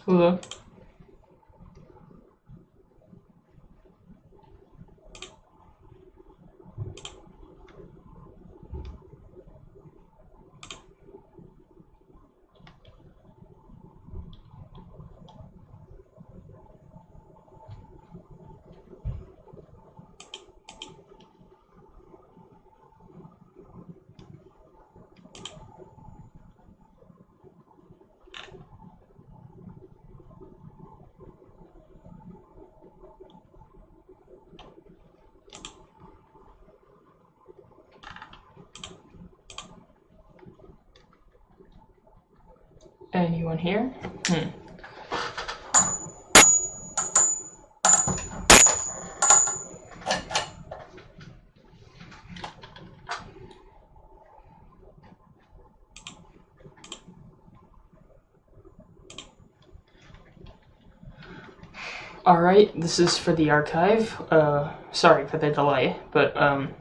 Hello. Anyone here? Alright, this is for the archive. Sorry for the delay, but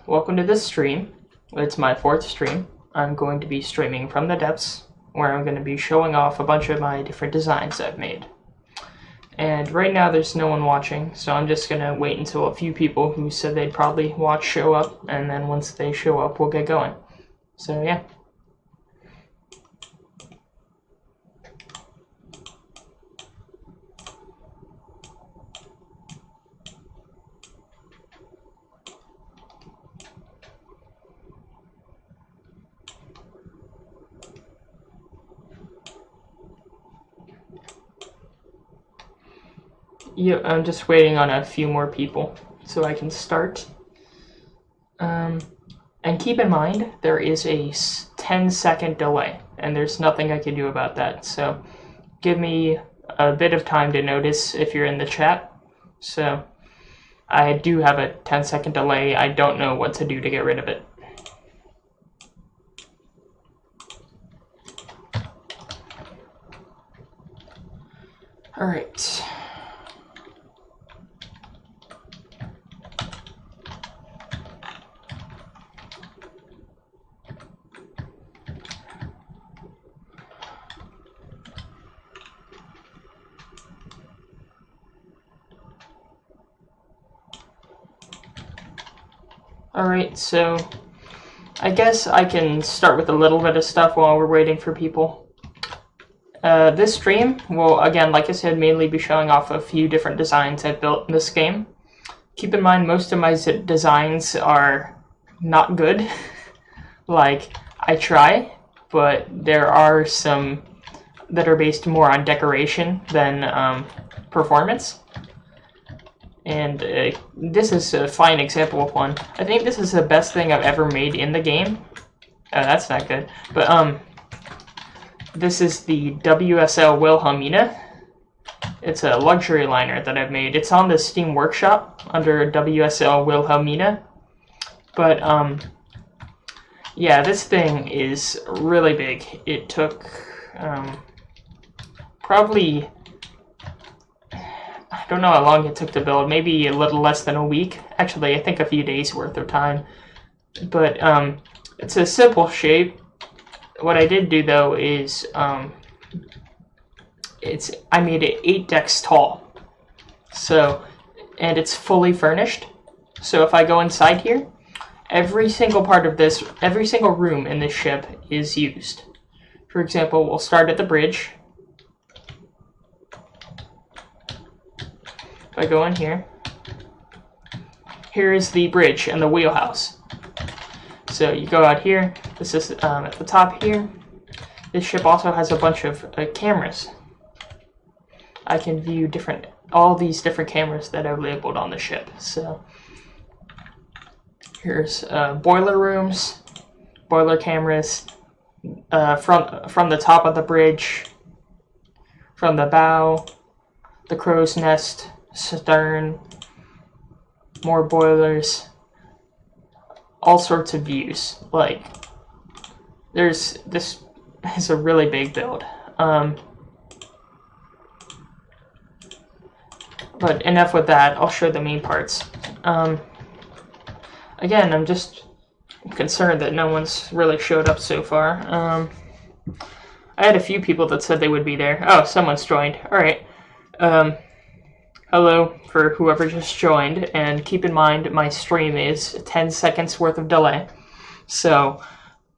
welcome to this stream. It's my 4th stream. I'm going to be streaming from the depths, where I'm going to be showing off a bunch of my different designs I've made. And right now there's no one watching, so I'm just going to wait until a few people who said they'd probably watch show up, and then once they show up, we'll get going. So yeah. Yeah, I'm just waiting on a few more people so I can start. And keep in mind, there is a 10-second delay, and there's nothing I can do about that. So give me a bit of time to notice if you're in the chat. So I do have a 10-second delay. I don't know what to do to get rid of it. All right. Alright, so I guess I can start with a little bit of stuff while we're waiting for people. This stream will, again, like I said, mainly be showing off a few different designs I've built in this game. Keep in mind, most of my designs are not good. Like, I try, but there are some that are based more on decoration than performance. And this is a fine example of one. I think this is the best thing I've ever made in the game. That's not good. But this is the WSL Wilhelmina. It's a luxury liner that I've made. It's on the Steam Workshop under WSL Wilhelmina. But yeah, this thing is really big. It took probably, I don't know how long it took to build, maybe a little less than a week. Actually, I think a few days worth of time. But it's a simple shape. What I did do though is I made it 8 decks tall. So, and it's fully furnished. So if I go inside here, every single part of this, every single room in this ship is used. For example, we'll start at the bridge. If I go in here, here is the bridge and the wheelhouse. So you go out here, this is at the top here. This ship also has a bunch of cameras. I can view all these different cameras that I've labeled on the ship. So here's boiler rooms, boiler cameras, from the top of the bridge, from the bow, the crow's nest, stern, more boilers, all sorts of views. Like, this is a really big build. But enough with that, I'll show the main parts. Again, I'm just concerned that no one's really showed up so far. I had a few people that said they would be there. Oh, someone's joined. Alright. Hello for whoever just joined, and keep in mind my stream is 10 seconds worth of delay. So,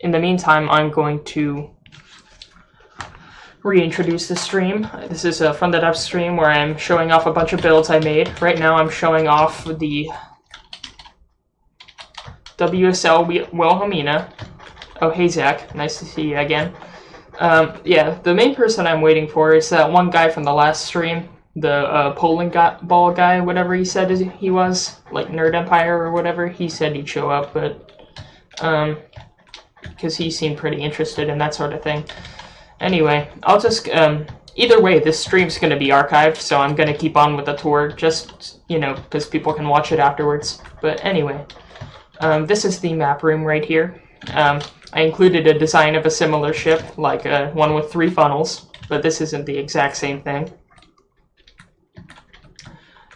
in the meantime, I'm going to reintroduce the stream. This is a From the Depths stream where I'm showing off a bunch of builds I made. Right now I'm showing off the WSL Wilhelmina. Oh, hey Zach, nice to see you again. Yeah, the main person I'm waiting for is that one guy from the last stream, the Poland ball guy, whatever he said he was, like Nerd Empire or whatever. He said he'd show up, but because he seemed pretty interested in that sort of thing. Anyway, I'll just, either way, this stream's going to be archived, so I'm going to keep on with the tour, just, you know, because people can watch it afterwards. But anyway, this is the map room right here. I included a design of a similar ship, like one with 3 funnels, but this isn't the exact same thing.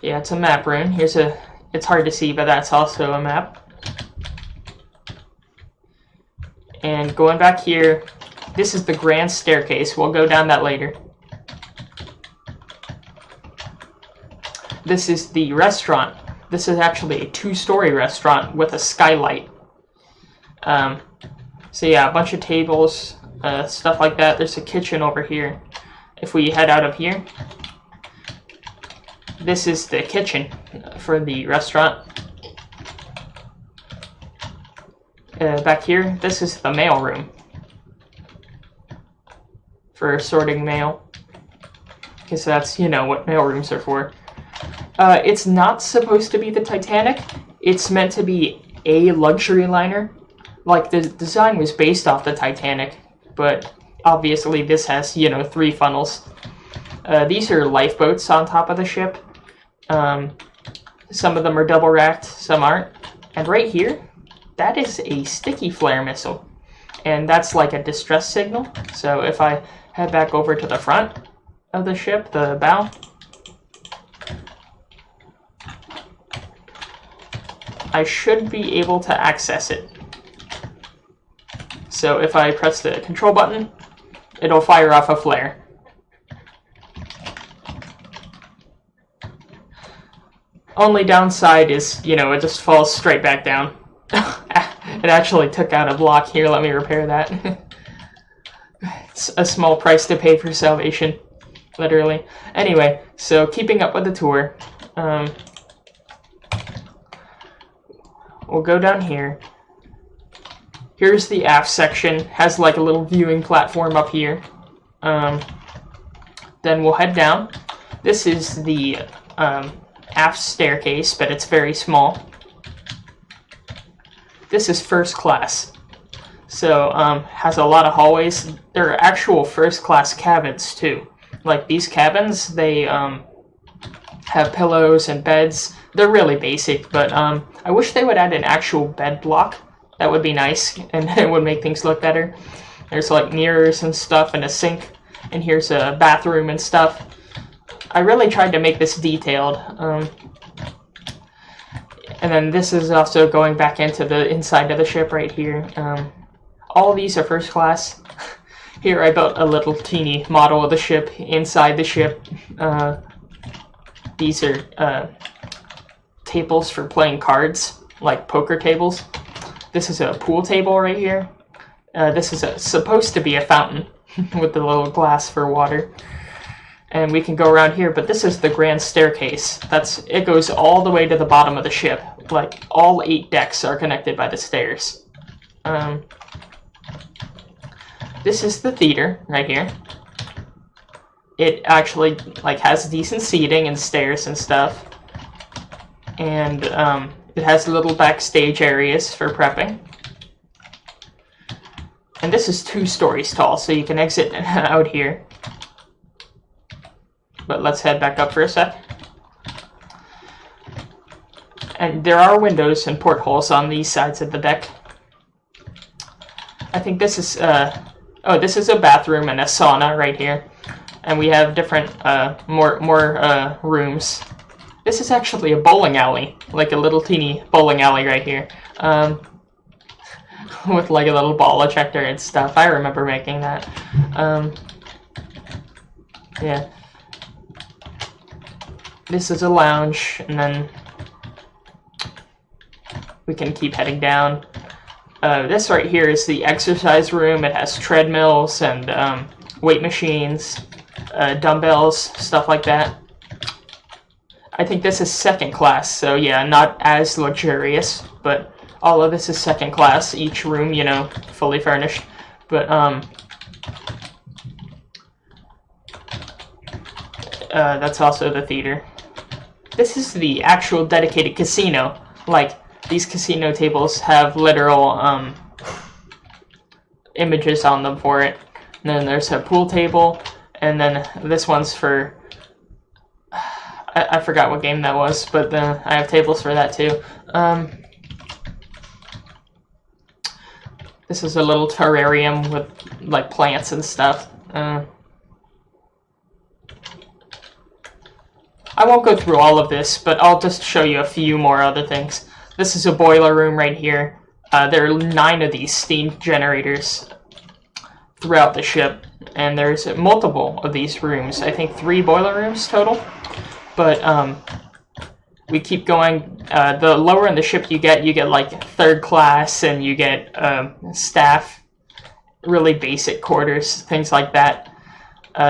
Yeah, it's a map room. Here's it's hard to see, but that's also a map. And going back here, this is the grand staircase. We'll go down that later. This is the restaurant. This is actually a 2-story restaurant with a skylight. So yeah, a bunch of tables, stuff like that. There's a kitchen over here. If we head out of here, this is the kitchen for the restaurant. Back here, this is the mail room for sorting mail, because that's, you know, what mail rooms are for. It's not supposed to be the Titanic. It's meant to be a luxury liner. Like, the design was based off the Titanic, but obviously this has, you know, 3 funnels. These are lifeboats on top of the ship. Some of them are double racked, some aren't. And right here, that is a sticky flare missile. And that's like a distress signal. So if I head back over to the front of the ship, the bow, I should be able to access it. So if I press the control button, it'll fire off a flare. Only downside is, you know, it just falls straight back down. It actually took out a block here. Let me repair that. It's a small price to pay for salvation, literally. Anyway, so keeping up with the tour, we'll go down here. Here's the aft section. Has like a little viewing platform up here. Then we'll head down. This is the aft staircase, but it's very small. This is first class. So, has a lot of hallways. There are actual first class cabins too. Like these cabins, they have pillows and beds. They're really basic, but I wish they would add an actual bed block. That would be nice, and it would make things look better. There's like mirrors and stuff, and a sink, and here's a bathroom and stuff. I really tried to make this detailed. And then this is also going back into the inside of the ship right here. All of these are first class. Here I built a little teeny model of the ship inside the ship. These are tables for playing cards, like poker tables. This is a pool table right here. This is supposed to be a fountain with the little glass for water. And we can go around here, but this is the grand staircase. It goes all the way to the bottom of the ship. Like, all 8 decks are connected by the stairs. This is the theater right here. It actually like has decent seating and stairs and stuff. And it has little backstage areas for prepping. And this is 2 stories tall, so you can exit out here. But let's head back up for a sec. And there are windows and portholes on these sides of the deck. I think this is, this is a bathroom and a sauna right here. And we have different, more rooms. This is actually a bowling alley, like a little teeny bowling alley right here. with like a little ball ejector and stuff. I remember making that. Yeah. This is a lounge, and then we can keep heading down. This right here is the exercise room. It has treadmills and weight machines, dumbbells, stuff like that. I think this is second class, so yeah, not as luxurious, but all of this is second class. Each room, you know, fully furnished. But that's also the theater. This is the actual dedicated casino. Like, these casino tables have literal images on them for it. And then there's a pool table, and then this one's for... I forgot what game that was, but then I have tables for that too. This is a little terrarium with like plants and stuff. I won't go through all of this, but I'll just show you a few more other things. This is a boiler room right here. There are 9 of these steam generators throughout the ship, and there's multiple of these rooms. I think 3 boiler rooms total. But we keep going. The lower in the ship you get like third class, and you get staff, really basic quarters, things like that.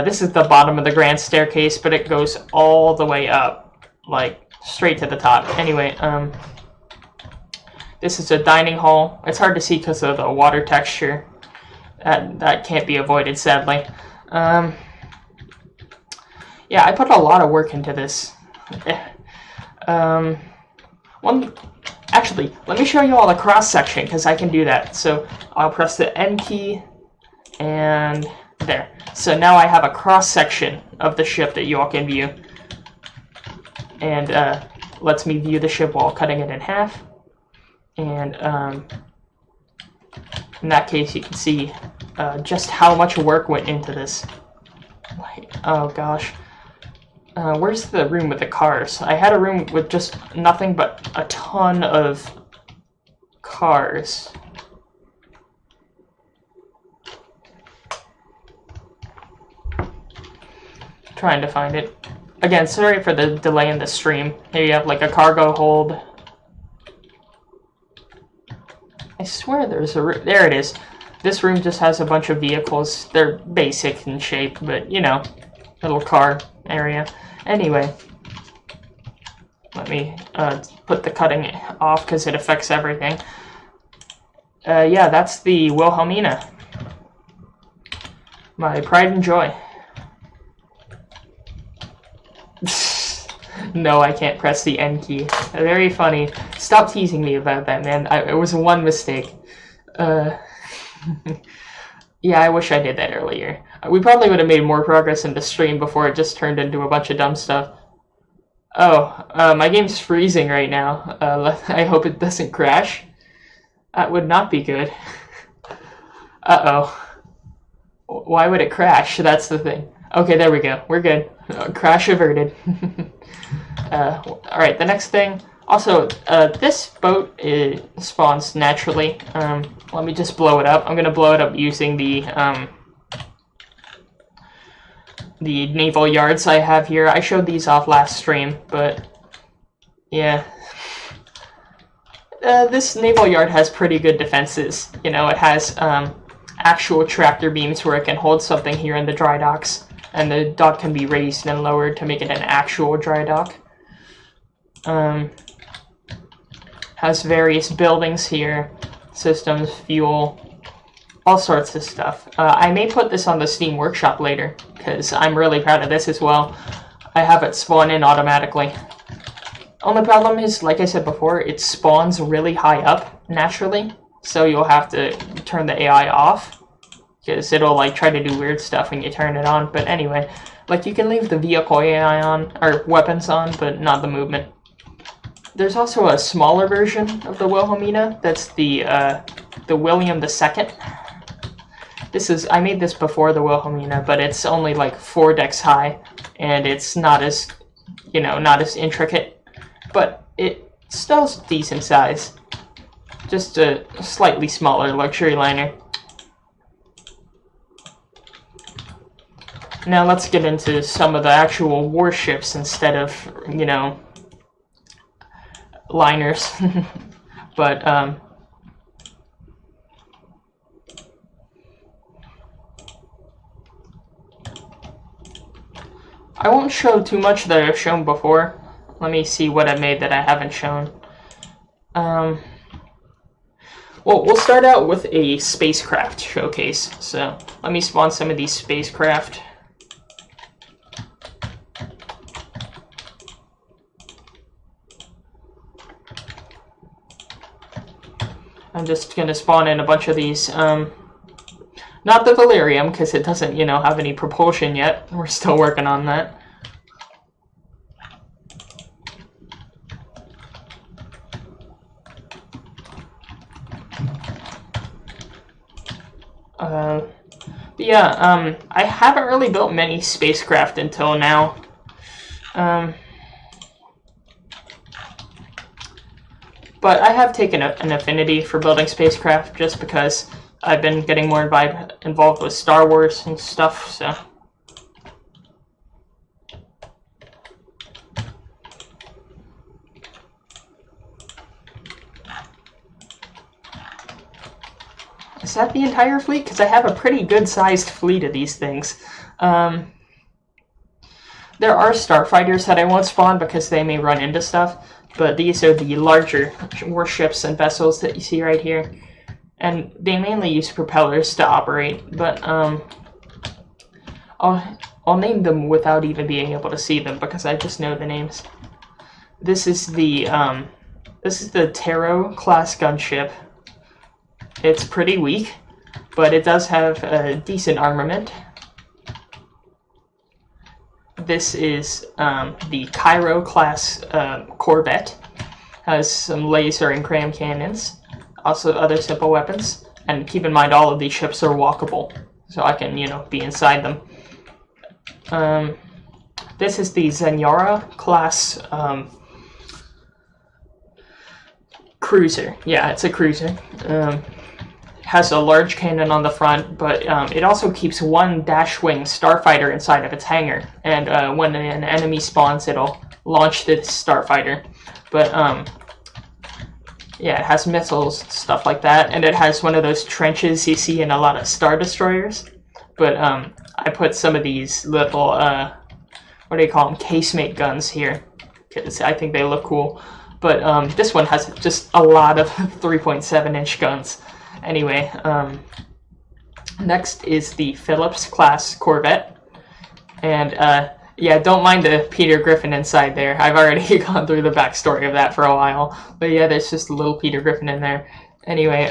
This is the bottom of the grand staircase, but it goes all the way up, like straight to the top. Anyway, this is a dining hall. It's hard to see because of the water texture. That can't be avoided, sadly. Yeah, I put a lot of work into this. Actually, let me show you all the cross-section, because I can do that. So I'll press the N key, and there. So now I have a cross-section of the ship that you all can view. And lets me view the ship while cutting it in half. And in that case, you can see just how much work went into this. Like, oh gosh. Where's the room with the cars? I had a room with just nothing but a ton of cars. Trying to find it. Again, sorry for the delay in the stream. Here you have like a cargo hold. I swear there's a room. There it is. This room just has a bunch of vehicles. They're basic in shape, but you know, little car area. Anyway, let me put the cutting off because it affects everything. Yeah, that's the Wilhelmina. My pride and joy. No, I can't press the N key. Very funny. Stop teasing me about that, man. It was one mistake. Yeah, I wish I did that earlier. We probably would have made more progress in the stream before it just turned into a bunch of dumb stuff. Oh, my game's freezing right now. I hope it doesn't crash. That would not be good. Uh-oh. Why would it crash? That's the thing. Okay, there we go. We're good. Crash averted. Alright, the next thing. Also, this boat spawns naturally. Let me just blow it up. I'm going to blow it up using the naval yards I have here. I showed these off last stream, but yeah. This naval yard has pretty good defenses. You know, it has actual tractor beams where it can hold something here in the dry docks, and the dock can be raised and lowered to make it an actual dry dock. Has various buildings here, systems, fuel, all sorts of stuff. I may put this on the Steam Workshop later, because I'm really proud of this as well. I have it spawn in automatically. Only problem is, like I said before, it spawns really high up naturally, so you'll have to turn the AI off, because it'll like try to do weird stuff when you turn it on. But anyway, like you can leave the vehicle AI on, or weapons on, but not the movement. There's also a smaller version of the Wilhelmina. That's the William II. I made this before the Wilhelmina, but it's only like 4 decks high, and it's not as, not as intricate, but it's still decent size. just a slightly smaller luxury liner. Now let's get into some of the actual warships instead of, you know, liners. But, I won't show too much that I've shown before. Let me see what I made that I haven't shown. Well, we'll start out with a spacecraft showcase. So let me spawn some of these spacecraft. I'm just going to spawn in a bunch of these. Not the Valerium, because it doesn't, you know, have any propulsion yet. We're still working on that. But yeah, I haven't really built many spacecraft until now. But I have taken an affinity for building spacecraft just because I've been getting more involved with Star Wars and stuff, so. Is that the entire fleet? Because I have a pretty good-sized fleet of these things. There are starfighters that I won't spawn because they may run into stuff, but these are the larger warships and vessels that you see right here. And they mainly use propellers to operate, but I'll name them without even being able to see them because I just know the names. This is the Taro class gunship. It's pretty weak, but it does have a decent armament. This is the Cairo class corvette. Has some laser and cram cannons, also other simple weapons. And keep in mind, all of these ships are walkable, so I can, you know, be inside them. This is the Zanyara class cruiser. Yeah, it's a cruiser. Has a large cannon on the front, but it also keeps one dash-wing starfighter inside of its hangar. And when an enemy spawns, it'll launch this starfighter. But yeah, it has missiles, stuff like that, and it has one of those trenches you see in a lot of Star Destroyers. But I put some of these little, what do you call them, casemate guns here, because I think they look cool. But this one has just a lot of 3.7-inch guns. Anyway, next is the Phillips class corvette. And yeah, don't mind the Peter Griffin inside there. I've already gone through the backstory of that for a while. But yeah, there's just a little Peter Griffin in there. Anyway,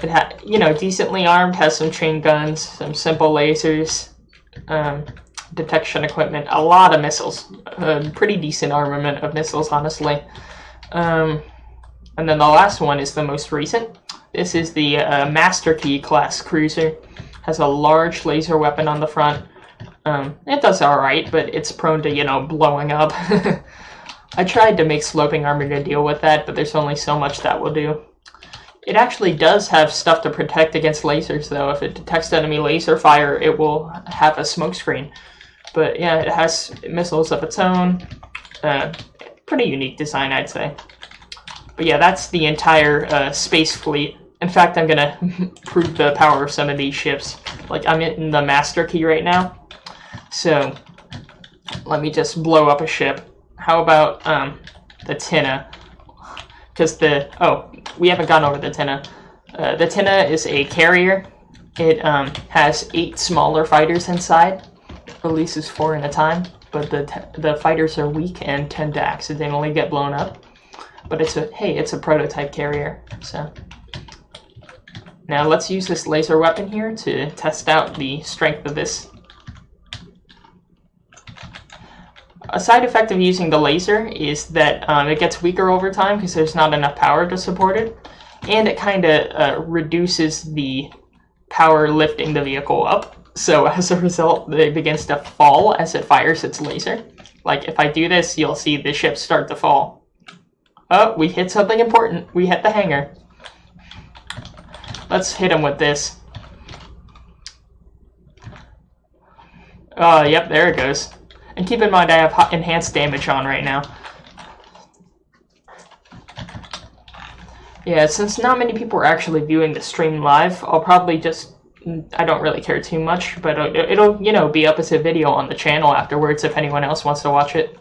it you know, decently armed, has some chain guns, some simple lasers, detection equipment, a lot of missiles. Pretty decent armament of missiles, honestly. And then the last one is the most recent. This is the Master Key class cruiser. Has a large laser weapon on the front. It does alright, but it's prone to, you know, blowing up. I tried to make sloping armor to deal with that, but there's only so much that will do. It actually does have stuff to protect against lasers, though. If it detects enemy laser fire, it will have a smoke screen. But yeah, it has missiles of its own. Pretty unique design, I'd say. But yeah, that's the entire space fleet. In fact, I'm gonna prove the power of some of these ships. Like, I'm in the Master Key right now. So, let me just blow up a ship. How about the Tinna? Because we haven't gone over the Tinna. The Tinna is a carrier. It has 8 smaller fighters inside. It releases 4 at a time. But the fighters are weak and tend to accidentally get blown up. But it's a prototype carrier, so. Now let's use this laser weapon here to test out the strength of this. A side effect of using the laser is that it gets weaker over time because there's not enough power to support it. And it kind of reduces the power lifting the vehicle up. So as a result, it begins to fall as it fires its laser. Like if I do this, you'll see the ship start to fall. Oh, we hit something important. We hit the hangar. Let's hit him with this. Oh, yep, there it goes. And keep in mind, I have enhanced damage on right now. Yeah, since not many people are actually viewing the stream live, I'll probably just... I don't really care too much, but it'll, you know, be up as a video on the channel afterwards if anyone else wants to watch it.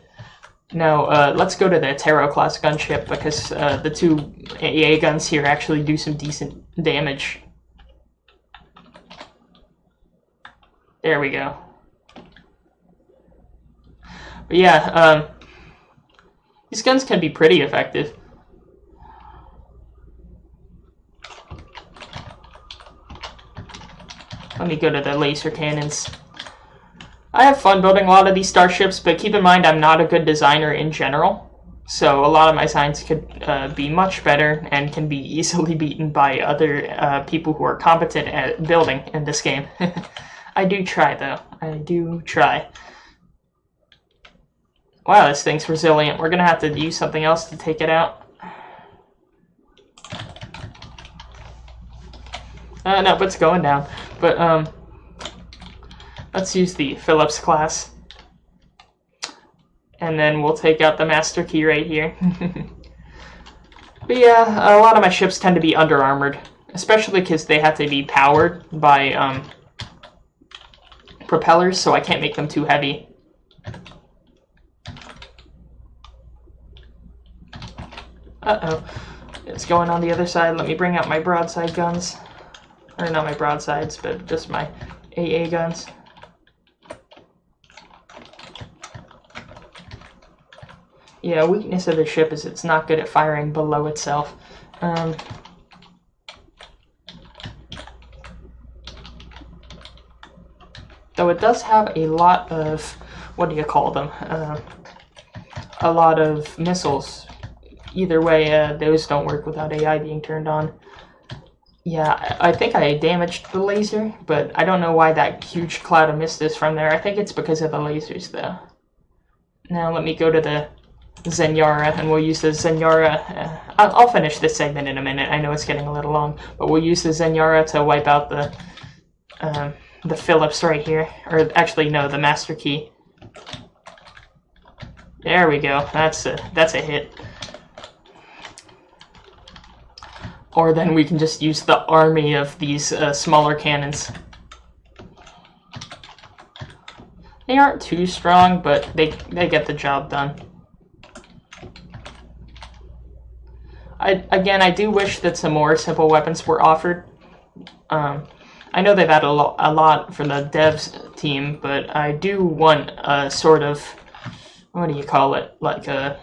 Now, let's go to the Tarot class gunship, because the two AA guns here actually do some decent damage. There we go. But yeah, these guns can be pretty effective. Let me go to the laser cannons. I have fun building a lot of these starships, but keep in mind I'm not a good designer in general. So a lot of my designs could be much better and can be easily beaten by other people who are competent at building in this game. I do try, though. I do try. Wow, this thing's resilient. We're gonna have to use something else to take it out. No, it's going down. But, let's use the Phillips class. And then we'll take out the master key right here. But yeah, a lot of my ships tend to be under-armored. Especially because they have to be powered by, propellers, so I can't make them too heavy. Uh-oh. It's going on the other side. Let me bring out my broadside guns. Or not my broadsides, but just my AA guns. Yeah, weakness of the ship is it's not good at firing below itself. Though it does have a lot of, what do you call them? A lot of missiles. Either way, those don't work without AI being turned on. Yeah, I think I damaged the laser, but I don't know why that huge cloud of mist is from there. I think it's because of the lasers, though. Now let me go to the Zenyara, and we'll use the Zenyara. I'll finish this segment in a minute. I know it's getting a little long, but we'll use the Zenyara to wipe out the Phillips right here. Or actually, no, the master key. There we go. That's a hit. Or then we can just use the army of these smaller cannons. They aren't too strong, but they get the job done. I do wish that some more simple weapons were offered. I know they've added a lot for the devs team, but I do want a sort of, what do you call it, like a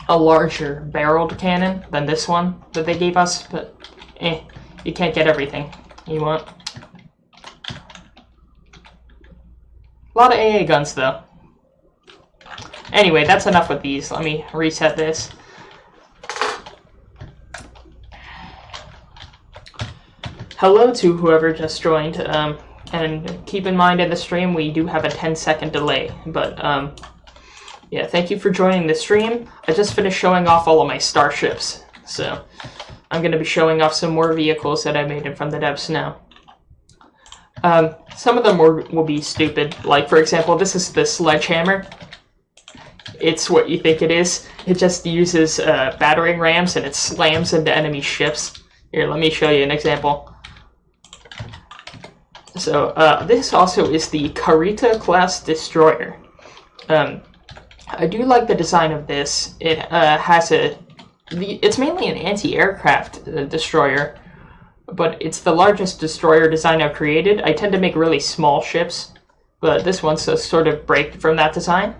larger barreled cannon than this one that they gave us, but you can't get everything you want. A lot of AA guns, though. Anyway, that's enough with these. Let me reset this. Hello to whoever just joined, and keep in mind in the stream we do have a 10-second delay, but yeah, thank you for joining the stream. I just finished showing off all of my starships, so I'm going to be showing off some more vehicles that I made from the devs now. Some of them will be stupid. Like, for example, this is the sledgehammer. It's what you think it is. It just uses battering rams and it slams into enemy ships. Here, let me show you an example. So, this also is the Karita class destroyer. I do like the design of this. It has it's mainly an anti-aircraft destroyer, but it's the largest destroyer design I've created. I tend to make really small ships, but this one's a sort of break from that design.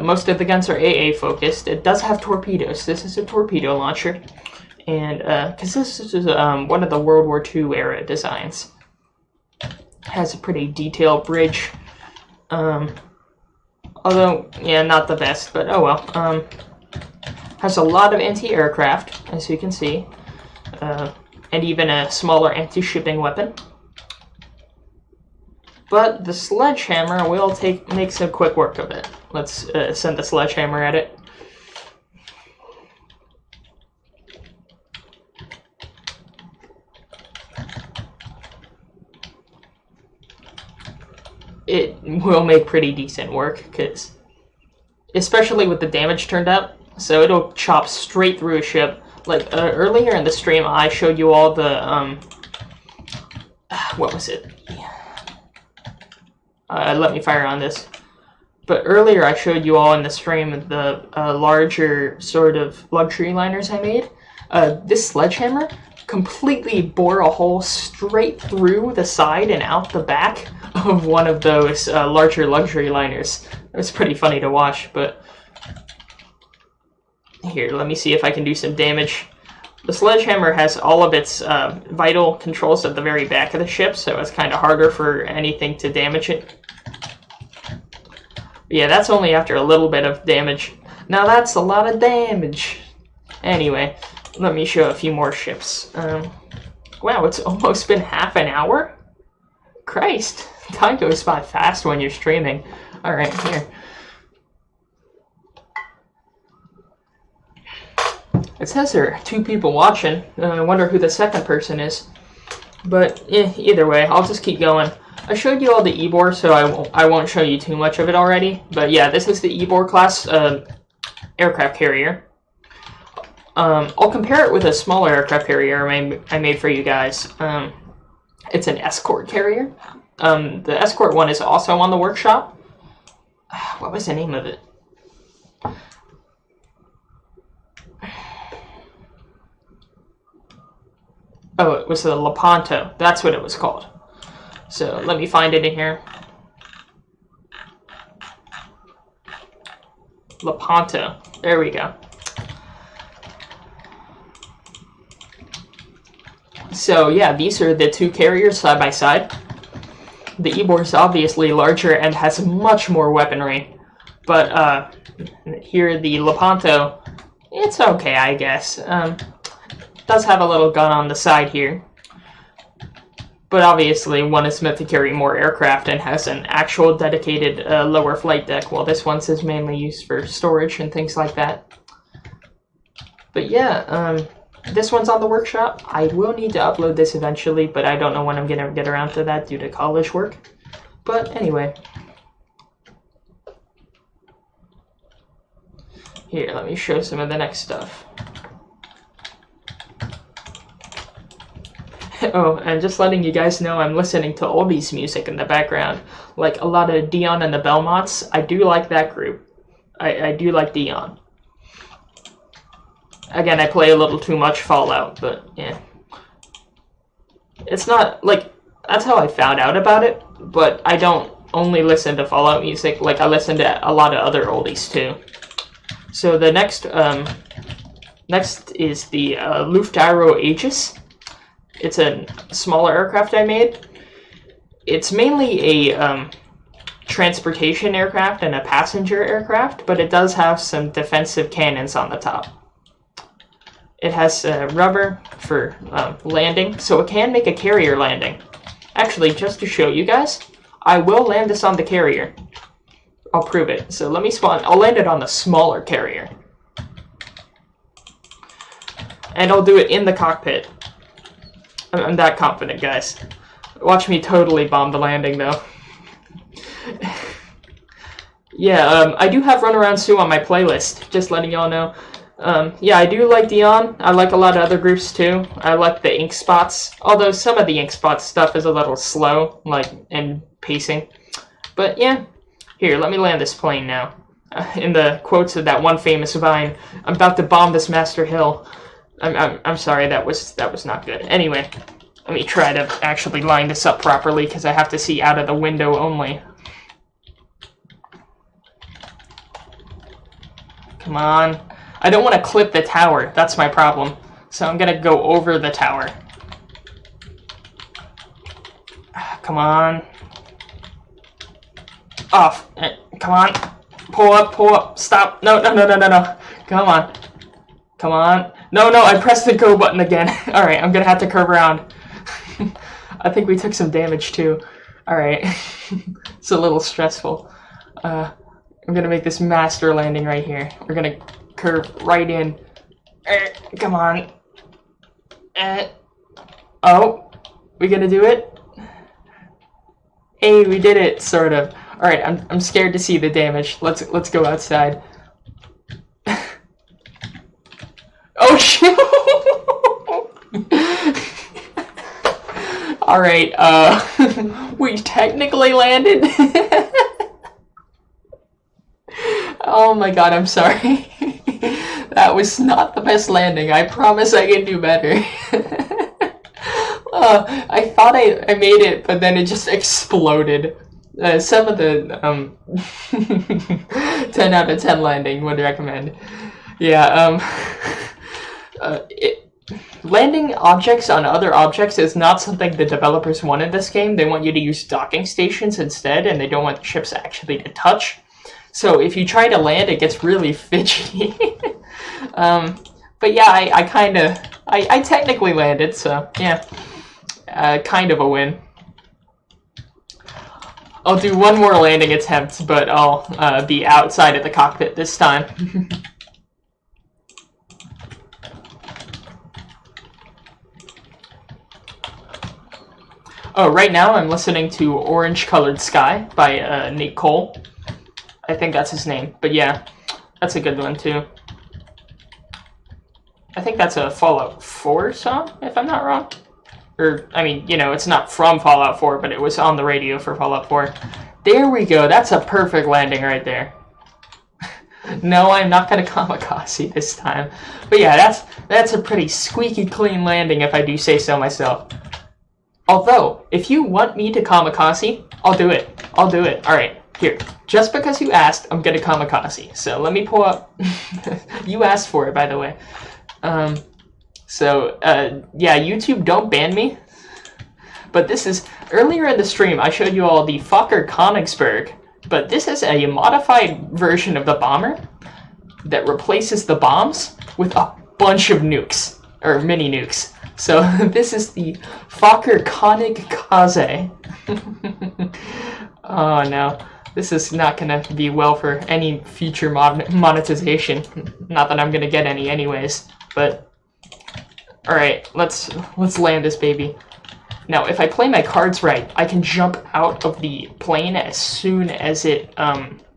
Most of the guns are AA focused. It does have torpedoes. This is a torpedo launcher, and because this is one of the World War II era designs. It has a pretty detailed bridge. Although, yeah, not the best, but oh well. Has a lot of anti-aircraft, as you can see, and even a smaller anti-shipping weapon. But the sledgehammer, we'll make some quick work of it. Let's send the sledgehammer at it. It will make pretty decent work, because especially with the damage turned up, so it'll chop straight through a ship. Like earlier in the stream, I showed you all the what was it? Let me fire on this. But earlier I showed you all in the stream the larger sort of luxury liners I made. This sledgehammer completely bore a hole straight through the side and out the back of one of those larger luxury liners. It was pretty funny to watch, but here, let me see if I can do some damage. The sledgehammer has all of its vital controls at the very back of the ship, so it's kind of harder for anything to damage it. But yeah, that's only after a little bit of damage. Now that's a lot of damage. Anyway, let me show a few more ships. Wow, it's almost been half an hour? Christ, time goes by fast when you're streaming. Alright, here. It says there are 2 people watching. I wonder who the second person is. But either way, I'll just keep going. I showed you all the Ebor, so I won't show you too much of it already. But yeah, this is the Ebor class aircraft carrier. I'll compare it with a smaller aircraft carrier I made for you guys. It's an escort carrier. The escort one is also on the workshop. What was the name of it? Oh, it was the Lepanto. That's what it was called. So let me find it in here. Lepanto. There we go. So yeah, these are the 2 carriers side by side. The Ebor is obviously larger and has much more weaponry. But here the Lepanto, it's okay, I guess. Does have a little gun on the side here. But obviously one is meant to carry more aircraft and has an actual dedicated lower flight deck, while this one's is mainly used for storage and things like that. But yeah, this one's on the workshop. I will need to upload this eventually, but I don't know when I'm going to get around to that due to college work. But anyway. Here, let me show some of the next stuff. Oh, and just letting you guys know, I'm listening to oldies music in the background. Like a lot of Dion and the Belmonts. I do like that group. I do like Dion. Again, I play a little too much Fallout, but yeah. It's not, like, that's how I found out about it, but I don't only listen to Fallout music. Like, I listen to a lot of other oldies too. So the next is the Luftgyro Aegis. It's a smaller aircraft I made. It's mainly a transportation aircraft and a passenger aircraft, but it does have some defensive cannons on the top. It has rubber for landing, so it can make a carrier landing. Actually, just to show you guys, I will land this on the carrier. I'll prove it. So let me spawn. I'll land it on the smaller carrier. And I'll do it in the cockpit. I'm that confident, guys. Watch me totally bomb the landing, though. Yeah, I do have Runaround Sue on my playlist, just letting y'all know. Yeah, I do like Dion. I like a lot of other groups, too. I like the Ink Spots, although some of the Ink Spots stuff is a little slow, like, in pacing. But, yeah. Here, let me land this plane now. In the quotes of that one famous vine, I'm about to bomb this Master Hill. I'm sorry, that was not good. Anyway, let me try to actually line this up properly, because I have to see out of the window only. Come on. I don't want to clip the tower, that's my problem. So I'm gonna go over the tower. Come on. Off. Come on. Pull up, stop. No. Come on. Come on. No, I pressed the go button again. Alright, I'm gonna have to curve around. I think we took some damage too. Alright. It's a little stressful. I'm gonna make this master landing right here. We're gonna curve right in. Come on. Oh, we gonna do it? Hey, we did it, sort of. Alright, I'm scared to see the damage. Let's go outside. Oh shit! Alright, we technically landed. Oh my god, I'm sorry. That was not the best landing. I promise I can do better. I thought I made it, but then it just exploded. Some of the 10 out of 10 landing would recommend. Yeah, landing objects on other objects is not something the developers want in this game. They want you to use docking stations instead, and they don't want ships actually to touch. So if you try to land, it gets really fidgety. But yeah, I technically landed, so yeah, kind of a win. I'll do one more landing attempt, but I'll be outside of the cockpit this time. Oh, right now I'm listening to Orange Colored Sky by Nate Cole. I think that's his name, but yeah, that's a good one too. I think that's a Fallout 4 song, if I'm not wrong. Or, I mean, you know, it's not from Fallout 4, but it was on the radio for Fallout 4. There we go, that's a perfect landing right there. No, I'm not gonna kamikaze this time. But yeah, that's a pretty squeaky clean landing if I do say so myself. Although, if you want me to kamikaze, I'll do it. I'll do it. Alright, here. Just because you asked, I'm gonna kamikaze. So let me pull up... You asked for it, by the way. Yeah, YouTube, don't ban me. But this is... Earlier in the stream, I showed you all the Fokker Königsberg. But this is a modified version of the bomber that replaces the bombs with a bunch of nukes. Or mini nukes. So this is the Fokker Kamikaze. Oh no, this is not gonna be well for any future monetization. Not that I'm gonna get any anyways, but all right, let's land this baby. Now, if I play my cards right, I can jump out of the plane as soon as it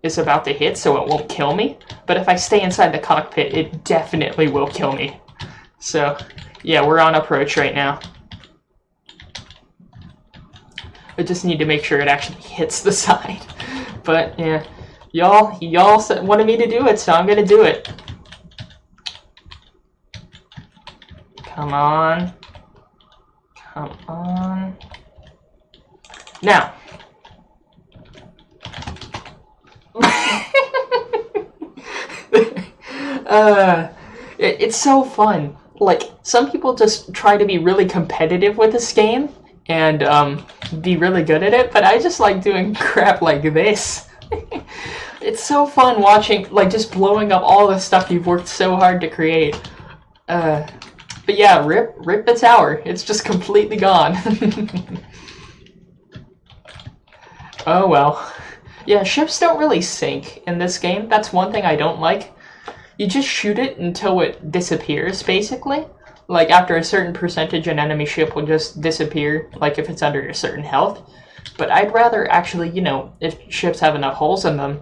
is about to hit, so it won't kill me. But if I stay inside the cockpit, it definitely will kill me. So. Yeah, we're on approach right now. I just need to make sure it actually hits the side. But yeah, y'all wanted me to do it, so I'm gonna do it. Come on. Come on. Now. It's so fun. Like, some people just try to be really competitive with this game and be really good at it, but I just like doing crap like this. It's so fun watching, like, just blowing up all the stuff you've worked so hard to create. But yeah, rip the tower. It's just completely gone. Oh well. Yeah, ships don't really sink in this game. That's one thing I don't like. You just shoot it until it disappears, basically. Like, after a certain percentage, an enemy ship will just disappear, like if it's under a certain health. But I'd rather actually, you know, if ships have enough holes in them,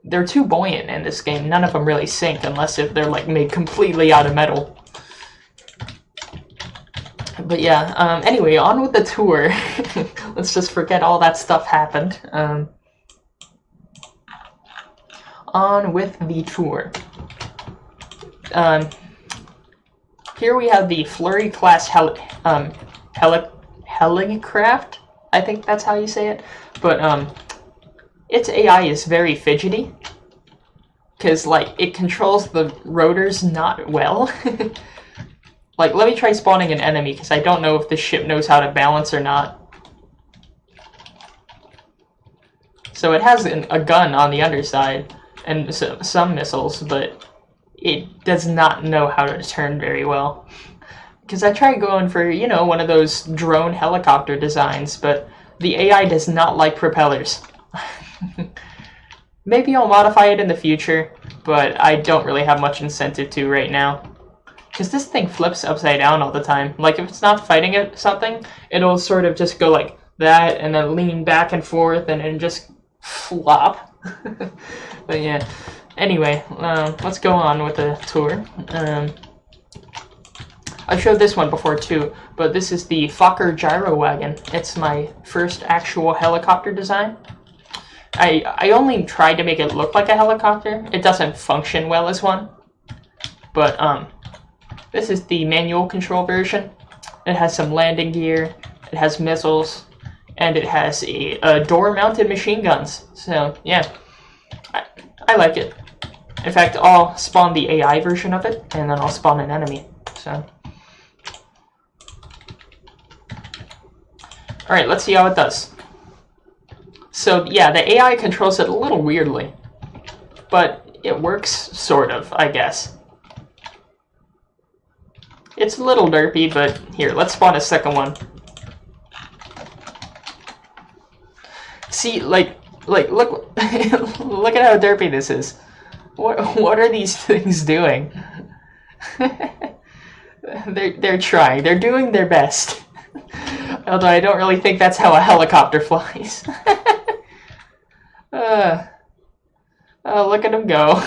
they're too buoyant in this game. None of them really sink unless if they're, like, made completely out of metal. But yeah, anyway, on with the tour. Let's just forget all that stuff happened. On with the tour. Here we have the Flurry class helicraft. I think that's how you say it. But its AI is very fidgety, because like it controls the rotors not well. Like, let me try spawning an enemy, because I don't know if the ship knows how to balance or not. So it has a gun on the underside and some missiles, but it does not know how to turn very well. Because I tried going for, you know, one of those drone helicopter designs, but The AI does not like propellers. Maybe I'll modify it in the future, but I don't really have much incentive to right now. Because this thing flips upside down all the time. Like, if it's not fighting something, it'll sort of just go like that, and then lean back and forth, and then just flop. But yeah. Anyway, let's go on with the tour. I showed this one before too, but this is the Fokker Gyro Wagon. It's my first actual helicopter design. I only tried to make it look like a helicopter. It doesn't function well as one. But this is the manual control version. It has some landing gear, it has missiles, and it has a door-mounted machine guns. So yeah, I like it. In fact, I'll spawn the AI version of it, and then I'll spawn an enemy. So, alright, let's see how it does. So yeah, the AI controls it a little weirdly, but it works, sort of, I guess. It's a little derpy, but here, let's spawn a second one. See, like, look, look at how derpy this is. What are these things doing? They're trying. They're doing their best. Although I don't really think that's how a helicopter flies. Oh, look at them go.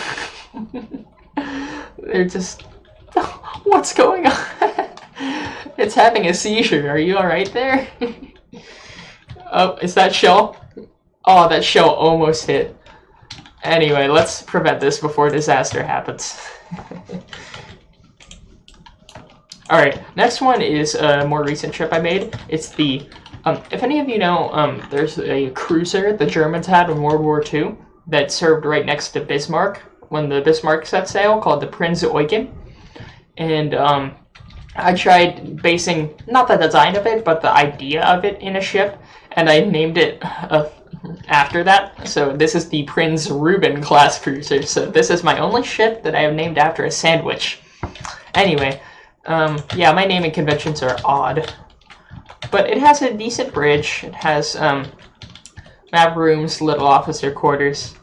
They're just... What's going on? It's having a seizure. Are you alright there? Oh, is that shell? Oh, that shell almost hit. Anyway, let's prevent this before disaster happens. Alright, next one is a more recent trip I made. It's the... if any of you know, there's a cruiser the Germans had in World War II that served right next to Bismarck when the Bismarck set sail, called the Prinz Eugen. And I tried basing, not the design of it, but the idea of it in a ship, and I named it after that. So this is the Prinz Reuben class cruiser. So this is my only ship that I have named after a sandwich. Anyway, yeah, my naming conventions are odd. But it has a decent bridge. It has map rooms, little officer quarters.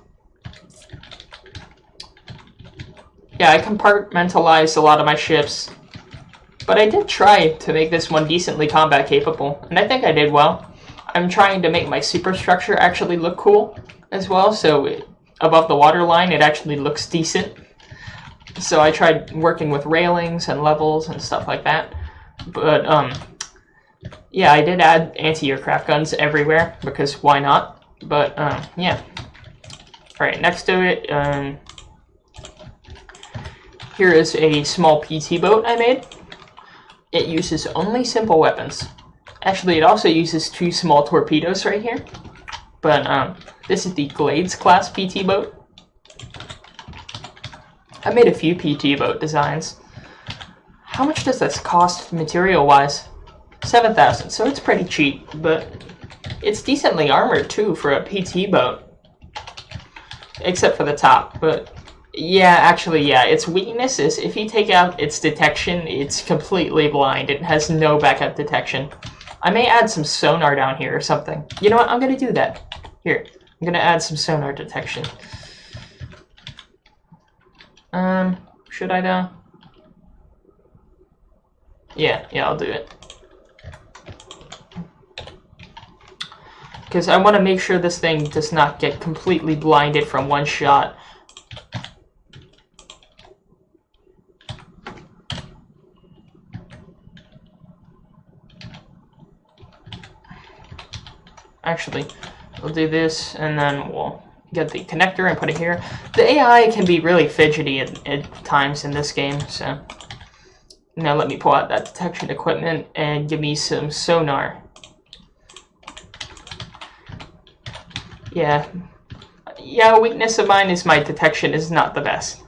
Yeah, I compartmentalized a lot of my ships. But I did try to make this one decently combat capable, and I think I did well. I'm trying to make my superstructure actually look cool as well, so above the waterline it actually looks decent. So I tried working with railings and levels and stuff like that. But yeah, I did add anti-aircraft guns everywhere, because why not? But yeah. Alright, next to it, here is a small PT boat I made. It uses only simple weapons. Actually, it also uses 2 small torpedoes right here. But this is the Glades class PT boat. I made a few PT boat designs. How much does this cost material-wise? 7,000, so it's pretty cheap, but it's decently armored too for a PT boat. Except for the top, but yeah, actually, yeah, its weakness is if you take out its detection, it's completely blind. It has no backup detection. I may add some sonar down here or something. You know what? I'm gonna do that. Here, I'm gonna add some sonar detection. Should I though? Yeah, I'll do it. Because I want to make sure this thing does not get completely blinded from one shot. Actually, we'll do this, and then we'll get the connector and put it here. The AI can be really fidgety at times in this game, so... Now let me pull out that detection equipment and give me some sonar. Yeah, a weakness of mine is my detection is not the best.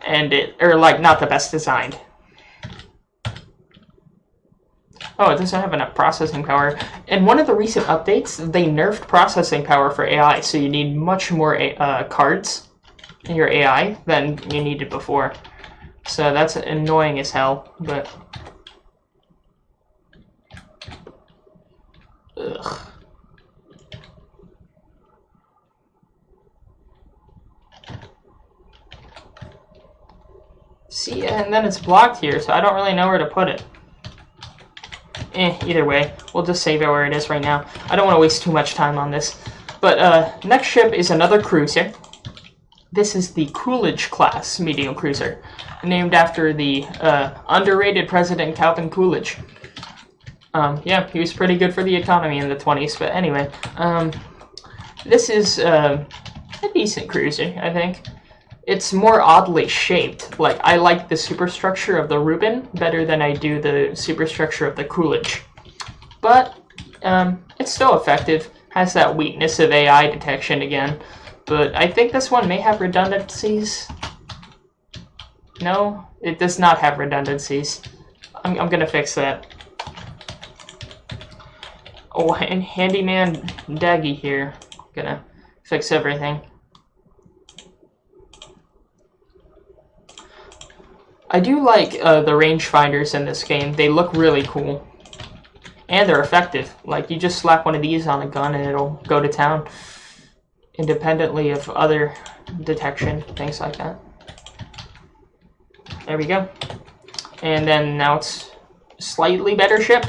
And not the best designed. Oh, it doesn't have enough processing power. In one of the recent updates, they nerfed processing power for AI, so you need much more cards in your AI than you needed before. So that's annoying as hell, but... Ugh. See, and then it's blocked here, so I don't really know where to put it. Either way, we'll just save it where it is right now. I don't want to waste too much time on this. But next ship is another cruiser. This is the Coolidge class medium cruiser, named after the underrated President Calvin Coolidge. Yeah, he was pretty good for the economy in the 20s, but anyway. This is a decent cruiser, I think. It's more oddly shaped. Like, I like the superstructure of the Reuben better than I do the superstructure of the Coolidge. But, it's still effective. Has that weakness of AI detection again. But I think this one may have redundancies. No, it does not have redundancies. I'm gonna fix that. Oh, and Handyman Daggy here. Gonna fix everything. I do like the rangefinders in this game. They look really cool. And they're effective. Like, you just slap one of these on a gun and it'll go to town. Independently of other detection, things like that. There we go. And then now it's slightly better ship.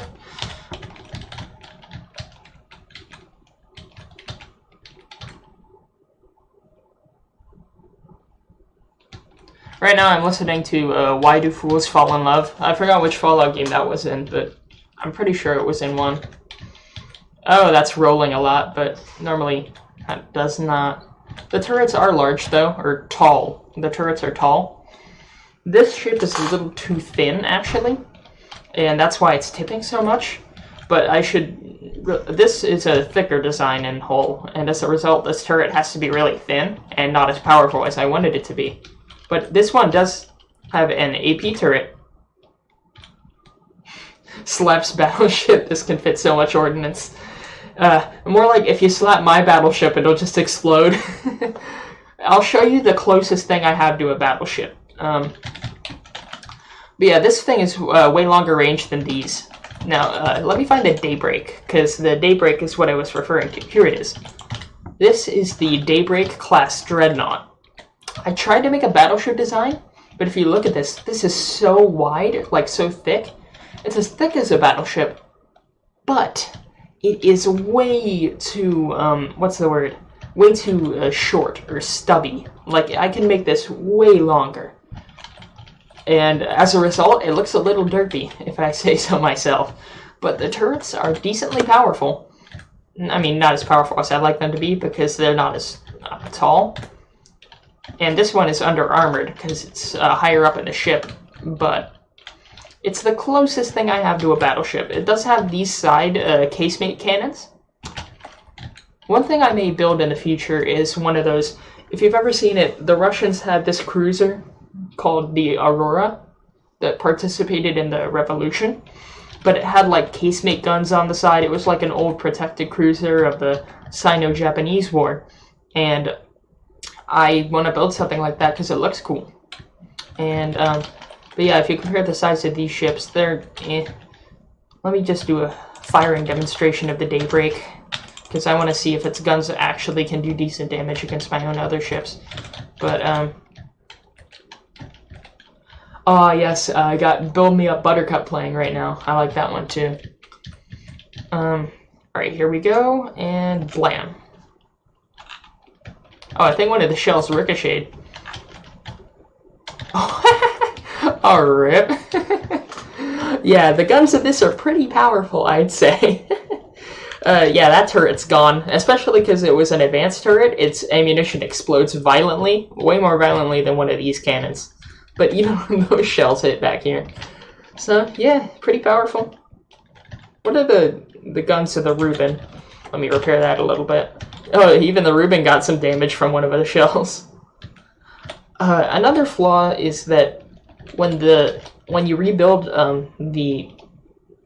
Right now I'm listening to Why Do Fools Fall in Love. I forgot which Fallout game that was in, but I'm pretty sure it was in one. Oh, that's rolling a lot, but normally that does not. The turrets are large, though, or tall. The turrets are tall. This ship is a little too thin, actually, and that's why it's tipping so much. But I should... This is a thicker design and hull, and as a result, this turret has to be really thin and not as powerful as I wanted it to be. But this one does have an AP turret. Slaps battleship. This can fit so much ordnance. More like if you slap my battleship, it'll just explode. I'll show you the closest thing I have to a battleship. But yeah, this thing is way longer range than these. Now, let me find the Daybreak, because the Daybreak is what I was referring to. Here it is. This is the Daybreak class Dreadnought. I tried to make a battleship design, but if you look at this, this is so wide, like so thick. It's as thick as a battleship, but it is way too, what's the word? Way too short or stubby. Like, I can make this way longer. And as a result, it looks a little derpy, if I say so myself. But the turrets are decently powerful. I mean, not as powerful as I'd like them to be, because they're not as tall. And this one is under-armored, because it's higher up in the ship. But it's the closest thing I have to a battleship. It does have these side casemate cannons. One thing I may build in the future is one of those... If you've ever seen it, the Russians had this cruiser called the Aurora that participated in the revolution. But it had, like, casemate guns on the side. It was like an old protected cruiser of the Sino-Japanese War. And I want to build something like that because it looks cool. And, but yeah, if you compare the size of these ships, they're Let me just do a firing demonstration of the Daybreak, because I want to see if its guns actually can do decent damage against my own other ships. But, oh, yes, I got Build Me Up Buttercup playing right now. I like that one, too. Alright, here we go, and blam. Oh, I think one of the shells ricocheted. Oh, rip. Yeah, the guns of this are pretty powerful, I'd say. Yeah, that turret's gone, especially because it was an advanced turret. Its ammunition explodes violently, way more violently than one of these cannons. But even when those shells hit back here. So, yeah, pretty powerful. What are the guns of the Reuben? Let me repair that a little bit. Oh, even the Reuben got some damage from one of the shells. Another flaw is that when you rebuild the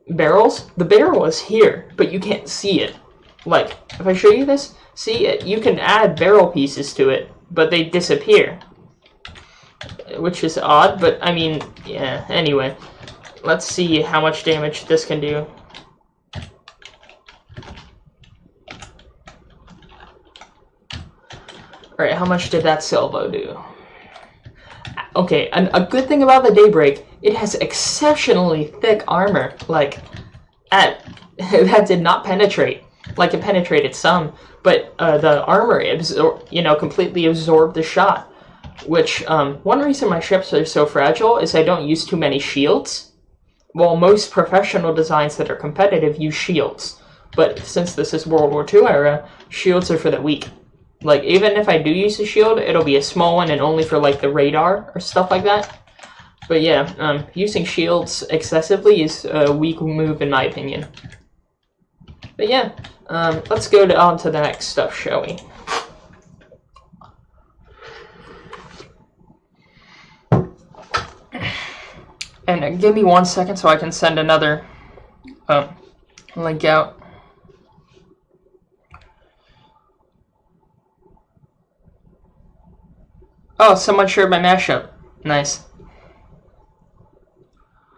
barrels, the barrel is here, but you can't see it. Like, if I show you this, see it, you can add barrel pieces to it, but they disappear. Which is odd, but I mean, yeah, anyway. Let's see how much damage this can do. Alright, how much did that salvo do? Okay, and a good thing about the Daybreak, it has exceptionally thick armor. Like, that did not penetrate. Like, it penetrated some, but the armor, completely absorbed the shot. Which, one reason my ships are so fragile is I don't use too many shields. Well, most professional designs that are competitive use shields. But since this is World War II era, shields are for the weak. Like, even if I do use a shield, it'll be a small one and only for, like, the radar or stuff like that. But yeah, using shields excessively is a weak move in my opinion. But yeah, let's go on to the next stuff, shall we? And give me 1 second so I can send another link out. Oh, someone shared my mashup. Nice.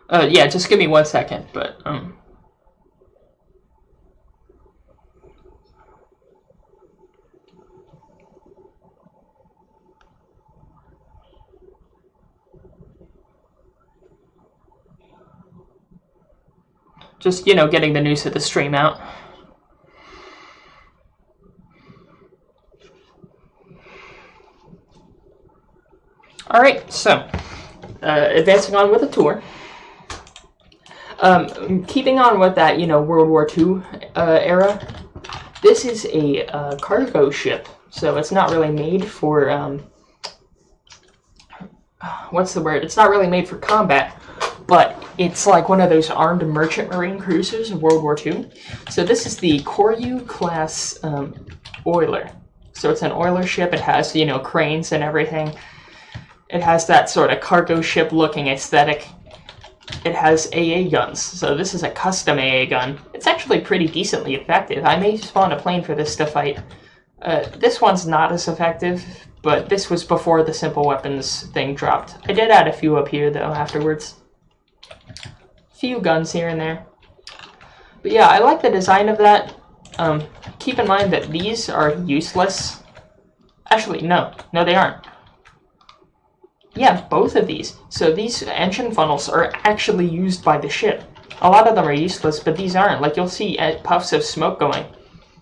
Yeah, just give me 1 second, but, just, getting the news of the stream out. Alright, so, advancing on with the tour. Keeping on with that, World War II era, this is a cargo ship, so it's not really made for, what's the word? It's not really made for combat, but it's like one of those armed merchant marine cruisers of World War II. So this is the Koryu class oiler. So it's an oiler ship. It has, cranes and everything. It has that sort of cargo ship looking aesthetic. It has AA guns. So this is a custom AA gun. It's actually pretty decently effective. I may spawn a plane for this to fight. This one's not as effective, but this was before the simple weapons thing dropped. I did add a few up here, though, afterwards. Few guns here and there. But yeah, I like the design of that. Keep in mind that these are useless. Actually, no, they aren't. Yeah, both of these. So these engine funnels are actually used by the ship. A lot of them are useless, but these aren't. Like, you'll see puffs of smoke going.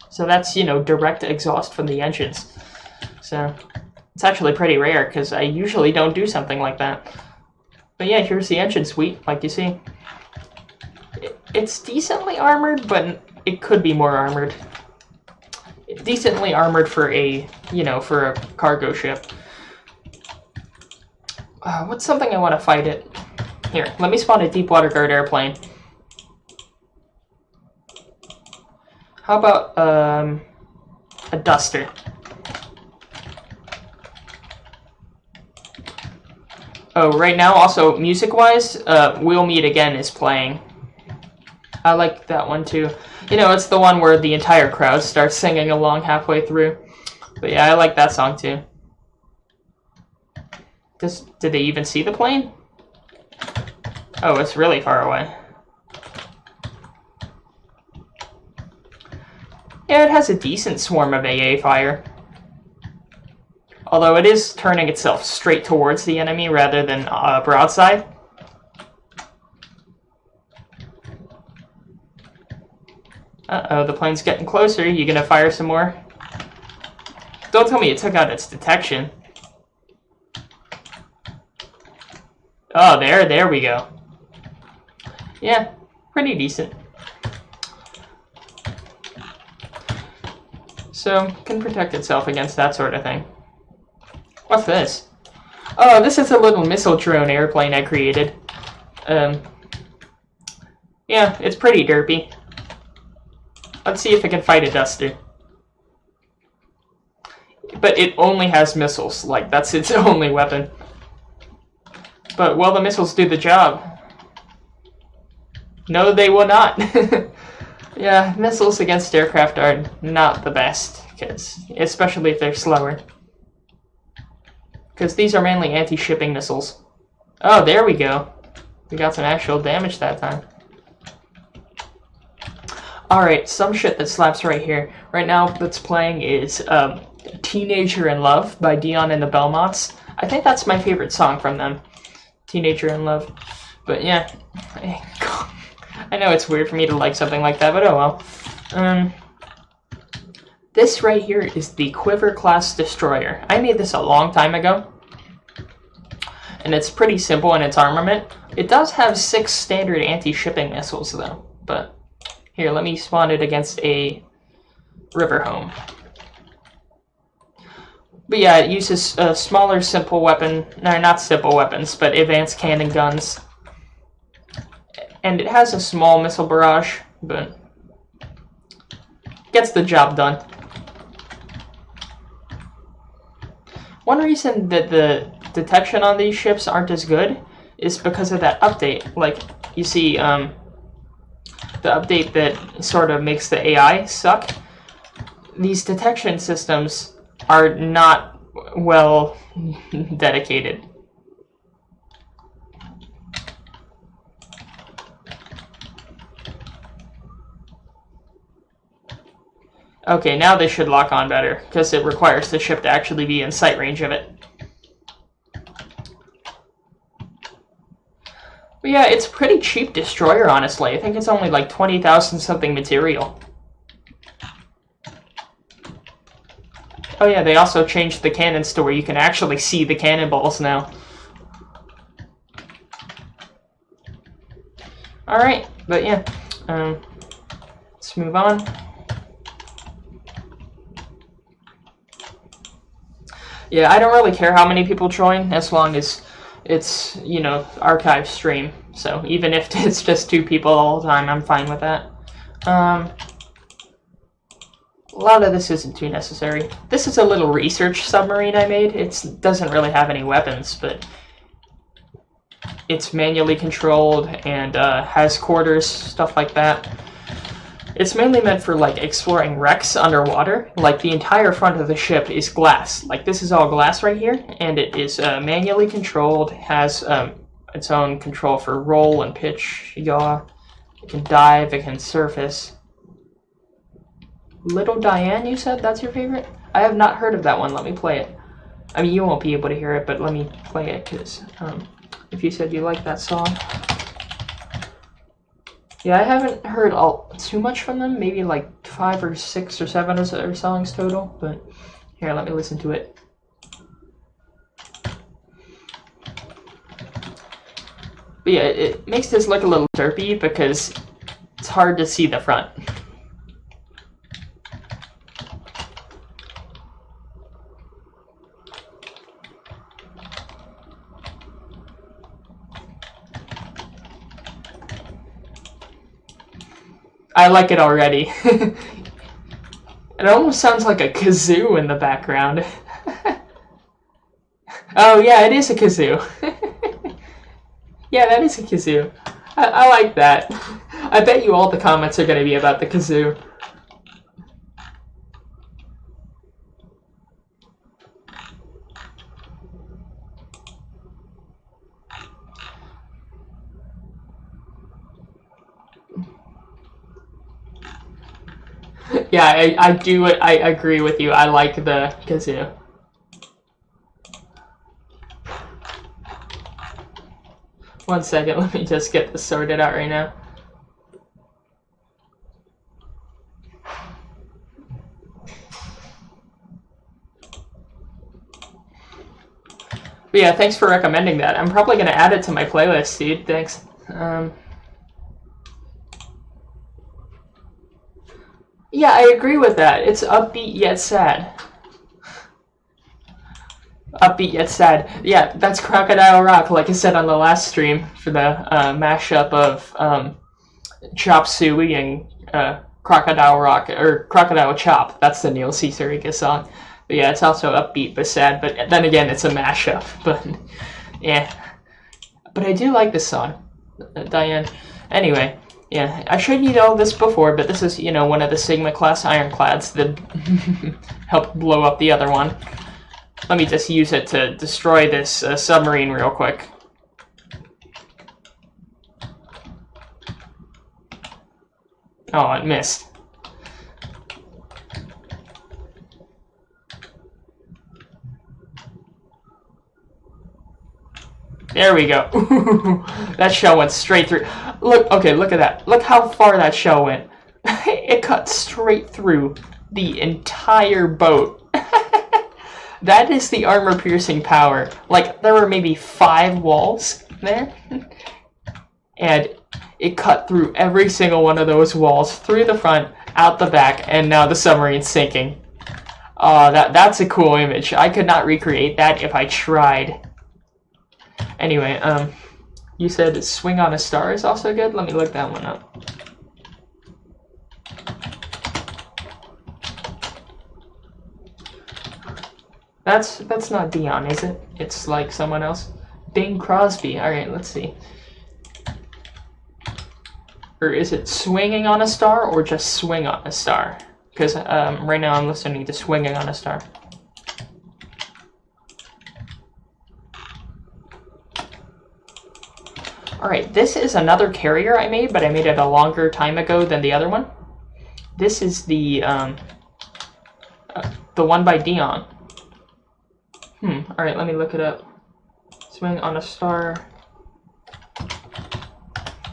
So that's, direct exhaust from the engines. So it's actually pretty rare, because I usually don't do something like that. But yeah, here's the engine suite, like you see. It's decently armored, but it could be more armored. Decently armored for a, for a cargo ship. What's something I want to fight it? Here, let me spawn a deep water guard airplane. How about a duster? Oh, right now, also, music-wise, We'll Meet Again is playing. I like that one, too. It's the one where the entire crowd starts singing along halfway through. But yeah, I like that song, too. Did they even see the plane? Oh, it's really far away. Yeah, it has a decent swarm of AA fire. Although it is turning itself straight towards the enemy rather than broadside. Uh-oh, the plane's getting closer. You gonna fire some more? Don't tell me it took out its detection. Oh, there we go. Yeah, pretty decent. So, can protect itself against that sort of thing. What's this? Oh, this is a little missile drone airplane I created. Yeah, it's pretty derpy. Let's see if it can fight a duster. But it only has missiles, like that's its only weapon. But will the missiles do the job? No, they will not. Yeah, missiles against aircraft are not the best, especially if they're slower. Because these are mainly anti-shipping missiles. Oh, there we go. We got some actual damage that time. Alright, some shit that slaps right here. Right now, that's playing is Teenager in Love by Dion and the Belmonts. I think that's my favorite song from them, Teenager in Love. But yeah, I know it's weird for me to like something like that, but oh well. This right here is the Quiver class destroyer. I made this a long time ago, and it's pretty simple in its armament. It does have 6 standard anti-shipping missiles though, but here, let me spawn it against a river home. But yeah, it uses a smaller simple weapon, no, not simple weapons, but advanced cannon guns. And it has a small missile barrage, but gets the job done. One reason that the detection on these ships aren't as good is because of that update. Like, you see, the update that sort of makes the AI suck. These detection systems are not well dedicated. Okay, now they should lock on better, because it requires the ship to actually be in sight range of it. But yeah, it's a pretty cheap destroyer, honestly. I think it's only like 20,000 something material. Oh yeah, they also changed the cannons to where you can actually see the cannonballs now. Alright, but yeah, let's move on. Yeah, I don't really care how many people join, as long as it's, you know, archive stream. So even if it's just 2 people all the time, I'm fine with that. A lot of this isn't too necessary. This is a little research submarine I made. It doesn't really have any weapons, but it's manually controlled and has quarters, stuff like that. It's mainly meant for, like, exploring wrecks underwater. Like, the entire front of the ship is glass. Like, this is all glass right here, and it is manually controlled, has its own control for roll and pitch, yaw. It can dive, it can surface. Little Diane, you said? That's your favorite? I have not heard of that one. Let me play it. I mean, you won't be able to hear it, but let me play it, because if you said you like that song. Yeah, I haven't heard too much from them, maybe like 5 or 6 or 7 or so songs total, but here, let me listen to it. But yeah, it makes this look a little derpy because it's hard to see the front. I like it already. It almost sounds like a kazoo in the background. Oh yeah, it is a kazoo. Yeah, that is a kazoo. I like that. I bet you all the comments are going to be about the kazoo. Yeah, I agree with you. I like the kazoo. One second, let me just get this sorted out right now. But yeah, thanks for recommending that. I'm probably going to add it to my playlist, dude. Thanks. Yeah, I agree with that. It's upbeat yet sad. Upbeat yet sad. Yeah, that's Crocodile Rock, like I said on the last stream for the mashup of Chop Suey and Crocodile Rock, or Crocodile Chop. That's the Neil Cesarica song. But yeah, it's also upbeat but sad, but then again, it's a mashup. But yeah. But I do like this song, Diane. Anyway. Yeah, I should know this before, but this is, you know, one of the Sigma class ironclads that helped blow up the other one. Let me just use it to destroy this submarine real quick. Oh, it missed. There we go. That shell went straight through. Look, okay, look at that. Look how far that shell went. It cut straight through the entire boat. That is the armor-piercing power. Like, there were maybe 5 walls there. And it cut through every single one of those walls, through the front, out the back, and now the submarine's sinking. That's a cool image. I could not recreate that if I tried. Anyway, you said Swing on a Star is also good? Let me look that one up. That's not Dion, is it? It's like someone else. Bing Crosby. Alright, let's see. Or is it Swinging on a Star or just Swing on a Star? Because right now I'm listening to Swinging on a Star. Alright, this is another carrier I made, but I made it a longer time ago than the other one. This is the one by Dion. Alright, let me look it up. Swing on a Star.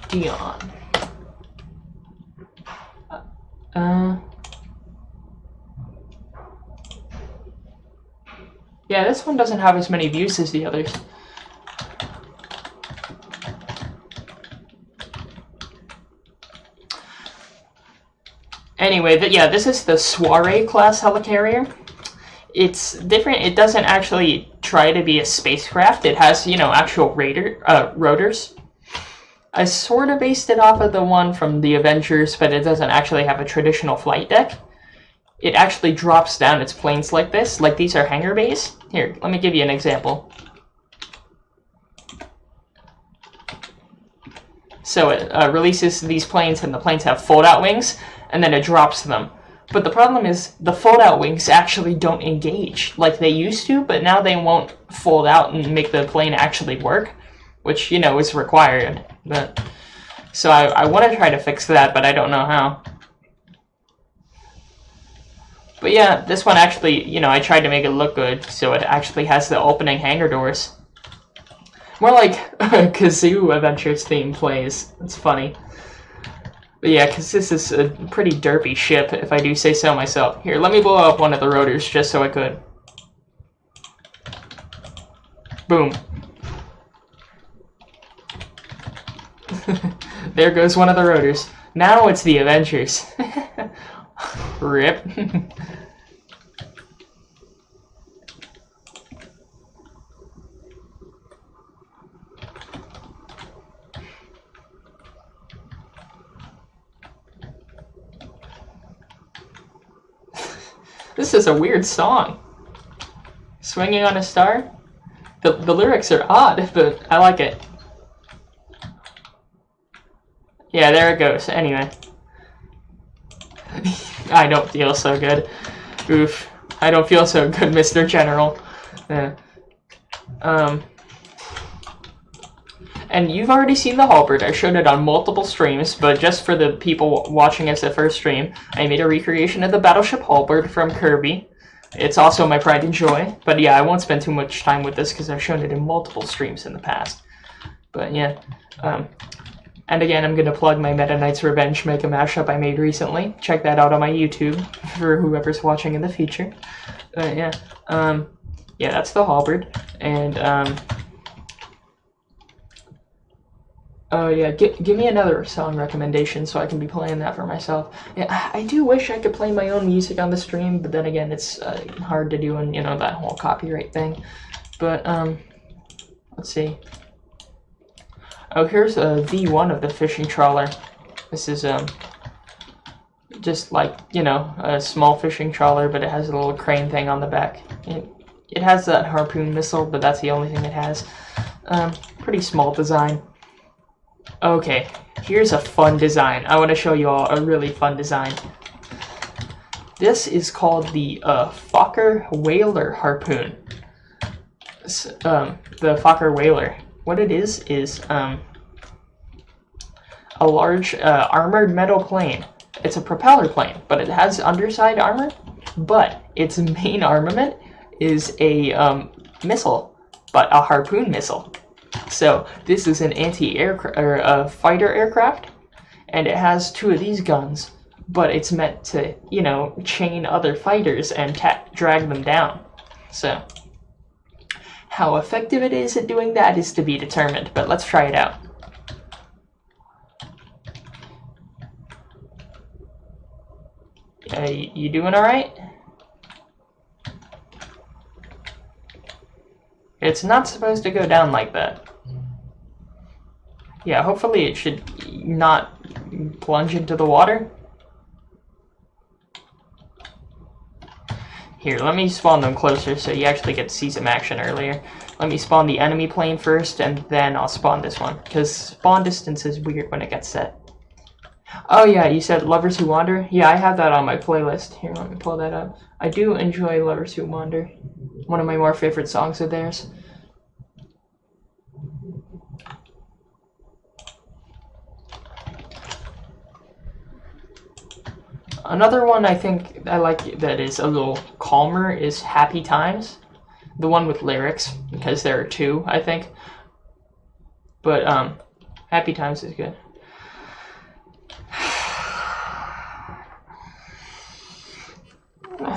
Dion. Yeah, this one doesn't have as many views as the others. Anyway, yeah, this is the Soiree class helicarrier. It's different. It doesn't actually try to be a spacecraft. It has, you know, actual rotors. I sort of based it off of the one from the Avengers, but it doesn't actually have a traditional flight deck. It actually drops down its planes like this. Like, these are hangar bays. Here, let me give you an example. So it releases these planes, and the planes have fold-out wings, and then it drops them. But the problem is, the fold-out wings actually don't engage like they used to, but now they won't fold out and make the plane actually work, which, you know, is required. But so I want to try to fix that, but I don't know how. But yeah, this one actually, you know, I tried to make it look good, so it actually has the opening hangar doors. More like a Kazoo Adventures theme plays. It's funny. But yeah, because this is a pretty derpy ship, if I do say so myself. Here, let me blow up one of the rotors just so I could. Boom. There goes one of the rotors. Now it's the Avengers. Rip. This is a weird song. Swinging on a Star? The lyrics are odd, but I like it. Yeah, there it goes. Anyway. I don't feel so good. Oof. I don't feel so good, Mr. General. And you've already seen the halberd. I showed it on multiple streams, but just for the people watching as the first stream, I made a recreation of the battleship halberd from Kirby. It's also my pride and joy. But yeah, I won't spend too much time with this because I've shown it in multiple streams in the past. But yeah. And again, I'm going to plug my Meta Knight's Revenge Mega Mashup I made recently. Check that out on my YouTube for whoever's watching in the future. Yeah, that's the halberd. And, oh yeah, give me another song recommendation so I can be playing that for myself. Yeah, I do wish I could play my own music on the stream, but then again, it's hard to do, and you know, that whole copyright thing. But, let's see. Oh, here's a V1 of the fishing trawler. This is, just like, you know, a small fishing trawler, but it has a little crane thing on the back. It has that harpoon missile, but that's the only thing it has. Pretty small design. Okay, here's a fun design. I want to show you all a really fun design. This is called the Fokker Whaler harpoon. The Fokker Whaler. What it is a large armored metal plane. It's a propeller plane, but it has underside armor, but its main armament is a missile, but a harpoon missile. So this is an anti-aircraft or a fighter aircraft, and it has 2 of these guns, but it's meant to, you know, chain other fighters and drag them down. So how effective it is at doing that is to be determined, but let's try it out. You doing all right? It's not supposed to go down like that. Yeah, hopefully it should not plunge into the water. Here, let me spawn them closer so you actually get to see some action earlier. Let me spawn the enemy plane first, and then I'll spawn this one, because spawn distance is weird when it gets set. Oh yeah, you said Lovers Who Wander? Yeah, I have that on my playlist. Here, let me pull that up. I do enjoy Lovers Who Wander. One of my more favorite songs of theirs. Another one I think I like that is a little calmer is Happy Times. The one with lyrics, because there are 2, I think. But, Happy Times is good.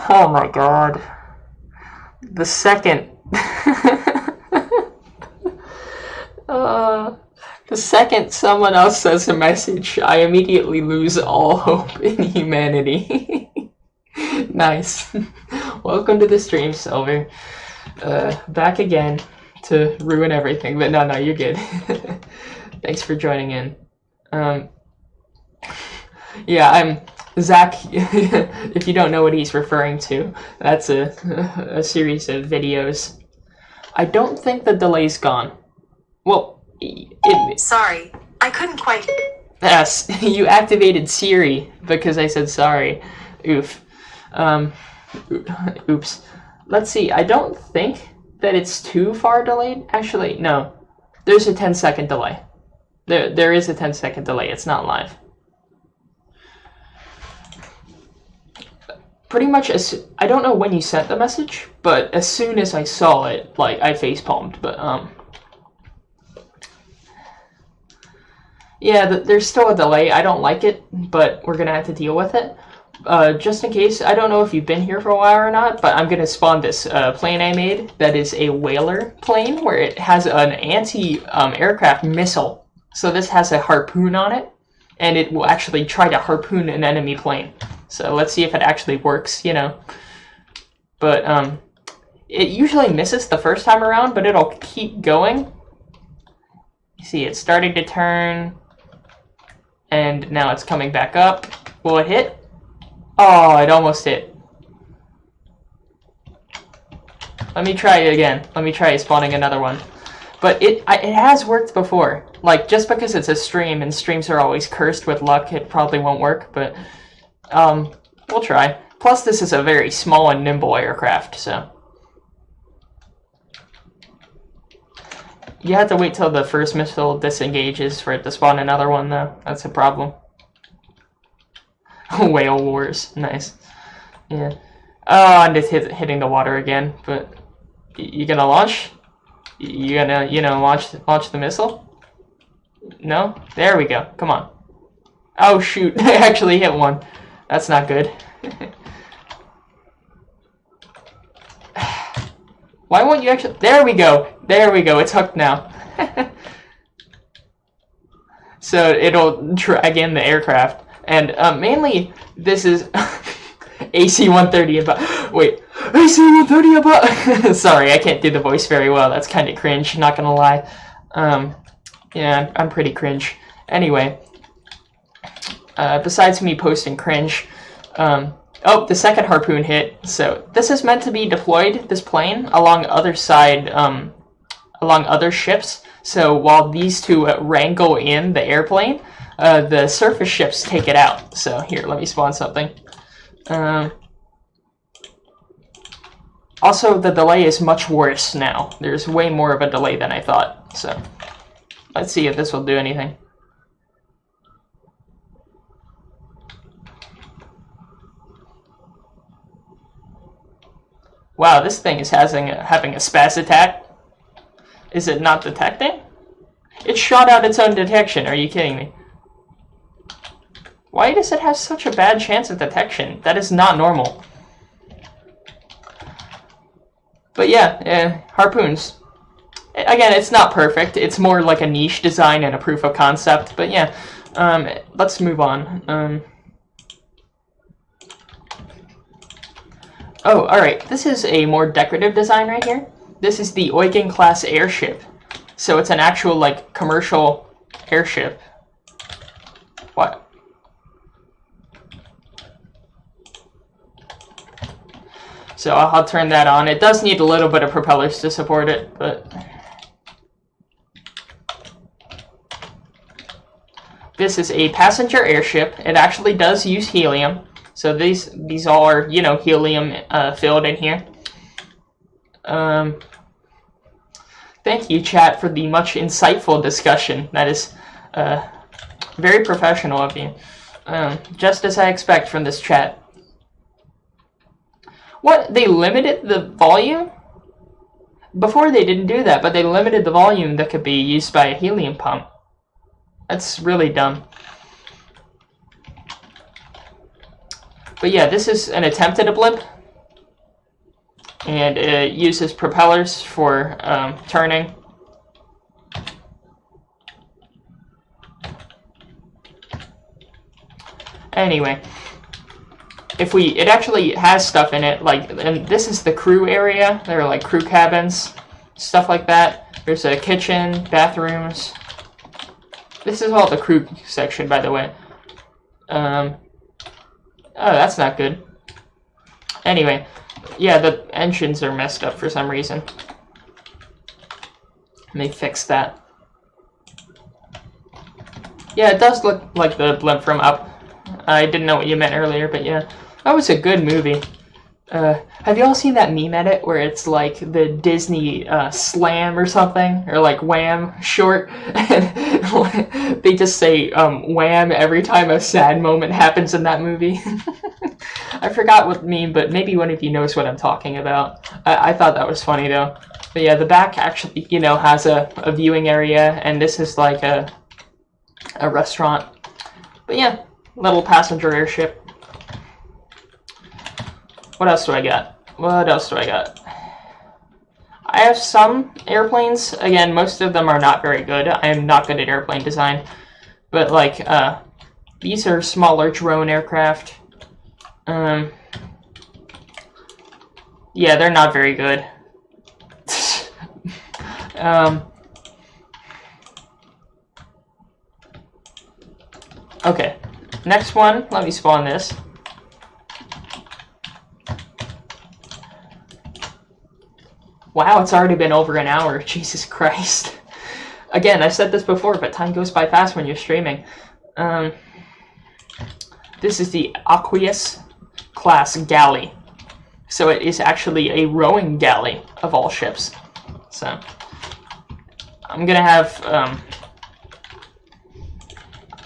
Oh my god. The second... the second someone else says a message, I immediately lose all hope in humanity. Nice. Welcome to the stream, Silver. Back again to ruin everything, but no, you're good. Thanks for joining in. Yeah, I'm Zach. If you don't know what he's referring to, that's a series of videos. I don't think the delay's gone. Well, sorry, I couldn't quite. Yes, you activated Siri because I said sorry. Oof. Oops. Let's see, I don't think that it's too far delayed. Actually, no. There's a 10-second delay. There is a 10-second delay. It's not live. Pretty much I don't know when you sent the message, but as soon as I saw it, like, I facepalmed, but, yeah, there's still a delay. I don't like it, but we're gonna have to deal with it. Just in case, I don't know if you've been here for a while or not, but I'm gonna spawn this plane I made that is a whaler plane where it has an anti-aircraft missile. So this has a harpoon on it, and it will actually try to harpoon an enemy plane. So let's see if it actually works, you know. But it usually misses the first time around, but it'll keep going. You see, it's starting to turn, and now it's coming back up. Will it hit? Oh, it almost hit. Let me try it again. Let me try spawning another one. But it has worked before. Like, just because it's a stream, and streams are always cursed with luck, it probably won't work, but we'll try. Plus, this is a very small and nimble aircraft, so. You have to wait till the first missile disengages for it to spawn another one, though. That's a problem. Whale Wars. Nice. Yeah. Oh, I'm just hitting the water again, but you gonna launch? You gonna, you know, launch the missile? No? There we go. Come on. Oh, shoot. I actually hit one. That's not good. Why won't you actually... There we go. There we go. It's hooked now. So it'll drag in the aircraft. And mainly, this is AC-130 about... Wait. AC-130 about... Sorry, I can't do the voice very well. That's kind of cringe, not gonna lie. Yeah, I'm pretty cringe. Anyway. Besides me posting cringe... oh, the second harpoon hit. So this is meant to be deployed, this plane, along other ships. So while these two wrangle in the airplane, the surface ships take it out. So here, let me spawn something. Also, the delay is much worse now. There's way more of a delay than I thought. So let's see if this will do anything. Wow, this thing is having a spaz attack. Is it not detecting? It shot out its own detection. Are you kidding me? Why does it have such a bad chance of detection? That is not normal. But yeah, harpoons. Again, it's not perfect. It's more like a niche design and a proof of concept. But yeah, let's move on. Oh, alright. This is a more decorative design right here. This is the Eugen class airship. So it's an actual, like, commercial airship. What? So I'll turn that on. It does need a little bit of propellers to support it, but... This is a passenger airship. It actually does use helium. So these all are, you know, helium filled in here. Thank you, chat, for the much insightful discussion. That is very professional of you. Just as I expect from this chat. What? They limited the volume? Before they didn't do that, but they limited the volume that could be used by a helium pump. That's really dumb. But yeah, this is an attempt at a blimp. And it uses propellers for turning. Anyway, it actually has stuff in it, like, and this is the crew area. There are like crew cabins, stuff like that. There's a kitchen, bathrooms. This is all the crew section, by the way. Oh, that's not good. Anyway, yeah, the engines are messed up for some reason. Let me fix that. Yeah, it does look like the blimp from Up. I didn't know what you meant earlier, but yeah. That was a good movie. Have you all seen that meme edit where it's like the Disney Slam or something? Or like Wham short? And they just say Wham every time a sad moment happens in that movie. I forgot what meme, but maybe one of you knows what I'm talking about. I thought that was funny though. But yeah, the back actually, you know, has a viewing area, and this is like a restaurant. But yeah, little passenger airship. What else do I got? What else do I got? I have some airplanes. Again, most of them are not very good. I am not good at airplane design. But, like, these are smaller drone aircraft. Yeah, they're not very good. Okay. Next one. Let me spawn this. Wow, it's already been over an hour. Jesus Christ. Again, I've said this before, but time goes by fast when you're streaming. This is the Aqueous class galley. So it is actually a rowing galley of all ships. So I'm gonna have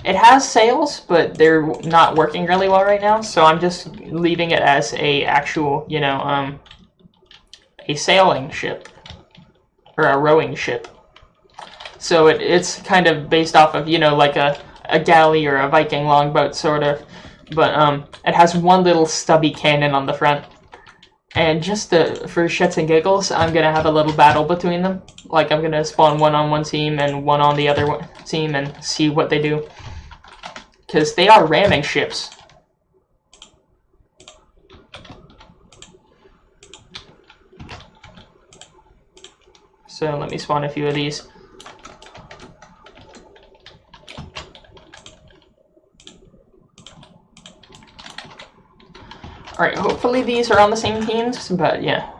it has sails, but they're not working really well right now, so I'm just leaving it as a actual, you know, a sailing ship, or a rowing ship. So it's kind of based off of, you know, like a galley or a Viking longboat, sort of. But it has one little stubby cannon on the front. And just for shits and giggles, I'm going to have a little battle between them. Like, I'm going to spawn one on one team and one on the other team and see what they do. Because they are ramming ships. So let me spawn a few of these. Alright, hopefully these are on the same teams, but yeah.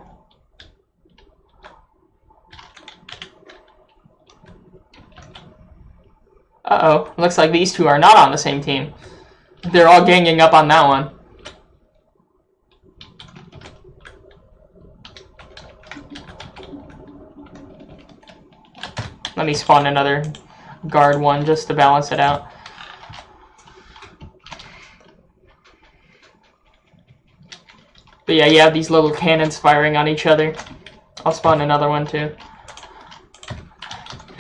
Uh-oh, looks like these two are not on the same team. They're all ganging up on that one. Let me spawn another guard one just to balance it out. But yeah, you have these little cannons firing on each other. I'll spawn another one too.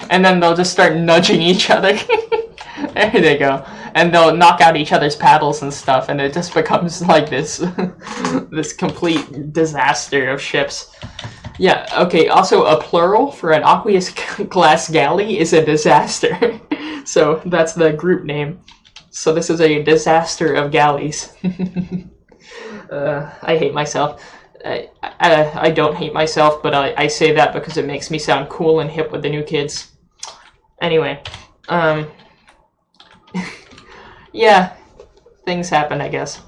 And then they'll just start nudging each other. There they go. And they'll knock out each other's paddles and stuff, and it just becomes like this this complete disaster of ships. Yeah, okay, also a plural for an aqueous class galley is a disaster. So that's the group name. So this is a disaster of galleys. I hate myself. I don't hate myself, but I say that because it makes me sound cool and hip with the new kids. Anyway, yeah, things happen, I guess.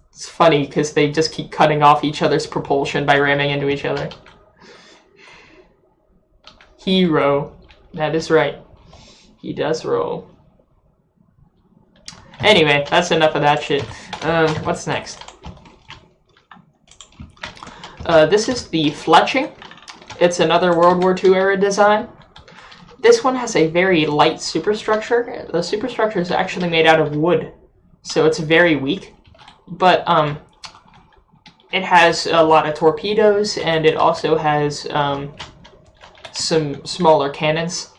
It's funny because they just keep cutting off each other's propulsion by ramming into each other. Hero. That is right. He does roll. Anyway, that's enough of that shit. What's next? This is the Fletching. It's another World War II era design. This one has a very light superstructure. The superstructure is actually made out of wood, so it's very weak. But it has a lot of torpedoes, and it also has some smaller cannons.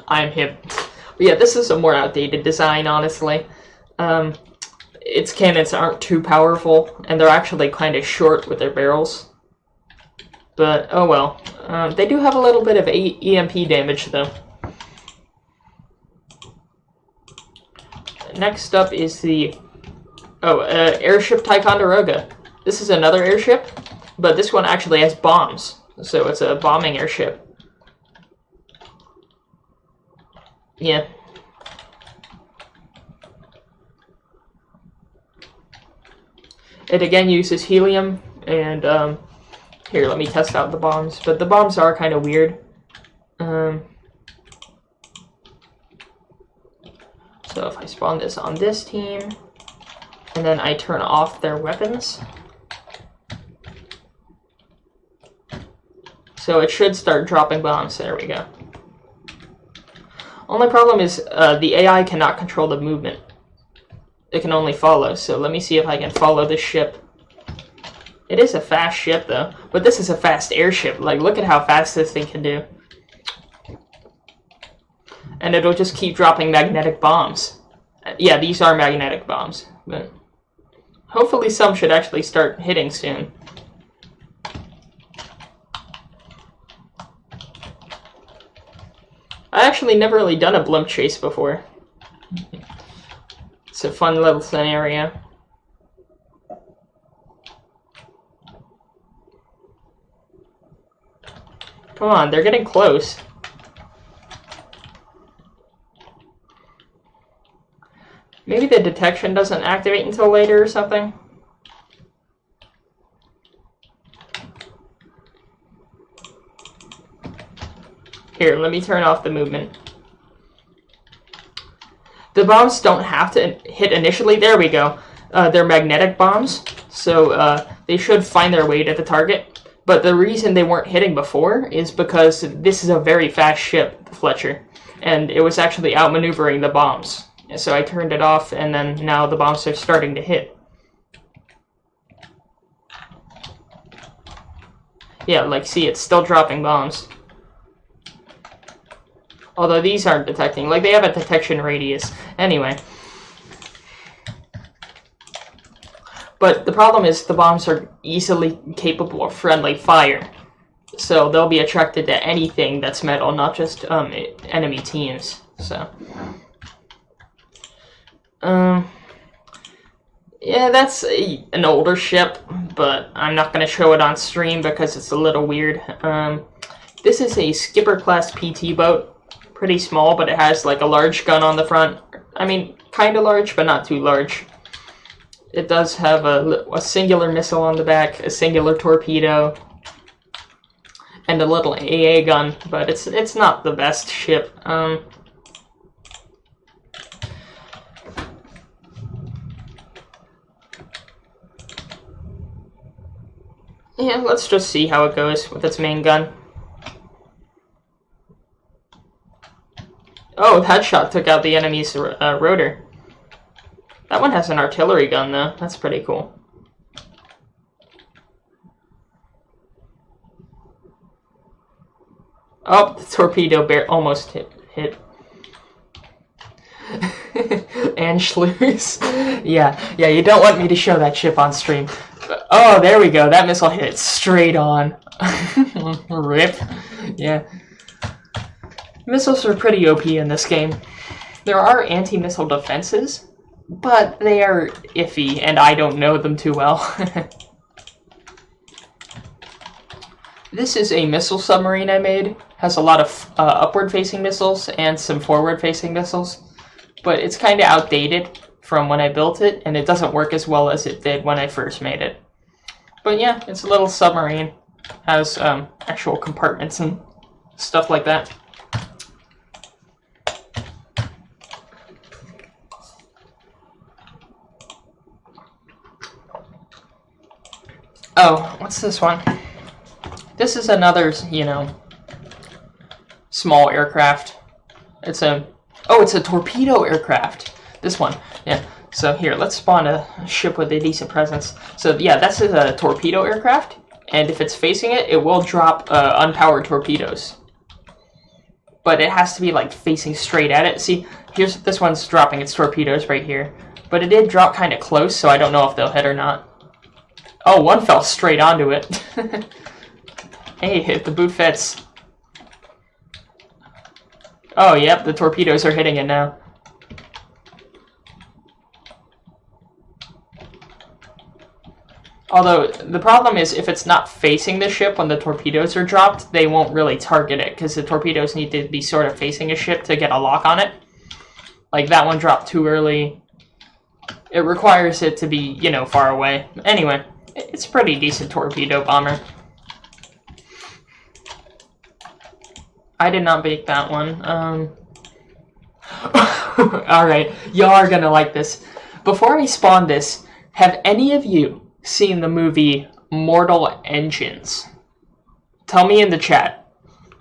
I'm hip. But yeah, this is a more outdated design, honestly. Its cannons aren't too powerful, and they're actually kind of short with their barrels. But, oh well. They do have a little bit of EMP damage, though. Next up is the airship Ticonderoga. This is another airship, but this one actually has bombs, so it's a bombing airship. Yeah. It again uses helium, and here, let me test out the bombs, but the bombs are kind of weird. So if I spawn this on this team, and then I turn off their weapons, so it should start dropping bombs. There we go. Only problem is the AI cannot control the movement. It can only follow, so let me see if I can follow this ship. It is a fast ship, though, but this is a fast airship. Like, look at how fast this thing can do. And it'll just keep dropping magnetic bombs. Yeah, these are magnetic bombs, but hopefully some should actually start hitting soon. I actually never really done a blimp chase before. It's a fun little scenario. Come on, they're getting close. Maybe the detection doesn't activate until later or something. Here, let me turn off the movement. The bombs don't have to hit initially. There we go. They're magnetic bombs, so they should find their way to the target. But the reason they weren't hitting before is because this is a very fast ship, the Fletcher, and it was actually outmaneuvering the bombs. So I turned it off, and then now the bombs are starting to hit. Yeah, like, see, it's still dropping bombs. Although these aren't detecting. Like, they have a detection radius. Anyway. But the problem is the bombs are easily capable of friendly fire. So they'll be attracted to anything that's metal, not just enemy teams. So. Yeah, that's an older ship, but I'm not going to show it on stream because it's a little weird. This is a Skipper class PT boat. Pretty small, but it has like a large gun on the front. I mean, kind of large, but not too large. It does have a singular missile on the back, a singular torpedo, and a little AA gun, but it's not the best ship. Yeah, let's just see how it goes with its main gun. Oh, that shot took out the enemy's rotor. That one has an artillery gun, though. That's pretty cool. Oh, the torpedo almost hit. And Schleus. Yeah, you don't want me to show that ship on stream. Oh, there we go. That missile hit straight on. Rip. Yeah. Missiles are pretty OP in this game. There are anti-missile defenses, but they are iffy, and I don't know them too well. This is a missile submarine I made. Has a lot of upward-facing missiles and some forward-facing missiles, but it's kind of outdated from when I built it, and it doesn't work as well as it did when I first made it. But yeah, it's a little submarine. Has actual compartments and stuff like that. Oh, what's this one? This is another, you know, small aircraft. It's a torpedo aircraft. This one, yeah. So here, let's spawn a ship with a decent presence. So yeah, that's a torpedo aircraft, and if it's facing it, it will drop unpowered torpedoes. But it has to be like facing straight at it. See, this one's dropping its torpedoes right here, but it did drop kind of close, so I don't know if they'll hit or not. Oh, one fell straight onto it. Hey, the boot fits. Oh, yep, the torpedoes are hitting it now. Although, the problem is, if it's not facing the ship when the torpedoes are dropped, they won't really target it, because the torpedoes need to be sort of facing a ship to get a lock on it. Like, that one dropped too early. It requires it to be, you know, far away. Anyway, it's a pretty decent torpedo bomber. I did not bake that one. Alright, y'all are gonna like this. Before I spawn this, have any of you seen the movie Mortal Engines? Tell me in the chat.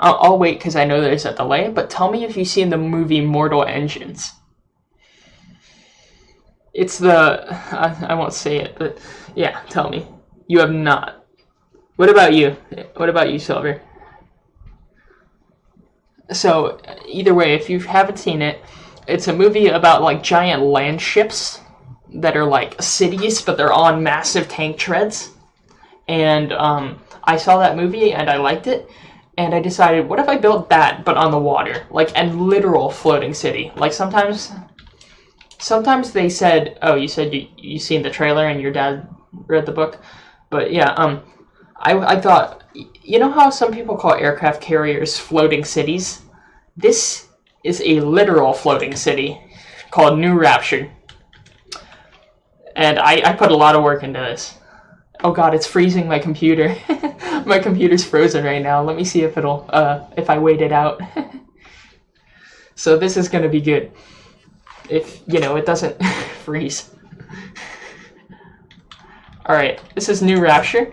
I'll wait because I know there's a delay, but tell me if you've seen the movie Mortal Engines. It's the... I won't say it, but yeah, tell me. You have not. What about you? What about you, Silver? So, either way, if you haven't seen it, it's a movie about, like, giant land ships that are, like, cities, but they're on massive tank treads. And, I saw that movie, and I liked it, and I decided, what if I built that, but on the water? Like, a literal floating city. Like, sometimes they said, oh, you said you seen the trailer and your dad read the book? But, yeah, I thought, you know how some people call aircraft carriers floating cities? This is a literal floating city called New Rapture. And I put a lot of work into this. Oh god, it's freezing my computer. My computer's frozen right now. Let me see if it'll, if I wait it out. So this is gonna be good. If, you know, it doesn't freeze. Alright, this is New Rapture.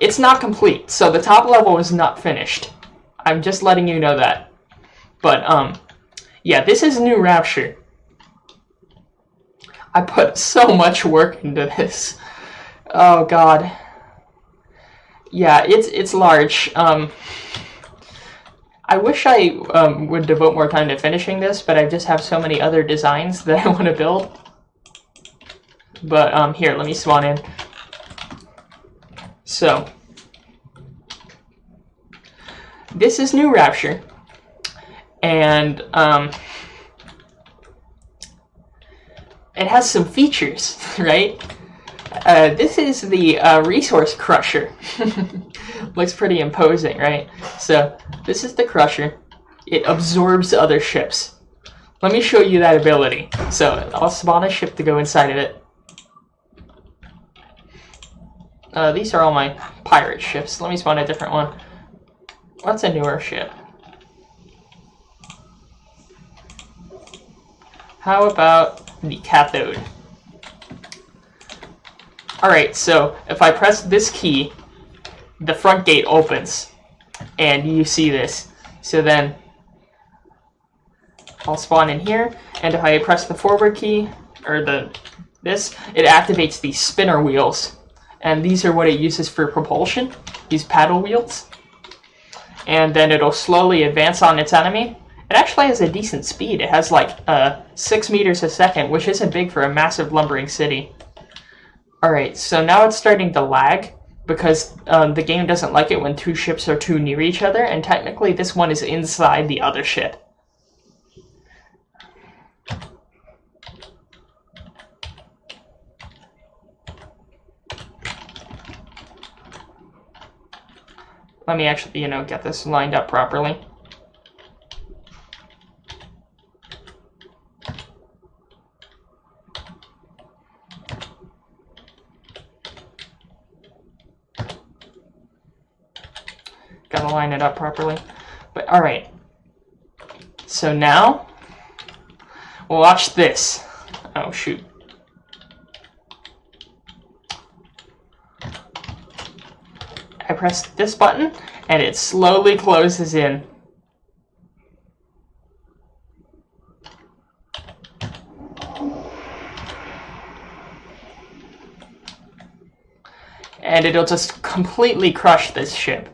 It's not complete, so the top level is not finished. I'm just letting you know that. But, yeah, this is New Rapture. I put so much work into this. Oh, God. Yeah, it's large. I wish I would devote more time to finishing this, but I just have so many other designs that I want to build. But, here, let me spawn in. So, this is New Rapture, and it has some features, right? This is the resource crusher. Looks pretty imposing, right? So, this is the crusher. It absorbs other ships. Let me show you that ability. So, I'll spawn a ship to go inside of it. These are all my pirate ships. Let me spawn a different one. What's a newer ship? How about the cathode? Alright, so if I press this key, the front gate opens, and you see this. So then, I'll spawn in here, and if I press the forward key, or this, it activates these spinner wheels. And these are what it uses for propulsion, these paddle wheels. and then it'll slowly advance on its enemy. It actually has a decent speed. It has like 6 meters a second, which isn't big for a massive lumbering city. Alright, so now it's starting to lag, because the game doesn't like it when two ships are too near each other, and technically this one is inside the other ship. Let me actually, get this lined up properly. Gotta line it up properly. But alright. So now, watch this. Oh shoot. I press this button and it slowly closes in. And it'll just completely crush this ship.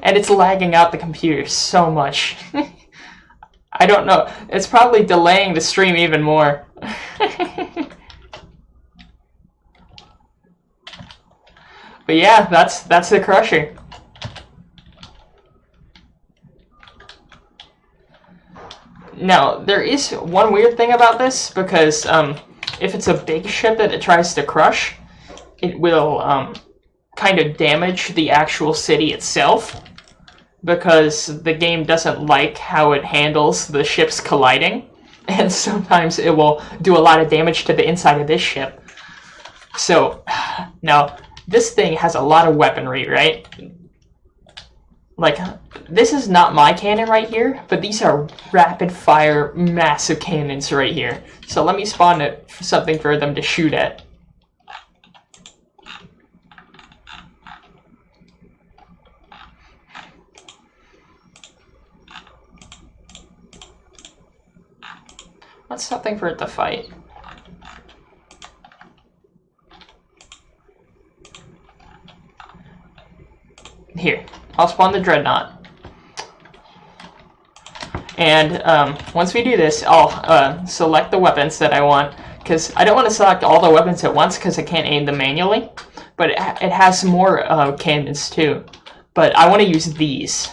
And it's lagging out the computer so much. I don't know. It's probably delaying the stream even more. But yeah, that's the crusher. Now, there is one weird thing about this, because if it's a big ship that it tries to crush, it will kind of damage the actual city itself, because the game doesn't like how it handles the ships colliding, and sometimes it will do a lot of damage to the inside of this ship. So, now, this thing has a lot of weaponry, right? Like, this is not my cannon right here, but these are rapid-fire, massive cannons right here. So let me spawn something for them to shoot at. What's something for it to fight? Here, I'll spawn the Dreadnought. And once we do this, I'll select the weapons that I want, because I don't want to select all the weapons at once because I can't aim them manually. But it has more cannons too. But I want to use these.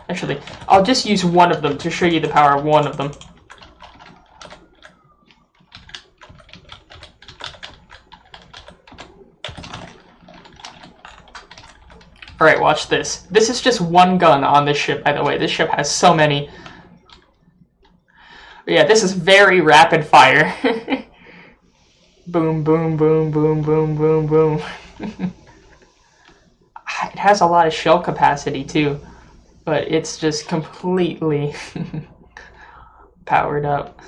Actually, I'll just use one of them to show you the power of one of them. Alright, watch this. This is just one gun on this ship, by the way. This ship has so many. But yeah, this is very rapid fire. Boom, boom, boom, boom, boom, boom, boom. It has a lot of shell capacity too, but it's just completely powered up.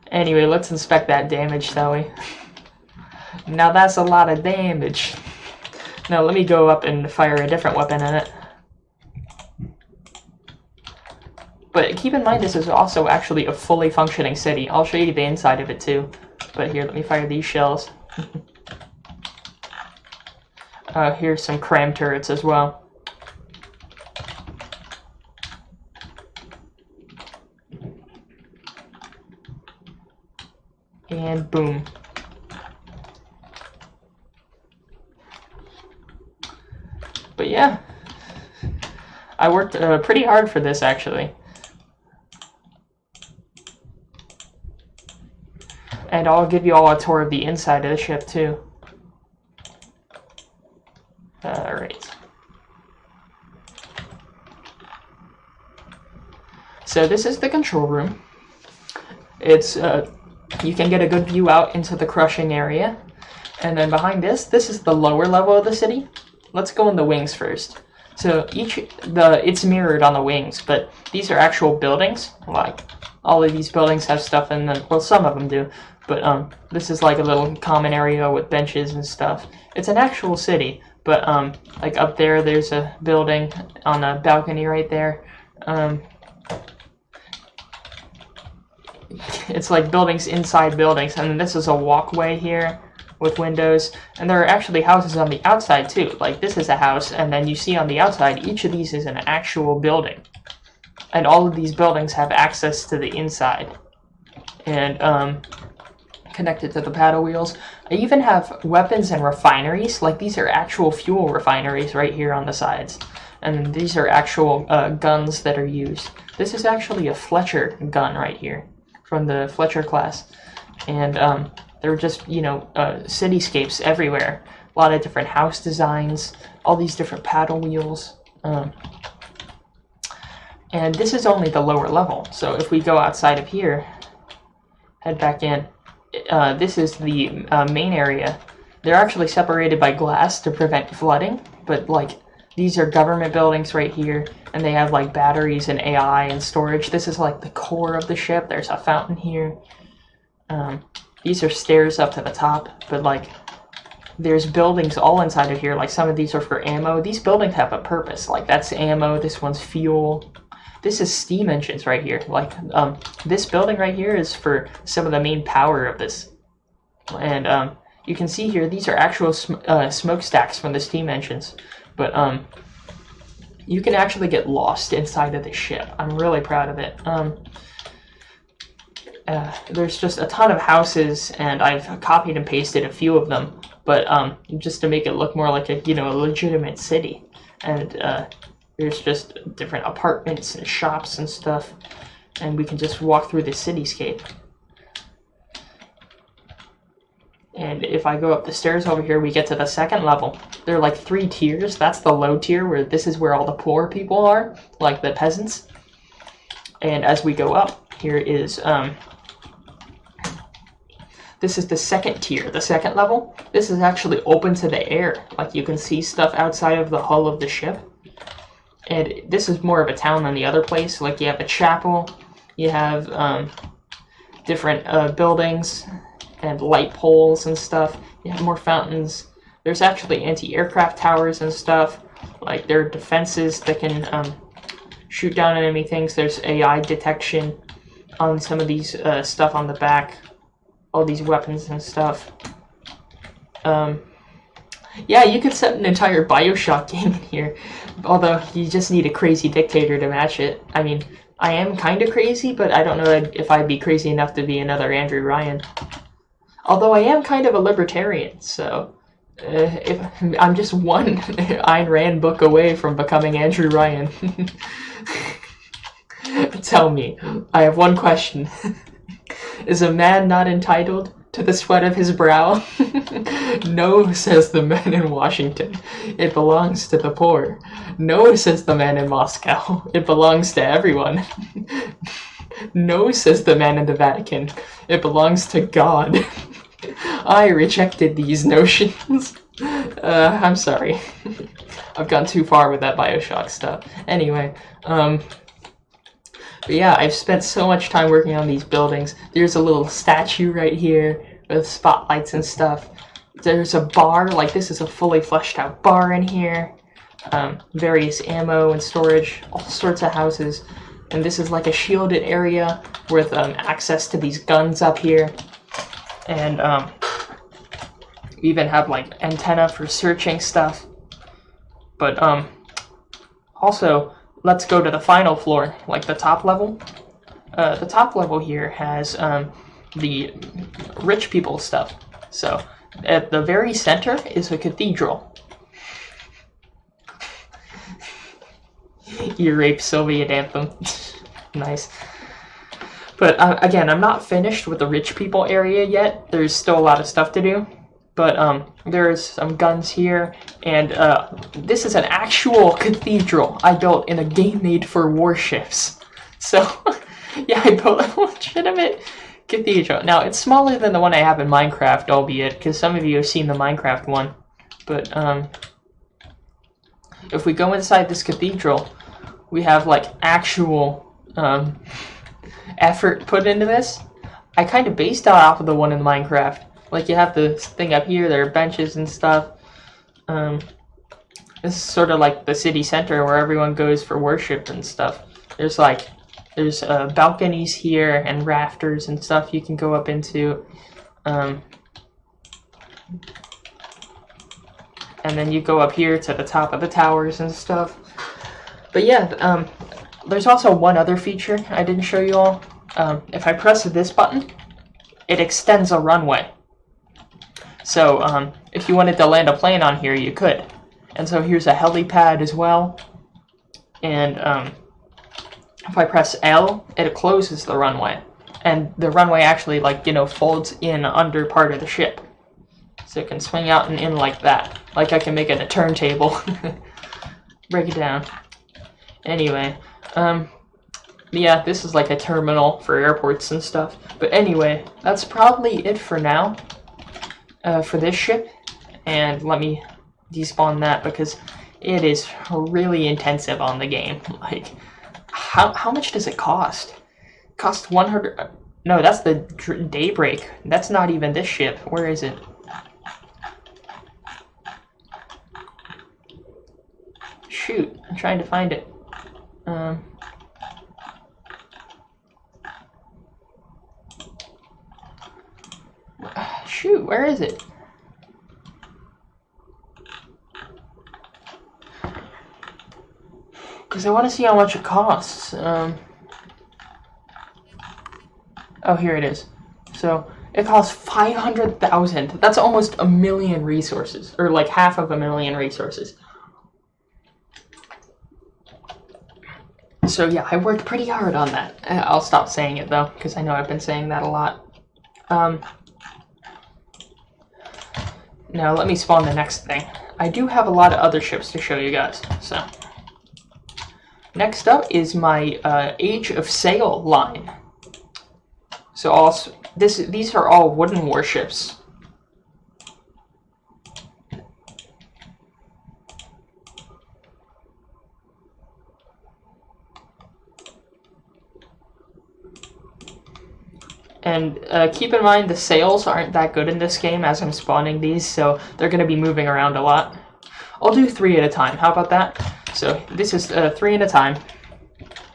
Anyway, let's inspect that damage, shall we? Now that's a lot of damage. Now let me go up and fire a different weapon at it. But keep in mind, this is also actually a fully functioning city. I'll show you the inside of it too. But here, let me fire these shells. Here's some cram turrets as well. And boom. But yeah, I worked pretty hard for this actually. And I'll give you all a tour of the inside of the ship too. Alright. So this is the control room. It's you can get a good view out into the crushing area. And then behind this is the lower level of the city. Let's go in the wings first. So it's mirrored on the wings, but these are actual buildings. Like, all of these buildings have stuff in them. Well, some of them do. But this is like a little common area with benches and stuff. It's an actual city, but like up there, there's a building on a balcony right there. It's like buildings inside buildings, and this is a walkway here with windows, and there are actually houses on the outside too. Like this is a house, and then you see on the outside, each of these is an actual building, and all of these buildings have access to the inside, and connected to the paddle wheels. I even have weapons and refineries. Like these are actual fuel refineries right here on the sides, and these are actual guns that are used. This is actually a Fletcher gun right here from the Fletcher class, and they're just, you know, cityscapes everywhere. A lot of different house designs, all these different paddle wheels. And this is only the lower level. So if we go outside of here, head back in, this is the main area. They're actually separated by glass to prevent flooding, but like these are government buildings right here, and they have like batteries and AI and storage. This is like the core of the ship. There's a fountain here. These are stairs up to the top, but like there's buildings all inside of here. Like some of these are for ammo. These buildings have a purpose. Like that's ammo, this one's fuel. This is steam engines right here. Like this building right here is for some of the main power of this. And you can see here, these are actual smokestacks from the steam engines. But you can actually get lost inside of the ship. I'm really proud of it. There's just a ton of houses, and I've copied and pasted a few of them, but just to make it look more like a, you know, a legitimate city. And there's just different apartments and shops and stuff, and we can just walk through the cityscape. And if I go up the stairs over here, we get to the second level. There are like 3 tiers. That's the low tier, where this is where all the poor people are, like the peasants. And as we go up, here is this is the second tier, the second level. This is actually open to the air. Like you can see stuff outside of the hull of the ship. And this is more of a town than the other place. Like you have a chapel, you have different buildings and light poles and stuff. You have more fountains. There's actually anti-aircraft towers and stuff. Like there are defenses that can shoot down enemy things. There's AI detection on some of these stuff on the back. All these weapons and stuff. Yeah, you could set an entire BioShock game in here, although you just need a crazy dictator to match it. I mean, I am kind of crazy, but I don't know if I'd be crazy enough to be another Andrew Ryan. Although I am kind of a libertarian, so if I'm just one Ayn Rand book away from becoming Andrew Ryan. Tell me, I have one question. Is a man not entitled to the sweat of his brow? No, says the man in Washington. It belongs to the poor. No, says the man in Moscow. It belongs to everyone. No, says the man in the Vatican. It belongs to God. I rejected these notions. I'm sorry. I've gone too far with that BioShock stuff. Anyway, but yeah, I've spent so much time working on these buildings. There's a little statue right here with spotlights and stuff. There's a bar, like this is a fully fleshed out bar in here. Various ammo and storage, all sorts of houses. And this is like a shielded area with access to these guns up here. And we even have like antenna for searching stuff. But also, let's go to the final floor, like the top level. The top level here has the rich people stuff. So at the very center is a cathedral. Ear rape Soviet anthem. Nice. But again, I'm not finished with the rich people area yet. There's still a lot of stuff to do. But there's some guns here, and this is an actual cathedral I built in a game made for Warships. So, yeah, I built a legitimate cathedral. Now, it's smaller than the one I have in Minecraft, albeit, because some of you have seen the Minecraft one. But if we go inside this cathedral, we have, like, actual effort put into this. I kind of based that off of the one in Minecraft. Like, you have this thing up here, there are benches and stuff. This is sort of like the city center where everyone goes for worship and stuff. There's balconies here and rafters and stuff you can go up into. And then you go up here to the top of the towers and stuff. But yeah, there's also one other feature I didn't show you all. If I press this button, it extends a runway. So if you wanted to land a plane on here, you could. And so here's a helipad as well. And if I press L, it closes the runway. And the runway actually, like, you know, folds in under part of the ship. So it can swing out and in like that. Like I can make it a turntable. Break it down. Anyway, yeah, this is like a terminal for airports and stuff. But anyway, that's probably it for now. For this ship. And let me despawn that because it is really intensive on the game. Like, how much does it cost? It costs 100. No, that's the Daybreak. That's not even this ship. Where is it? Shoot, I'm trying to find it. Shoot, where is it? Because I want to see how much it costs. Oh, here it is. So, it costs 500,000. That's almost 1 million resources. Or like half of 1 million resources. So yeah, I worked pretty hard on that. I'll stop saying it though, because I know I've been saying that a lot. Now let me spawn the next thing. I do have a lot of other ships to show you guys, so. Next up is my Age of Sail line. So these are all wooden warships. And keep in mind the sails aren't that good in this game as I'm spawning these, so they're going to be moving around a lot. I'll do 3 at a time, how about that? So this is 3 at a time.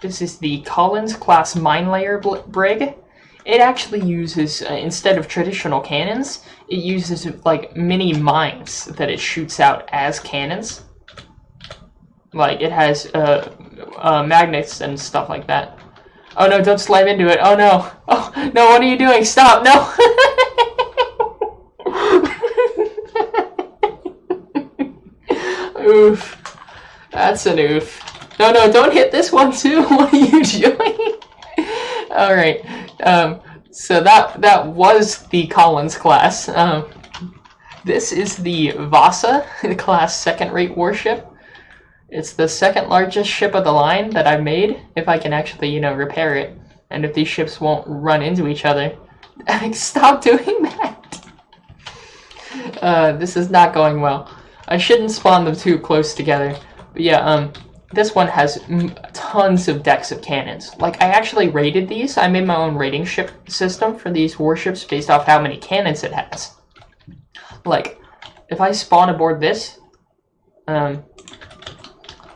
This is the Collins class mine layer brig. It actually uses, instead of traditional cannons, it uses like mini mines that it shoots out as cannons. Like it has magnets and stuff like that. Oh no, don't slam into it. Oh no. Oh no, what are you doing? Stop. No. Oof. That's an oof. No, no, don't hit this one too. What are you doing? Alright. So that was the Collins class. This is the Vasa class second-rate warship. It's the second largest ship of the line that I've made, if I can actually, you know, repair it. And if these ships won't run into each other. Stop doing that! This is not going well. I shouldn't spawn them too close together. But yeah, this one has tons of decks of cannons. Like, I actually rated these. I made my own rating ship system for these warships based off how many cannons it has. Like, if I spawn aboard this,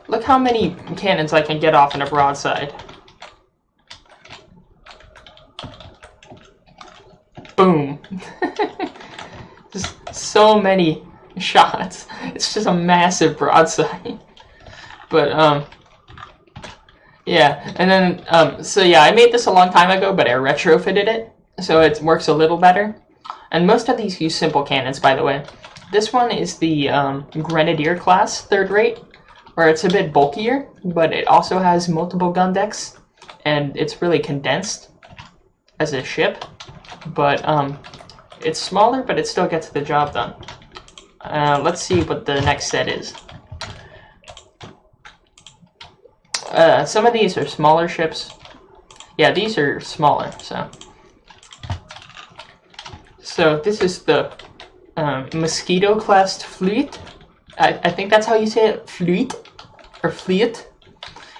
look how many cannons I can get off in a broadside. Boom. Just so many shots. It's just a massive broadside. But, yeah. And then, so yeah, I made this a long time ago, but I retrofitted it. So it works a little better. And most of these use simple cannons, by the way. This one is the Grenadier class, third rate. Where it's a bit bulkier, but it also has multiple gun decks, and it's really condensed as a ship. But it's smaller, but it still gets the job done. Let's see what the next set is. Some of these are smaller ships. Yeah, these are smaller, so. So this is the Mosquito-class fleet. I think that's how you say it, fleet, or fleet.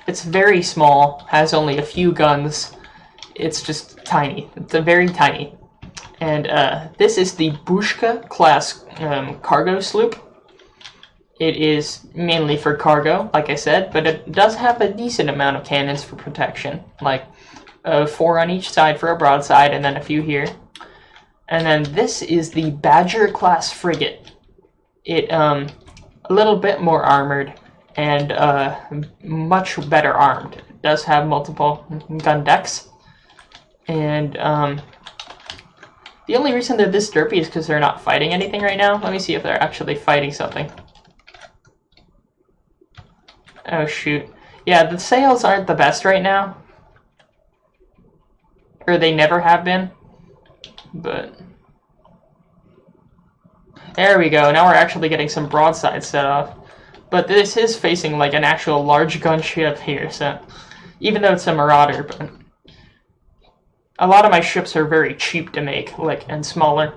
It's very small, has only a few guns, it's just tiny. It's a very tiny. And this is the Bushka class cargo sloop. It is mainly for cargo, like I said, but it does have a decent amount of cannons for protection, like 4 on each side for a broadside, and then a few here. And then this is the Badger class frigate. It a little bit more armored and much better armed. It does have multiple gun decks, and the only reason they're this derpy is because they're not fighting anything right now. Let me see if they're actually fighting something. Oh shoot. Yeah, the sales aren't the best right now. Or they never have been. But there we go. Now we're actually getting some broadsides set off. But this is facing like an actual large gunship here, so even though it's a Marauder, but a lot of my ships are very cheap to make, and smaller.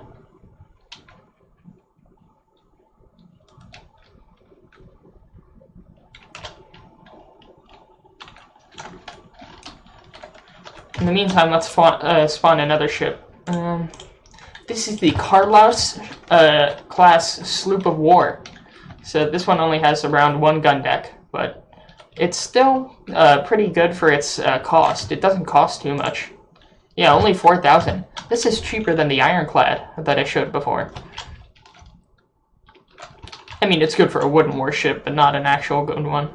In the meantime, let's spawn another ship. This is the Carlos class sloop of war. So this one only has around 1 gun deck, but it's still pretty good for its cost. It doesn't cost too much. Yeah, only 4,000. This is cheaper than the Ironclad that I showed before. I mean, it's good for a wooden warship, but not an actual good one.